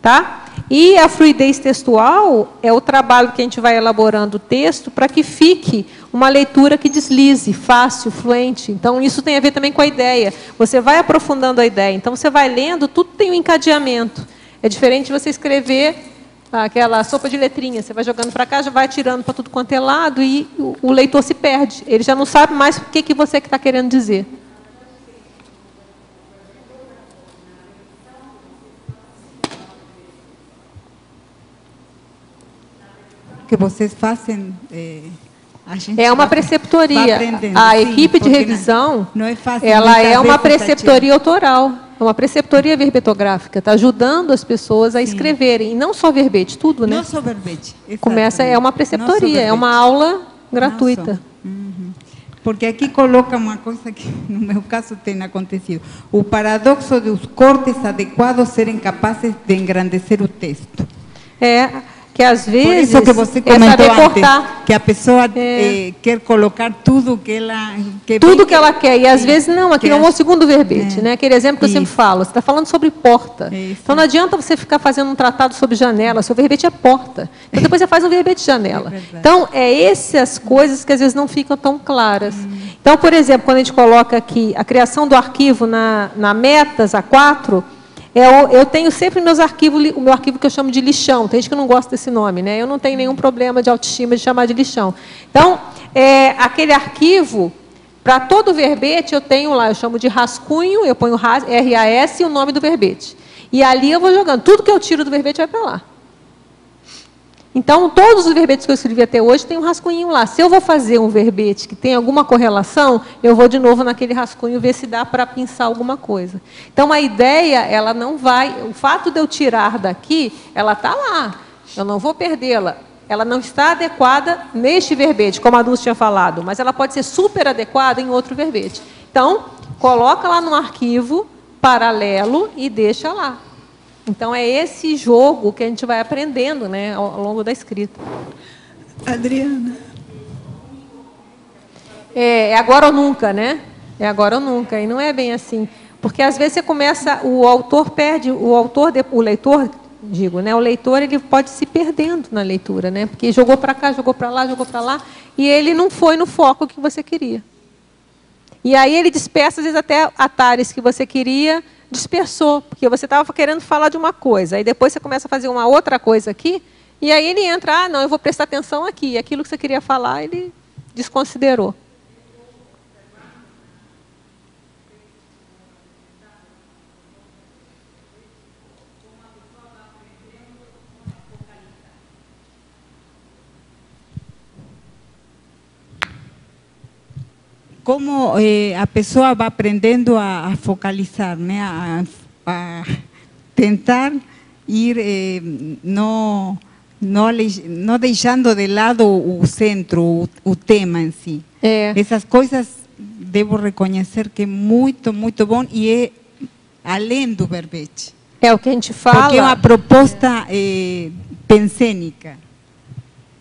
S1: Tá? E a fluidez textual é o trabalho que a gente vai elaborando o texto para que fique uma leitura que deslize, fácil, fluente. Então, isso tem a ver também com a ideia. Você vai aprofundando a ideia. Então, você vai lendo, tudo tem um encadeamento. É diferente de você escrever aquela sopa de letrinhas. Você vai jogando para cá, já vai tirando para tudo quanto é lado e o leitor se perde. Ele já não sabe mais o que você está querendo dizer.
S14: Que vocês fazem, a gente
S1: é uma preceptoria. A equipe de revisão,
S14: não é fácil,
S1: ela é uma preceptoria autoral, é uma preceptoria verbetográfica, está ajudando as pessoas a escreverem, e não só verbete, tudo, né?
S14: Não só verbete.
S1: Começa, é uma preceptoria, é uma aula gratuita.
S14: Porque aqui coloca uma coisa que, no meu caso, tem acontecido. O paradoxo dos cortes adequados serem capazes de engrandecer o texto.
S1: Que às vezes
S14: por isso que você comentou antes, que a pessoa quer colocar tudo que ela quer.
S1: Tudo que ela quer, e às vezes não, aqui é o segundo verbete, né? Aquele exemplo que eu sempre falo, você está falando sobre porta. Então não adianta você ficar fazendo um tratado sobre janela, seu verbete é porta. Então depois você faz um verbete de janela. Então, essas coisas que às vezes não ficam tão claras. Então, por exemplo, quando a gente coloca aqui a criação do arquivo na metas A4, eu tenho sempre meus arquivos, o meu arquivo que eu chamo de lixão. Tem gente que não gosta desse nome, né? Eu não tenho nenhum problema de autoestima de chamar de lixão. Então, aquele arquivo, para todo verbete, eu tenho lá, eu chamo de rascunho, eu ponho RAS e o nome do verbete. E ali eu vou jogando. Tudo que eu tiro do verbete vai para lá. Então, todos os verbetes que eu escrevi até hoje tem um rascunhinho lá. Se eu vou fazer um verbete que tem alguma correlação, eu vou de novo naquele rascunho ver se dá para pensar alguma coisa. Então, a ideia, ela não vai... O fato de eu tirar daqui, ela está lá. Eu não vou perdê-la. Ela não está adequada neste verbete, como a Dulce tinha falado, mas ela pode ser super adequada em outro verbete. Então, coloca lá no arquivo paralelo e deixa lá. Então, é esse jogo que a gente vai aprendendo, né, ao longo da escrita.
S14: Adriana.
S1: É agora ou nunca, né? É agora ou nunca. E não é bem assim. Porque, às vezes, você começa... O autor perde... O leitor, digo, né? O leitor, ele pode se perdendo na leitura, né? Porque jogou para cá, jogou para lá, jogou para lá, e ele não foi no foco que você queria. E aí ele dispersa, às vezes, até atalhos que você queria... dispersou, porque você estava querendo falar de uma coisa, aí depois você começa a fazer uma outra coisa aqui, e aí ele entra, não, eu vou prestar atenção aqui, e aquilo que você queria falar, ele desconsiderou.
S14: Como a pessoa vai aprendendo a focalizar, né? A tentar ir não deixando de lado o centro, o tema em si. Essas coisas devo reconhecer que é muito, muito bom e é além do verbete.
S1: É o que a gente fala.
S14: Porque é uma proposta pensênica.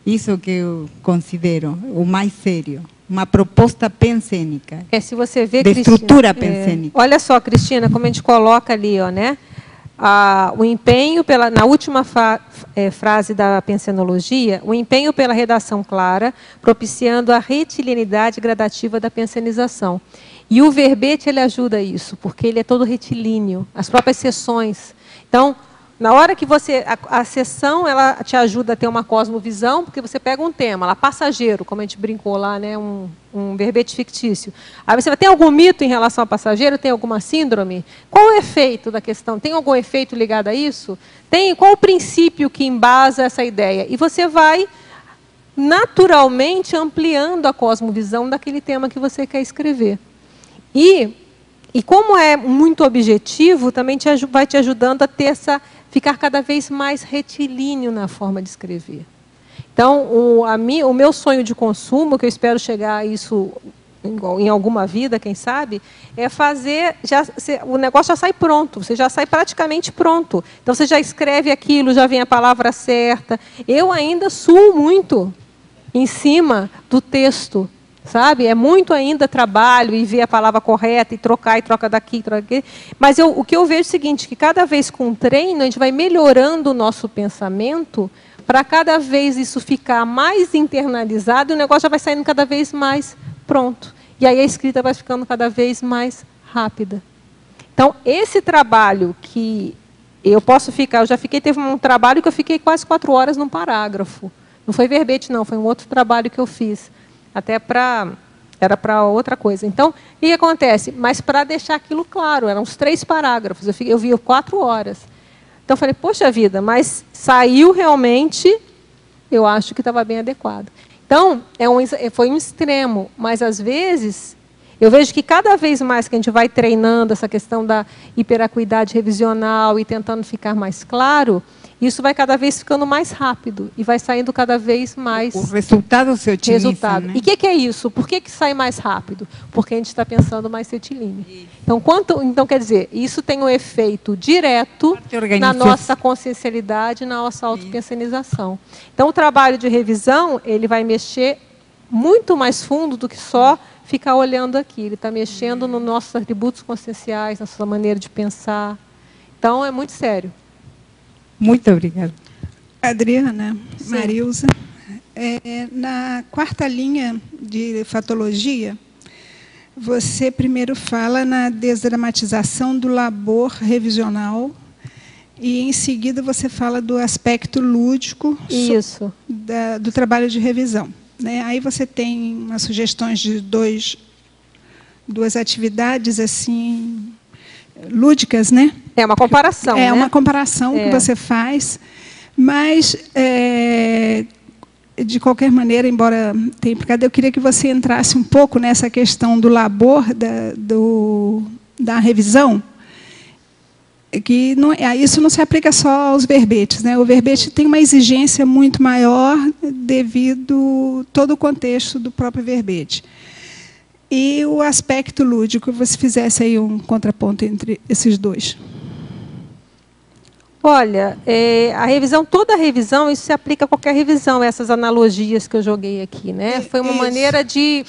S14: Isso que eu considero o mais sério. Uma proposta pensênica.
S1: Se você vê,
S14: de estrutura pensênica.
S1: Olha só, Cristina, como a gente coloca ali, ó, né? O empenho na última frase da pensenologia, o empenho pela redação clara, propiciando a retilineidade gradativa da pensenização. E o verbete, ele ajuda isso, porque ele é todo retilíneo, as próprias seções. Então, na hora que você... A sessão, ela te ajuda a ter uma cosmovisão, porque você pega um tema, lá, passageiro, como a gente brincou lá, né, um verbete fictício. Aí você vai, tem algum mito em relação ao passageiro? Tem alguma síndrome? Qual o efeito da questão? Tem algum efeito ligado a isso? Qual o princípio que embasa essa ideia? E você vai, naturalmente, ampliando a cosmovisão daquele tema que você quer escrever. E como é muito objetivo, também vai te ajudando a ter ficar cada vez mais retilíneo na forma de escrever. Então, o meu sonho de consumo, que eu espero chegar a isso em alguma vida, quem sabe, é fazer... o negócio já sai pronto, você já sai praticamente pronto. Então, você já escreve aquilo, já vem a palavra certa. Eu ainda suo muito em cima do texto. Sabe? É muito ainda trabalho e ver a palavra correta e troca daqui, troca daqui. Mas o que eu vejo é o seguinte, que cada vez com o treino a gente vai melhorando o nosso pensamento para cada vez isso ficar mais internalizado e o negócio já vai saindo cada vez mais pronto. E aí a escrita vai ficando cada vez mais rápida. Então, esse trabalho que eu teve um trabalho que eu fiquei quase 4 horas num parágrafo. Não foi verbete, não, foi um outro trabalho que eu fiz. Até era para outra coisa. Então, o que acontece? Mas para deixar aquilo claro, eram uns 3 parágrafos, eu vi 4 horas. Então, eu falei, poxa vida, mas saiu realmente, eu acho que estava bem adequado. Então, foi um extremo, mas às vezes, eu vejo que cada vez mais que a gente vai treinando essa questão da hiperacuidade revisional e tentando ficar mais claro, isso vai cada vez ficando mais rápido e vai saindo cada vez mais...
S14: O resultado se otimiza,
S1: resultado.
S14: Né?
S1: E o que é isso? Por que sai mais rápido? Porque a gente está pensando mais retilíneo. Então, quer dizer, isso tem um efeito direto na nossa consciencialidade, na nossa autopensanização. Então, o trabalho de revisão, ele vai mexer muito mais fundo do que só ficar olhando aqui. Ele está mexendo nos nossos atributos conscienciais, na sua maneira de pensar. Então, é muito sério.
S14: Muito obrigada.
S15: Adriana, Marilza, na 4ª linha de fatologia, você primeiro fala na desdramatização do labor revisional e, em seguida, você fala do aspecto lúdico do trabalho de revisão. Né? Aí você tem umas sugestões de duas atividades assim lúdicas, né?
S1: É uma comparação.
S15: É uma comparação que você faz, mas de qualquer maneira, embora tenha implicado, eu queria que você entrasse um pouco nessa questão do labor da revisão, que isso não se aplica só aos verbetes, né? O verbete tem uma exigência muito maior devido todo o contexto do próprio verbete. E o aspecto lúdico, você fizesse aí um contraponto entre esses dois.
S1: Olha, toda a revisão, isso se aplica a qualquer revisão, essas analogias que eu joguei aqui, né? Foi uma maneira de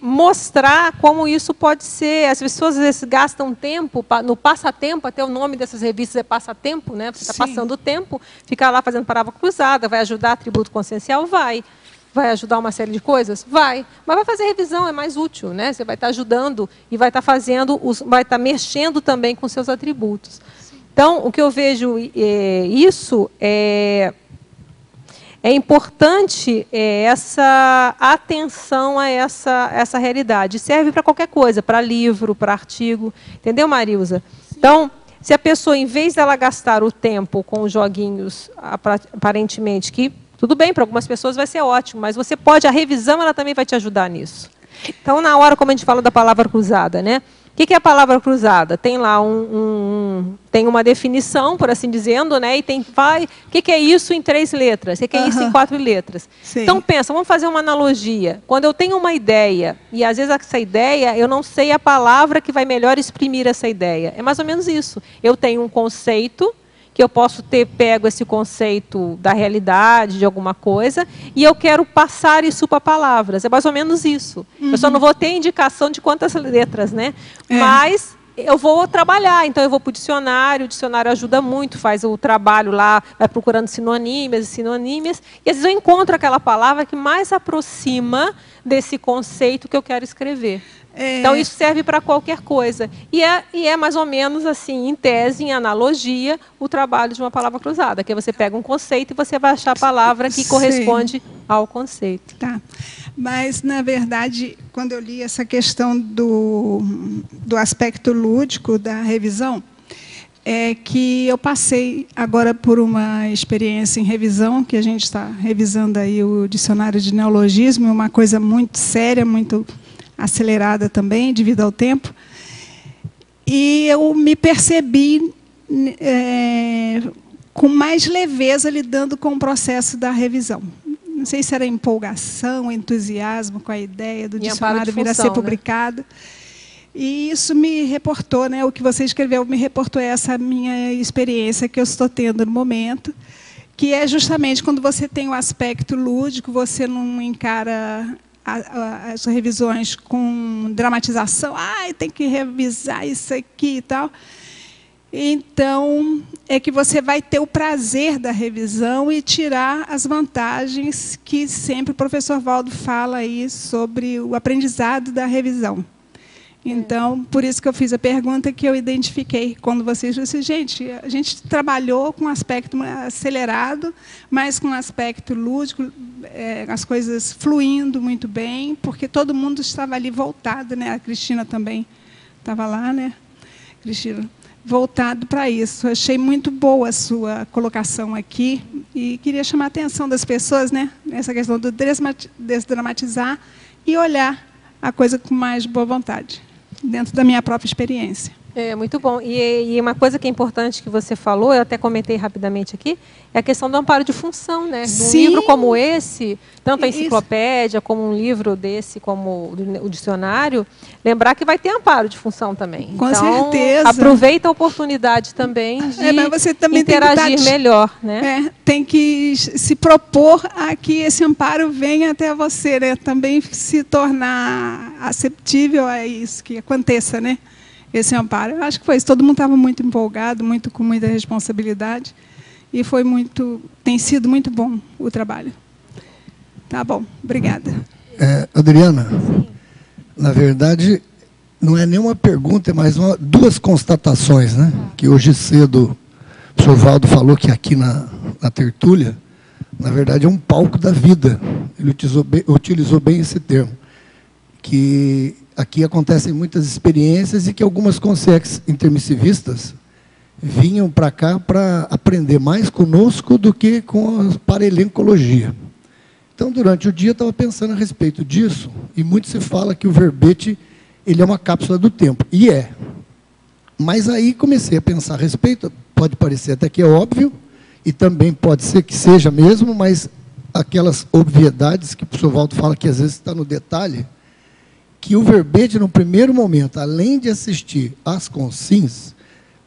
S1: mostrar como isso pode ser. As pessoas às vezes gastam tempo no passatempo, até o nome dessas revistas é passatempo, né? Você está passando o tempo, fica lá fazendo palavra cruzada, vai ajudar atributo consciencial? Vai ajudar uma série de coisas? Vai. Mas vai fazer revisão, é mais útil, né? Você vai estar ajudando e vai estar vai estar mexendo também com seus atributos. Então, o que eu vejo é importante essa atenção a essa realidade. Serve para qualquer coisa, para livro, para artigo. Entendeu, Marilza? Então, se a pessoa, em vez dela gastar o tempo com os joguinhos, aparentemente, que tudo bem, para algumas pessoas vai ser ótimo, mas a revisão ela também vai te ajudar nisso. Então, na hora, como a gente fala da palavra cruzada, né? O que é a palavra cruzada? Tem lá tem uma definição, por assim dizendo, né? E o que é isso em 3 letras? O que é isso em 4 letras? Sim. Então, pensa, vamos fazer uma analogia. Quando eu tenho uma ideia, e às vezes essa ideia, eu não sei a palavra que vai melhor exprimir essa ideia. É mais ou menos isso. Eu tenho um conceito, que eu posso ter pego esse conceito da realidade, de alguma coisa, e eu quero passar isso para palavras. É mais ou menos isso. Eu só não vou ter indicação de quantas letras, né? Mas eu vou trabalhar, então eu vou para o dicionário ajuda muito, faz o trabalho lá, vai procurando sinonímias, e às vezes eu encontro aquela palavra que mais aproxima desse conceito que eu quero escrever. Então, isso serve para qualquer coisa. E é mais ou menos assim, em tese, em analogia, o trabalho de uma palavra cruzada, que você pega um conceito e você vai achar a palavra que corresponde ao conceito.
S15: Tá. Mas, na verdade, quando eu li essa questão do aspecto lúdico da revisão, é que eu passei agora por uma experiência em revisão, que a gente está revisando aí o dicionário de neologismo, uma coisa muito séria, muito acelerada também, devido ao tempo. E eu me percebi com mais leveza lidando com o processo da revisão. Não sei se era empolgação, entusiasmo com a ideia do dicionário vir a ser publicado. E isso me reportou, né, o que você escreveu me reportou essa minha experiência que eu estou tendo no momento, que é justamente quando você tem o aspecto lúdico, você não encara as revisões com dramatização, tem que revisar isso aqui e tal. Então, é que você vai ter o prazer da revisão e tirar as vantagens que sempre o professor Valdo fala aí sobre o aprendizado da revisão. Então, por isso que eu fiz a pergunta que eu identifiquei quando vocês disseram, gente, a gente trabalhou com um aspecto acelerado, mas com um aspecto lúdico, as coisas fluindo muito bem, porque todo mundo estava ali voltado, né? A Cristina também estava lá, né, Cristina? Voltado para isso. Achei muito boa a sua colocação aqui e queria chamar a atenção das pessoas, né, nessa questão do desdramatizar e olhar a coisa com mais boa vontade, dentro da minha própria experiência.
S1: Muito bom. E uma coisa que é importante que você falou, eu até comentei rapidamente aqui, é a questão do amparo de função, né? Num livro como esse, tanto a enciclopédia como um livro desse, como o dicionário, lembrar que vai ter amparo de função também.
S15: Com
S1: então,
S15: certeza.
S1: Aproveita a oportunidade também de
S15: mas você também
S1: interagir melhor, né?
S15: Tem que se propor a que esse amparo venha até você, né? Também se tornar aceptível a isso, que aconteça, né? Esse amparo. Eu acho que foi isso. Todo mundo estava muito empolgado, com muita responsabilidade. E tem sido muito bom o trabalho. Tá bom, obrigada.
S16: Adriana, na verdade, não é nenhuma pergunta, é mais duas constatações, né? Que hoje cedo o professor Valdo falou que aqui na tertúlia, na verdade, é um palco da vida. Ele utilizou bem esse termo. Que aqui acontecem muitas experiências e que algumas consciências intermissivistas vinham para cá para aprender mais conosco do que com a paralencologia. Então, durante o dia, eu estava pensando a respeito disso, e muito se fala que o verbete ele é uma cápsula do tempo, e é. Mas aí comecei a pensar a respeito, pode parecer até que é óbvio, e também pode ser que seja mesmo, mas aquelas obviedades que o professor Valdo fala que às vezes está no detalhe, que o verbete, no primeiro momento, além de assistir às consins,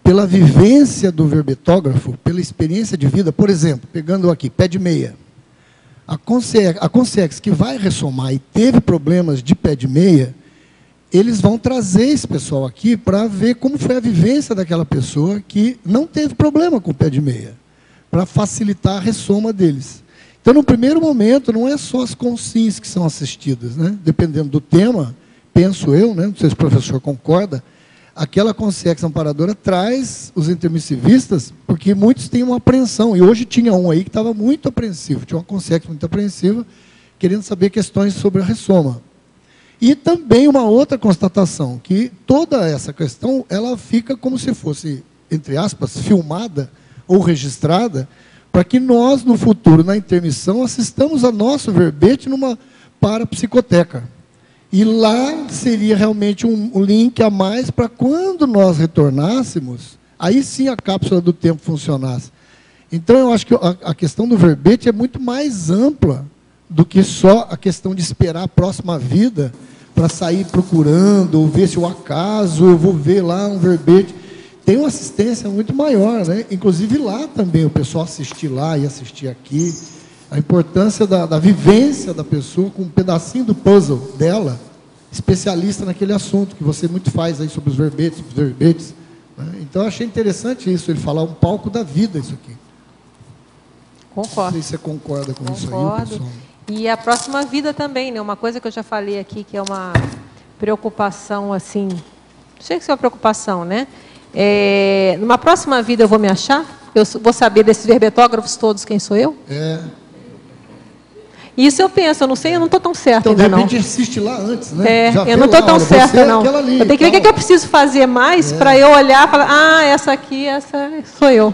S16: pela vivência do verbetógrafo, pela experiência de vida, por exemplo, pegando aqui, pé de meia, a consciex que vai ressomar e teve problemas de pé de meia, eles vão trazer esse pessoal aqui para ver como foi a vivência daquela pessoa que não teve problema com o pé de meia, para facilitar a ressoma deles. Então, no primeiro momento, não é só as consins que são assistidas, né? Dependendo do tema, penso eu, né? Não sei se o professor concorda, aquela consciência amparadora traz os intermissivistas, porque muitos têm uma apreensão, e hoje tinha um aí que estava muito apreensivo, tinha uma consciência muito apreensiva, querendo saber questões sobre a ressoma. E também uma outra constatação, que toda essa questão, ela fica como se fosse, entre aspas, filmada ou registrada, para que nós, no futuro, na intermissão, assistamos a nosso verbete numa parapsicoteca. E lá seria realmente um link a mais para quando nós retornássemos, aí sim a cápsula do tempo funcionasse. Então, eu acho que a questão do verbete é muito mais ampla do que só a questão de esperar a próxima vida para sair procurando, ou ver se o acaso, eu vou ver lá um verbete. Tem uma assistência muito maior, né? Inclusive lá também, o pessoal assistir lá e assistir aqui. A importância da vivência da pessoa com um pedacinho do puzzle dela, especialista naquele assunto, que você muito faz aí sobre os verbetes, né? Então, eu achei interessante isso, ele falar um palco da vida, isso aqui.
S1: Concordo.
S16: Não sei se você concorda com isso aí,
S1: Concordo.
S16: pessoal.
S1: E a próxima vida também, né? Uma coisa que eu já falei aqui, que é uma preocupação, assim, não sei se é uma preocupação, né? Numa próxima vida eu vou me achar? Eu vou saber desses verbetógrafos todos quem sou eu? Isso eu penso, eu não sei, eu não estou tão certa
S16: então,
S1: ainda,
S16: de repente,
S1: não.
S16: assiste lá antes, né?
S1: Eu não estou tão certa, não. Eu tenho que ver o que eu preciso fazer mais para eu olhar e falar, essa aqui, essa sou eu.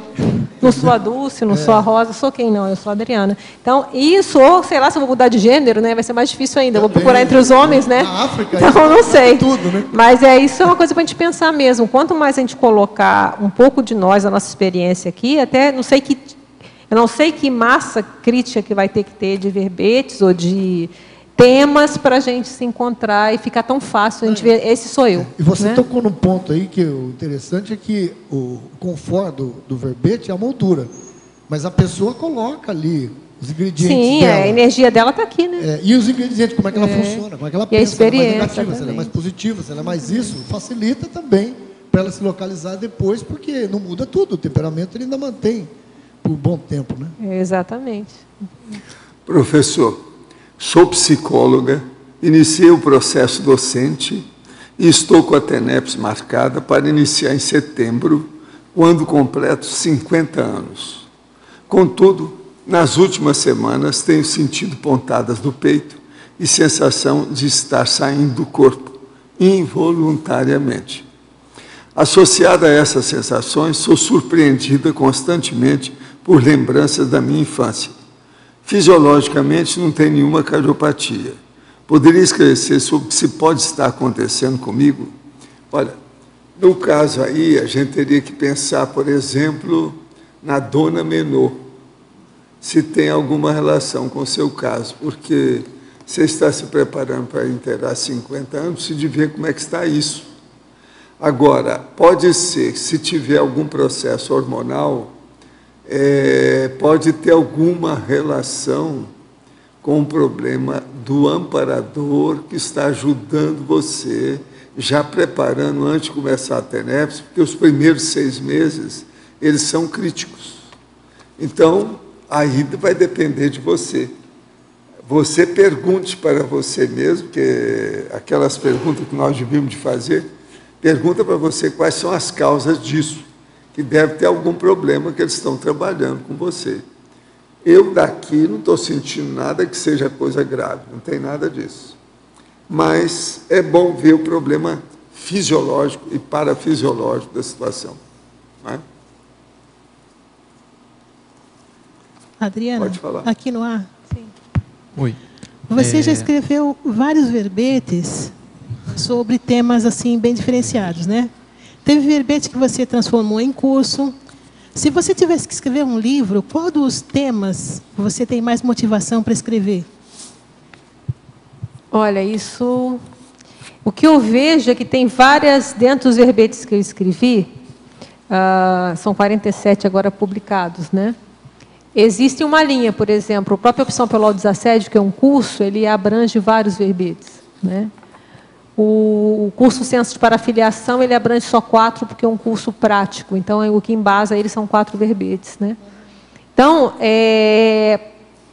S1: Não sou a Dulce, não sou a Rosa, sou quem não, eu sou a Adriana. Então, isso, ou sei lá, se eu vou mudar de gênero, né, vai ser mais difícil ainda. Eu vou procurar entre os homens, né?
S16: Na África,
S1: então, eu não sei.
S16: Tudo, né?
S1: Mas isso é uma coisa para a gente pensar mesmo. Quanto mais a gente colocar um pouco de nós, a nossa experiência aqui, até eu não sei que massa crítica que vai ter que ter de verbetes ou de temas para a gente se encontrar e ficar tão fácil a gente ver, esse sou eu.
S16: E você
S1: né?
S16: tocou num ponto aí que o interessante é que o confort do verbete é a moldura, mas a pessoa coloca ali os ingredientes dela.
S1: A energia dela está aqui, né?
S16: E os ingredientes, como é que ela funciona, como é que ela pensa,
S1: a experiência,
S16: se ela é mais negativa, se ela é mais positiva, se ela é mais isso, facilita também para ela se localizar depois, porque não muda tudo, o temperamento ele ainda mantém por um bom tempo, né?
S1: Exatamente.
S2: Professor, sou psicóloga, iniciei o processo docente e estou com a TENEPS marcada para iniciar em setembro, quando completo 50 anos. Contudo, nas últimas semanas tenho sentido pontadas no peito e sensação de estar saindo do corpo, involuntariamente. Associada a essas sensações, sou surpreendida constantemente por lembranças da minha infância. Fisiologicamente, não tem nenhuma cardiopatia. Poderia esclarecer sobre se pode estar acontecendo comigo? Olha, no caso aí, a gente teria que pensar, por exemplo, na dona Menor, se tem alguma relação com o seu caso, porque você está se preparando para inteirar 50 anos, precisa ver como é que está isso. Agora, pode ser, se tiver algum processo hormonal, pode ter alguma relação com o problema do amparador que está ajudando você, já preparando antes de começar a TENEPS, porque os primeiros 6 meses, eles são críticos. Então, aí vai depender de você. Você pergunte para você mesmo, que aquelas perguntas que nós devíamos de fazer, pergunta para você quais são as causas disso, que deve ter algum problema que eles estão trabalhando com você. Eu daqui não estou sentindo nada que seja coisa grave, não tem nada disso. Mas é bom ver o problema fisiológico e parafisiológico da situação. Não é?
S17: Adriana,
S2: pode falar.
S17: Aqui no ar.
S1: Sim.
S5: Oi.
S17: Você já escreveu vários verbetes sobre temas assim bem diferenciados, né? Teve verbete que você transformou em curso. Se você tivesse que escrever um livro, qual dos temas você tem mais motivação para escrever?
S1: Olha, isso... O que eu vejo é que tem várias, dentro dos verbetes que eu escrevi, são 47 agora publicados, né? Existe uma linha, por exemplo, a própria opção pelo desassédio, que é um curso, ele abrange vários verbetes, né? O curso Senso de Parafiliação, ele abrange só 4, porque é um curso prático. Então, o que embasa ele são 4 verbetes, né? Então,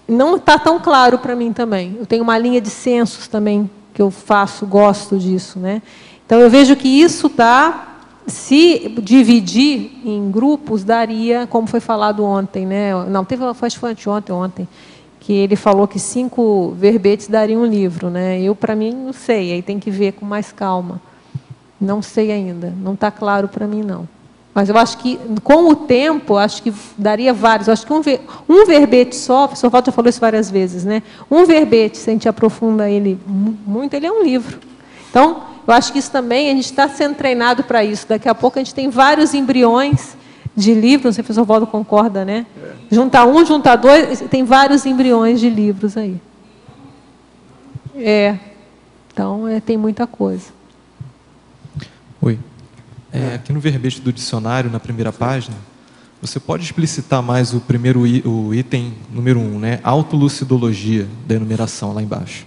S1: não está tão claro para mim também. Eu tenho uma linha de censos também, que eu faço, gosto disso, né? Então, eu vejo que isso dá, se dividir em grupos, daria, como foi falado ontem, né? Não, acho que foi ontem, que ele falou que 5 verbetes dariam um livro, né? Eu, para mim, não sei, aí tem que ver com mais calma. Não sei ainda, não está claro para mim, não. Mas eu acho que, com o tempo, acho que daria vários. Eu acho que um verbete só, o professor Walter já falou isso várias vezes, né? Um verbete, se a gente aprofunda ele muito, ele é um livro. Então, eu acho que isso também, a gente está sendo treinado para isso. Daqui a pouco a gente tem vários embriões de livros, não sei se o professor Waldo concorda, né? Junta 1, junta 2, tem vários embriões de livros aí. Então, tem muita coisa.
S5: Oi. Aqui no verbete do dicionário, na primeira página, você pode explicitar mais o item número 1, né? Autolucidologia, da enumeração, lá embaixo.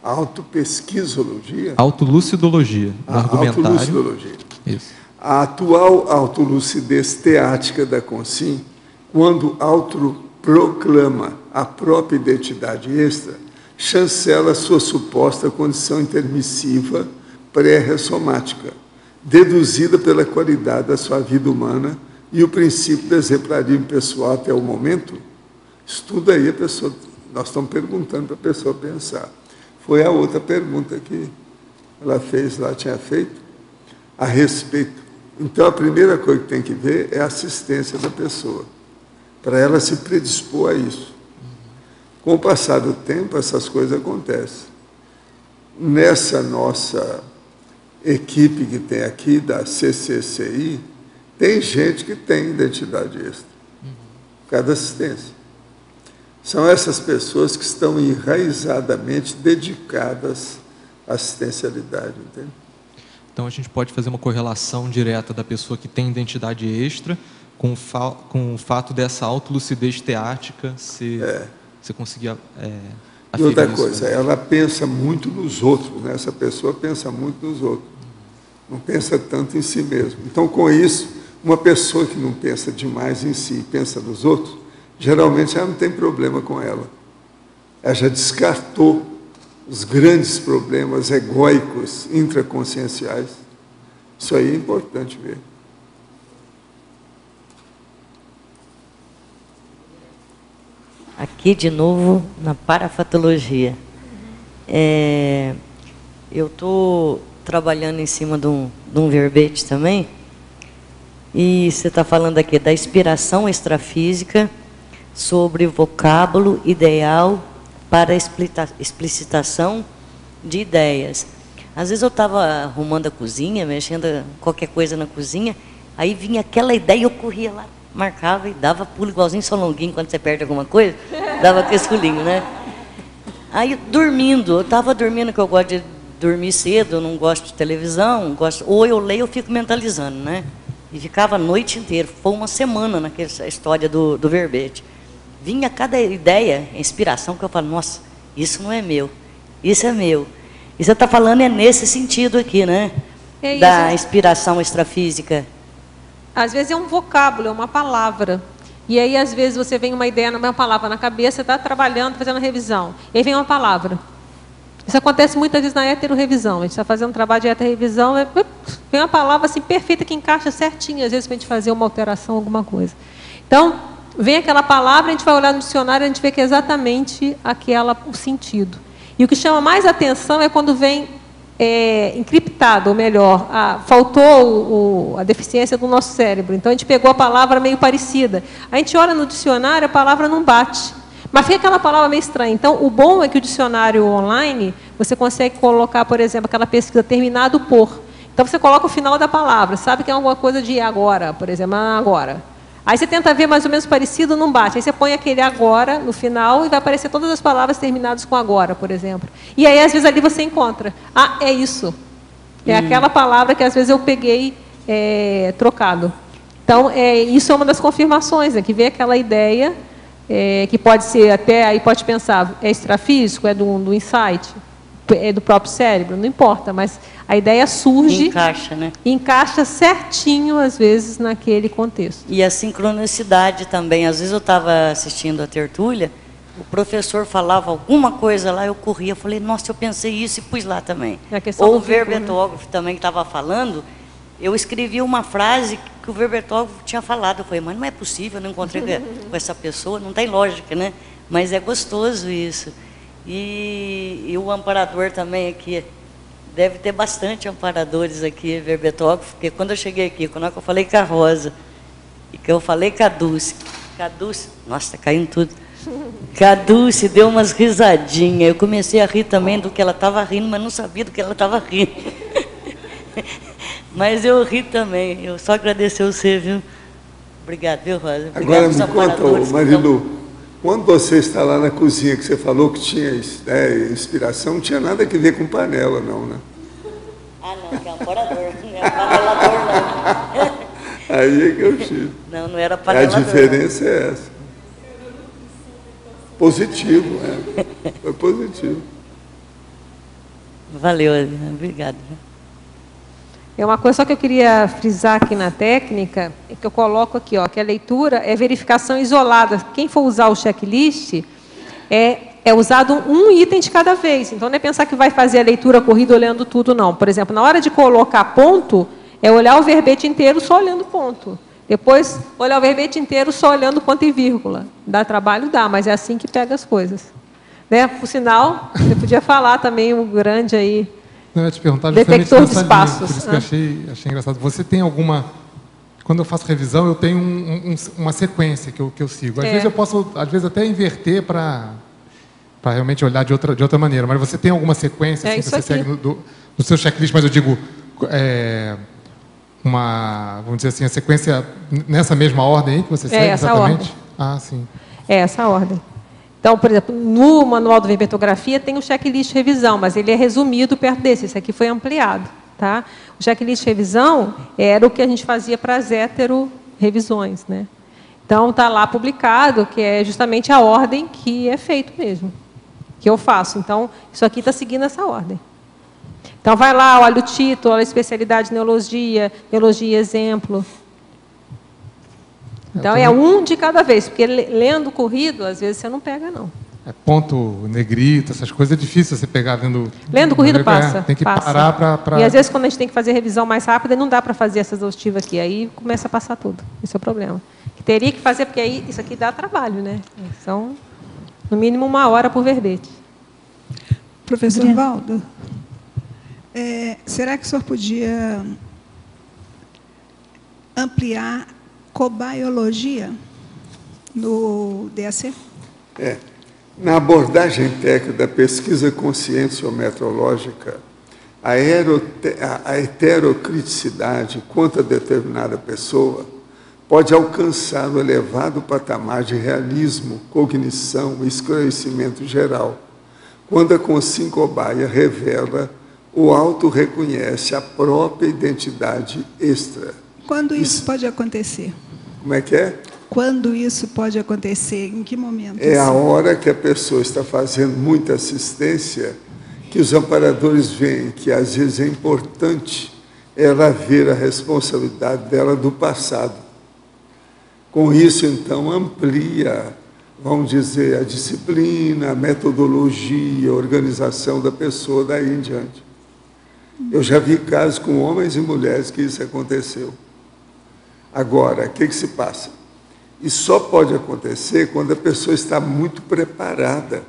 S2: Autopesquisologia?
S5: Autolucidologia, no argumentário.
S2: Autolucidologia.
S5: Isso.
S2: A atual autolucidez teática da Consim, quando autoproclama a própria identidade extra, chancela sua suposta condição intermissiva pré-ressomática, deduzida pela qualidade da sua vida humana e o princípio do exemplarismo pessoal até o momento. Estuda aí a pessoa, nós estamos perguntando para a pessoa pensar. Foi a outra pergunta que ela fez lá, tinha feito, a respeito. Então, a primeira coisa que tem que ver é a assistência da pessoa, para ela se predispor a isso. Com o passar do tempo, essas coisas acontecem. Nessa nossa equipe que tem aqui, da CCCI, tem gente que tem identidade extra, por causa da assistência. São essas pessoas que estão enraizadamente dedicadas à assistencialidade, entende?
S5: Então, a gente pode fazer uma correlação direta da pessoa que tem identidade extra com o fato dessa autolucidez teática você conseguir
S2: e outra
S5: isso,
S2: coisa,
S5: né?
S2: ela pensa muito nos outros, né? Essa pessoa pensa muito nos outros, não pensa tanto em si mesmo. Então, com isso, uma pessoa que não pensa demais em si, pensa nos outros, geralmente ela não tem problema com ela. Ela já descartou os grandes problemas egóicos, intraconscienciais. Isso aí é importante ver.
S8: Aqui, de novo, na parafatologia. Eu estou trabalhando em cima de um verbete também, e você está falando aqui da inspiração extrafísica sobre vocábulo ideal para explicitação de ideias. Às vezes eu estava arrumando a cozinha, mexendo qualquer coisa na cozinha, aí vinha aquela ideia, eu corria lá, marcava e dava pulo igualzinho solonguinho, quando você perde alguma coisa, dava aquele pulinho, né? Aí dormindo, eu estava dormindo, que eu gosto de dormir cedo, eu não gosto de televisão, ou eu leio, eu fico mentalizando, né? E ficava a noite inteira, foi uma semana naquela história do verbete. Vinha cada ideia, inspiração, que eu falo, nossa, isso não é meu, isso é meu. E você está falando nesse sentido aqui, né? Da inspiração extrafísica.
S1: Às vezes é um vocábulo, é uma palavra. E aí, às vezes, você vem uma ideia, uma palavra na cabeça, você está trabalhando, fazendo a revisão. E aí vem uma palavra. Isso acontece muitas vezes na heterorevisão. A gente está fazendo um trabalho de heterorevisão, vem uma palavra assim, perfeita, que encaixa certinho, às vezes, para a gente fazer uma alteração, alguma coisa. Então, vem aquela palavra, a gente vai olhar no dicionário, a gente vê que é exatamente o sentido. E o que chama mais atenção é quando vem encriptado, ou melhor, faltou a deficiência do nosso cérebro. Então, a gente pegou a palavra meio parecida. A gente olha no dicionário, a palavra não bate. Mas fica aquela palavra meio estranha. Então, o bom é que o dicionário online, você consegue colocar, por exemplo, aquela pesquisa terminado por. Então, você coloca o final da palavra. Sabe que é alguma coisa de agora, por exemplo, agora. Aí você tenta ver mais ou menos parecido, não bate. Aí você põe aquele agora no final e vai aparecer todas as palavras terminadas com agora, por exemplo. E aí, às vezes, ali você encontra. Ah, é isso. É aquela palavra que, às vezes, eu peguei trocado. Então, isso é uma das confirmações, que vem aquela ideia, que pode ser até, aí pode pensar, é extrafísico, é do insight, é do próprio cérebro, não importa, mas a ideia surge...
S8: Encaixa, né?
S1: Encaixa certinho, às vezes, naquele contexto.
S8: E a sincronicidade também. Às vezes eu estava assistindo a tertúlia, o professor falava alguma coisa lá, eu corria, falei, nossa, eu pensei isso e pus lá também. Ou o verbetógrafo também que estava falando, eu escrevi uma frase que o verbetógrafo tinha falado. Eu falei, mas não é possível, eu não encontrei com essa pessoa, não tem lógica, né? Mas é gostoso isso. E o amparador também aqui, deve ter bastante amparadores aqui, verbetógrafo, porque quando eu cheguei aqui, quando eu falei com a Rosa, e que eu falei com a Dulce, nossa, está caindo tudo. A Dulce deu umas risadinhas, eu comecei a rir também do que ela estava rindo, mas não sabia do que ela estava rindo. Mas eu ri também, eu só agradecer você, viu? Obrigado, viu, Rosa?
S2: Agora me conta, Marilu, quando você está lá na cozinha, que você falou que tinha inspiração, não tinha nada a ver com panela, não, né?
S8: Ah, não, que é amparador, não é panelador, não.
S2: Aí é que eu tiro.
S8: Não era panelador.
S2: A diferença é essa. Positivo, foi positivo.
S8: Valeu, obrigada.
S1: É uma coisa só que eu queria frisar aqui na técnica, é que eu coloco aqui, ó, que a leitura é verificação isolada. Quem for usar o checklist, é usado um item de cada vez. Então, não é pensar que vai fazer a leitura corrida olhando tudo, não. Por exemplo, na hora de colocar ponto, é olhar o verbete inteiro só olhando ponto. Depois, olhar o verbete inteiro só olhando ponto e vírgula. Dá trabalho? Dá, mas é assim que pega as coisas. Né? Por sinal, você podia falar também o grande aí...
S18: Não, eu ia te perguntar
S1: detector de espaços.
S18: Por isso que eu achei engraçado. Você tem alguma... Quando eu faço revisão, eu tenho uma sequência que eu sigo. Às vezes eu posso, até inverter para realmente olhar de outra maneira. Mas você tem alguma sequência assim, que você segue no seu checklist? Mas eu digo, vamos dizer assim, a sequência nessa mesma ordem aí que você segue exatamente? Ordem. Ah, sim.
S1: É essa a ordem. Então, por exemplo, no manual do Verbetografia tem o checklist revisão, mas ele é resumido perto desse. Esse aqui foi ampliado. Tá? O checklist revisão era o que a gente fazia para as hetero-revisões. Né? Então, está lá publicado, que é justamente a ordem que é feito mesmo, que eu faço. Então, isso aqui está seguindo essa ordem. Então, vai lá, olha o título, olha a especialidade de neologia exemplo. Então, é um de cada vez, porque lendo corrido, às vezes você não pega, não.
S18: Ponto, negrito, essas coisas é difícil você pegar
S1: lendo corrido passa.
S18: Tem que
S1: passa.
S18: parar para...
S1: E às vezes quando a gente tem que fazer revisão mais rápida, não dá para fazer essa exaustiva aqui. Aí começa a passar tudo. Esse é o problema. Teria que fazer, porque aí isso aqui dá trabalho, né? São, no mínimo, 1 hora por verbete.
S15: Professor Valdo, será que o senhor podia ampliar cobaiologia no DAC?
S2: Na abordagem técnica da pesquisa conscienciometrológica, a heterocriticidade quanto a determinada pessoa pode alcançar o elevado patamar de realismo, cognição e esclarecimento geral, quando a consciencobaia revela ou auto-reconhece a própria identidade extra.
S15: Quando isso pode acontecer?
S2: Como é que é?
S15: Quando isso pode acontecer? Em que momento?
S2: É a hora que a pessoa está fazendo muita assistência, que os amparadores veem que, às vezes, é importante ela ver a responsabilidade dela do passado. Com isso, então, amplia, vamos dizer, a disciplina, a metodologia, a organização da pessoa daí em diante. Eu já vi casos com homens e mulheres que isso aconteceu. Agora, o que se passa? Isso só pode acontecer quando a pessoa está muito preparada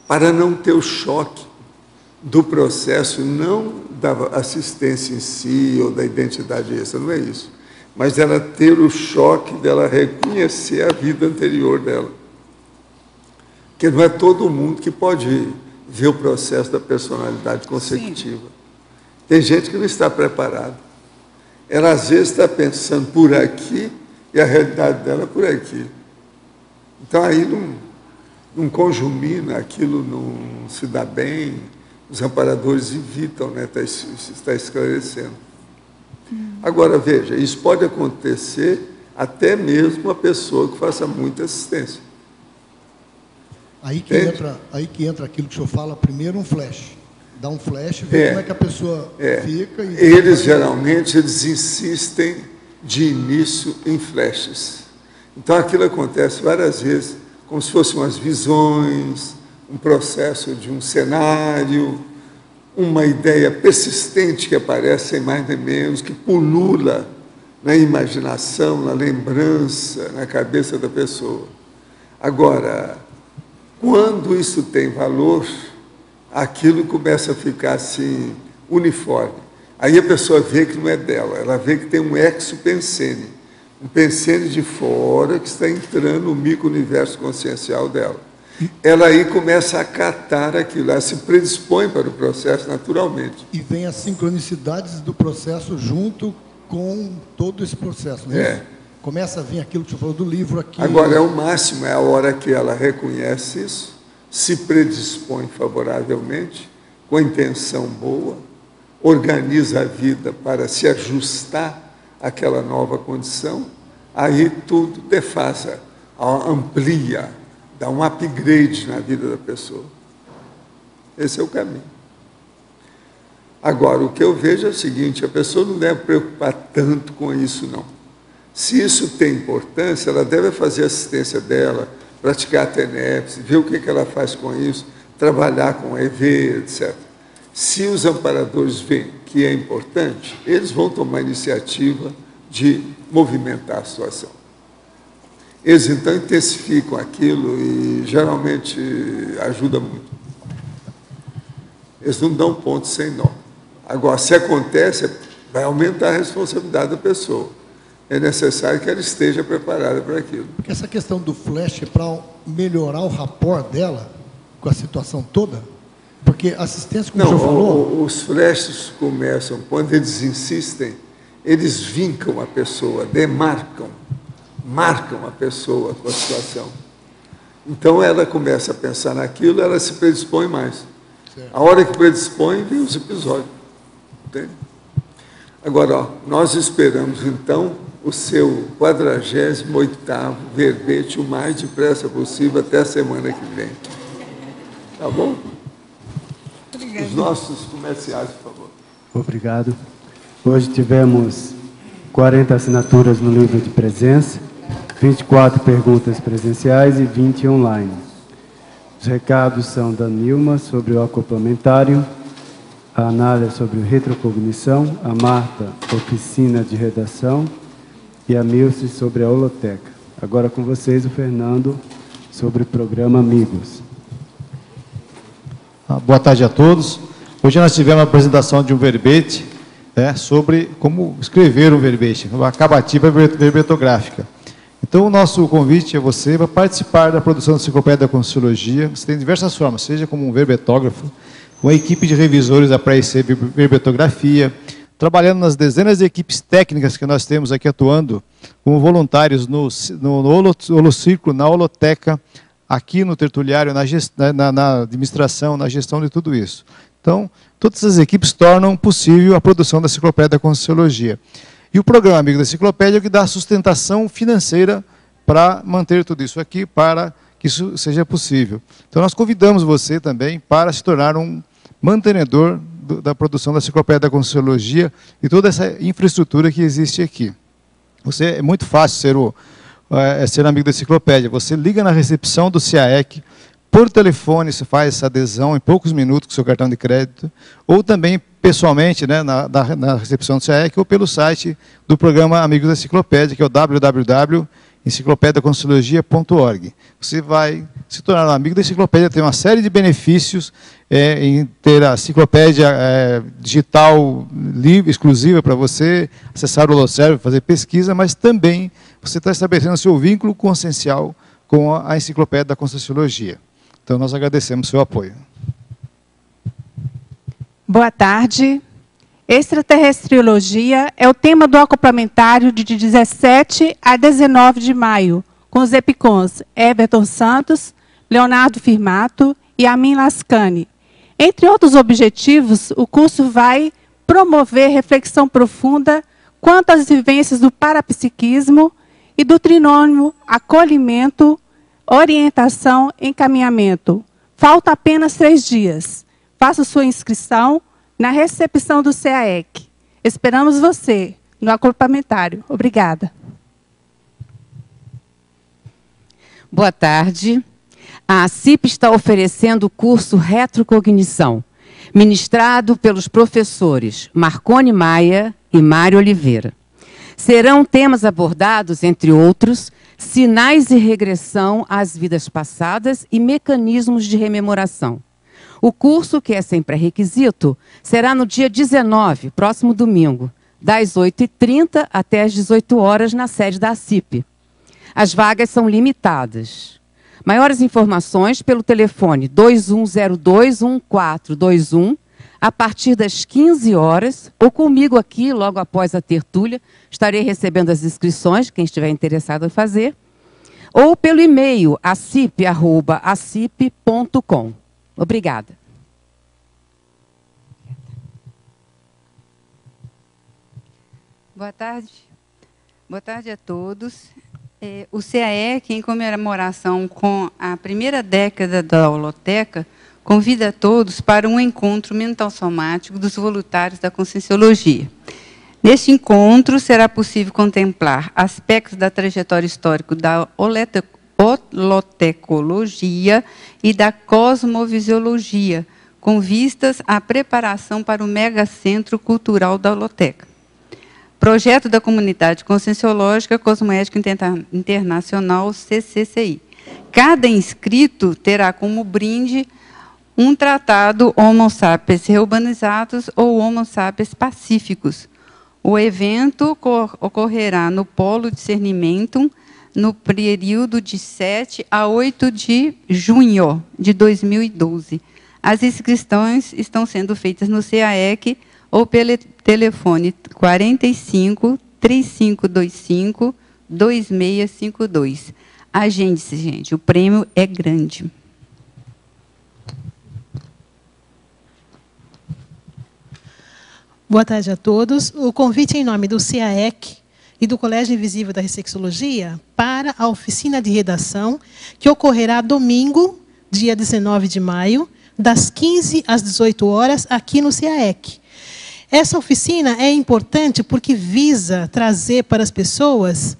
S2: para não ter o choque do processo, não da assistência em si ou da identidade extra, não é isso. Mas ela ter o choque dela reconhecer a vida anterior dela. Porque não é todo mundo que pode ver o processo da personalidade consecutiva. Sim. Tem gente que não está preparada. Ela, às vezes, está pensando por aqui e a realidade dela é por aqui. Então, aí não conjumina, aquilo não se dá bem, os amparadores evitam, né, está esclarecendo. Agora, veja, isso pode acontecer até mesmo uma pessoa que faça muita assistência.
S16: Aí que entra aquilo que o senhor fala, primeiro um flash. Dá um flash, vê como é que a pessoa fica. E
S2: eles, geralmente, eles insistem de início em flashes. Então, aquilo acontece várias vezes, como se fossem umas visões, um processo de um cenário, uma ideia persistente que aparece sem mais nem menos, que pulula na imaginação, na lembrança, na cabeça da pessoa. Agora, quando isso tem valor, aquilo começa a ficar assim, uniforme. Aí a pessoa vê que não é dela, ela vê que tem um exo-pensene, um pensene de fora que está entrando no micro-universo consciencial dela. Ela aí começa a acatar aquilo, ela se predispõe para o processo naturalmente.
S16: E vem as sincronicidades do processo junto com todo esse processo, né? Começa a vir aquilo que você falou do livro aqui.
S2: Agora, é o máximo, é a hora que ela reconhece isso, se predispõe favoravelmente, com a intenção boa, organiza a vida para se ajustar àquela nova condição, aí tudo defasa, amplia, dá um upgrade na vida da pessoa. Esse é o caminho. Agora, o que eu vejo é o seguinte, a pessoa não deve preocupar tanto com isso, não. Se isso tem importância, ela deve fazer a assistência dela, praticar a TENEPS, ver o que ela faz com isso, trabalhar com EV, etc. Se os amparadores veem que é importante, eles vão tomar a iniciativa de movimentar a situação. Eles, então, intensificam aquilo e, geralmente, ajuda muito. Eles não dão ponto sem nó. Agora, se acontece, vai aumentar a responsabilidade da pessoa. É necessário que ela esteja preparada para aquilo.
S16: Porque essa questão do flash é para melhorar o rapport dela com a situação toda? Porque assistência, como o senhor falou...
S2: Os flashes começam, quando eles insistem, eles vincam a pessoa, marcam a pessoa com a situação. Então, ela começa a pensar naquilo, ela se predispõe mais. Certo. A hora que predispõe, vem os episódios. Entende? Agora, ó, nós esperamos, então, o seu 48º verbete o mais depressa possível até a semana que vem. Tá bom? Obrigado. Os nossos comerciais, por favor.
S19: Obrigado. Hoje tivemos 40 assinaturas no livro de presença, 24 perguntas presenciais e 20 online. Os recados são da Nilma sobre o acoplamentário, a Anália sobre retrocognição, a Marta, oficina de redação, e a Milce sobre a holoteca. Agora com vocês o Fernando sobre o programa Amigos.
S20: Boa tarde a todos. Hoje nós tivemos a apresentação de um verbete sobre como escrever um verbete, uma acabativa verbetográfica. Então, o nosso convite a você para participar da produção da Enciclopédia da Conscienciologia. Você tem diversas formas, seja como um verbetógrafo, uma equipe de revisores da pré-IC Verbetografia, trabalhando nas dezenas de equipes técnicas que nós temos aqui atuando, como voluntários no Holocírculo, na holoteca, aqui no tertuliário, na administração, na gestão de tudo isso. Então, todas essas equipes tornam possível a produção da Enciclopédia da Conscienciologia. E o programa Amigo da Enciclopédia é o que dá a sustentação financeira para manter tudo isso aqui, para que isso seja possível. Então, nós convidamos você também para se tornar um mantenedor da produção da Enciclopédia da Conscienciologia e toda essa infraestrutura que existe aqui. É muito fácil ser amigo da Enciclopédia. Você liga na recepção do CAEC, por telefone você faz essa adesão em poucos minutos com seu cartão de crédito, ou também pessoalmente, né, na recepção do CAEC, ou pelo site do programa Amigos da Enciclopédia, que é o www.enciclopediaconscienciologia.org. Você vai se tornar um amigo da Enciclopédia, tem uma série de benefícios em ter a enciclopédia digital livre, exclusiva para você, acessar o Holoserve, fazer pesquisa, mas também você está estabelecendo seu vínculo consciencial com a Enciclopédia da Conscienciologia. Então, nós agradecemos o seu apoio.
S21: Boa tarde. Extraterrestriologia é o tema do acoplamentário de 17 a 19 de maio, com os epicons Everton Santos, Leonardo Firmato e Amin Lascani. Entre outros objetivos, o curso vai promover reflexão profunda quanto às vivências do parapsiquismo e do trinômio acolhimento, orientação, encaminhamento. Falta apenas 3 dias. Faça sua inscrição na recepção do CAEC. Esperamos você no acoplamentário. Obrigada.
S4: Boa tarde. A ACIP está oferecendo o curso Retrocognição, ministrado pelos professores Marcone Maia e Mário Oliveira. Serão temas abordados, entre outros, sinais de regressão às vidas passadas e mecanismos de rememoração. O curso, que é sem pré-requisito, será no dia 19, próximo domingo, das 8h30 até as 18 horas, na sede da ACIP. As vagas são limitadas. Maiores informações pelo telefone 2102-1421, a partir das 15 horas, ou comigo aqui, logo após a tertúlia, estarei recebendo as inscrições, quem estiver interessado em fazer, ou pelo e-mail acip@acip.com. Obrigada.
S22: Boa tarde. Boa tarde a todos. O CAEC, em comemoração com a primeira década da holoteca, convida a todos para um encontro mental-somático dos voluntários da Conscienciologia. Neste encontro, será possível contemplar aspectos da trajetória histórica da holotecologia e da cosmovisiologia, com vistas à preparação para o megacentro cultural da holoteca. Projeto da Comunidade Conscienciológica Cosmoética Internacional, CCCI. Cada inscrito terá como brinde um tratado Homo sapiens reurbanizados ou Homo sapiens pacíficos. O evento ocorrerá no Polo Discernimentum, no período de 7 a 8 de junho de 2012. As inscrições estão sendo feitas no CAEC ou pelo telefone 45 3525 2652. Agende-se, gente, o prêmio é grande.
S17: Boa tarde a todos. O convite em nome do CAEC e do Colégio Invisível da Ressexologia para a oficina de redação, que ocorrerá domingo, dia 19 de maio, das 15 às 18 horas, aqui no CAEC. Essa oficina é importante porque visa trazer para as pessoas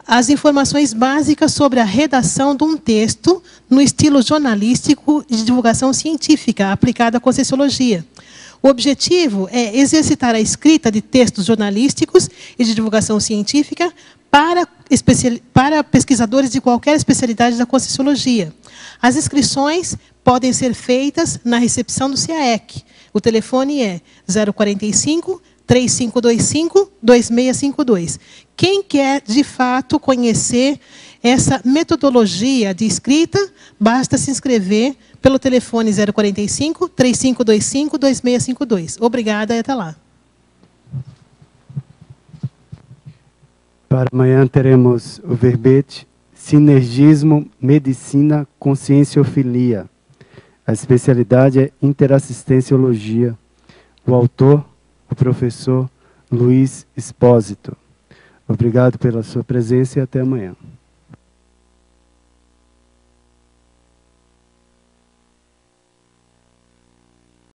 S17: as informações básicas sobre a redação de um texto no estilo jornalístico de divulgação científica aplicada à Conscienciologia. O objetivo é exercitar a escrita de textos jornalísticos e de divulgação científica para pesquisadores de qualquer especialidade da Conscienciologia. As inscrições podem ser feitas na recepção do CAEC. O telefone é 045 3525 2652. Quem quer, de fato, conhecer essa metodologia de escrita, basta se inscrever pelo telefone 045 3525 2652. Obrigada e até lá.
S19: Para amanhã teremos o verbete Sinergismo, Medicina, Conscienciofilia. A especialidade é Interassistenciologia. O autor, o professor Luiz Espósito. Obrigado pela sua presença e até amanhã.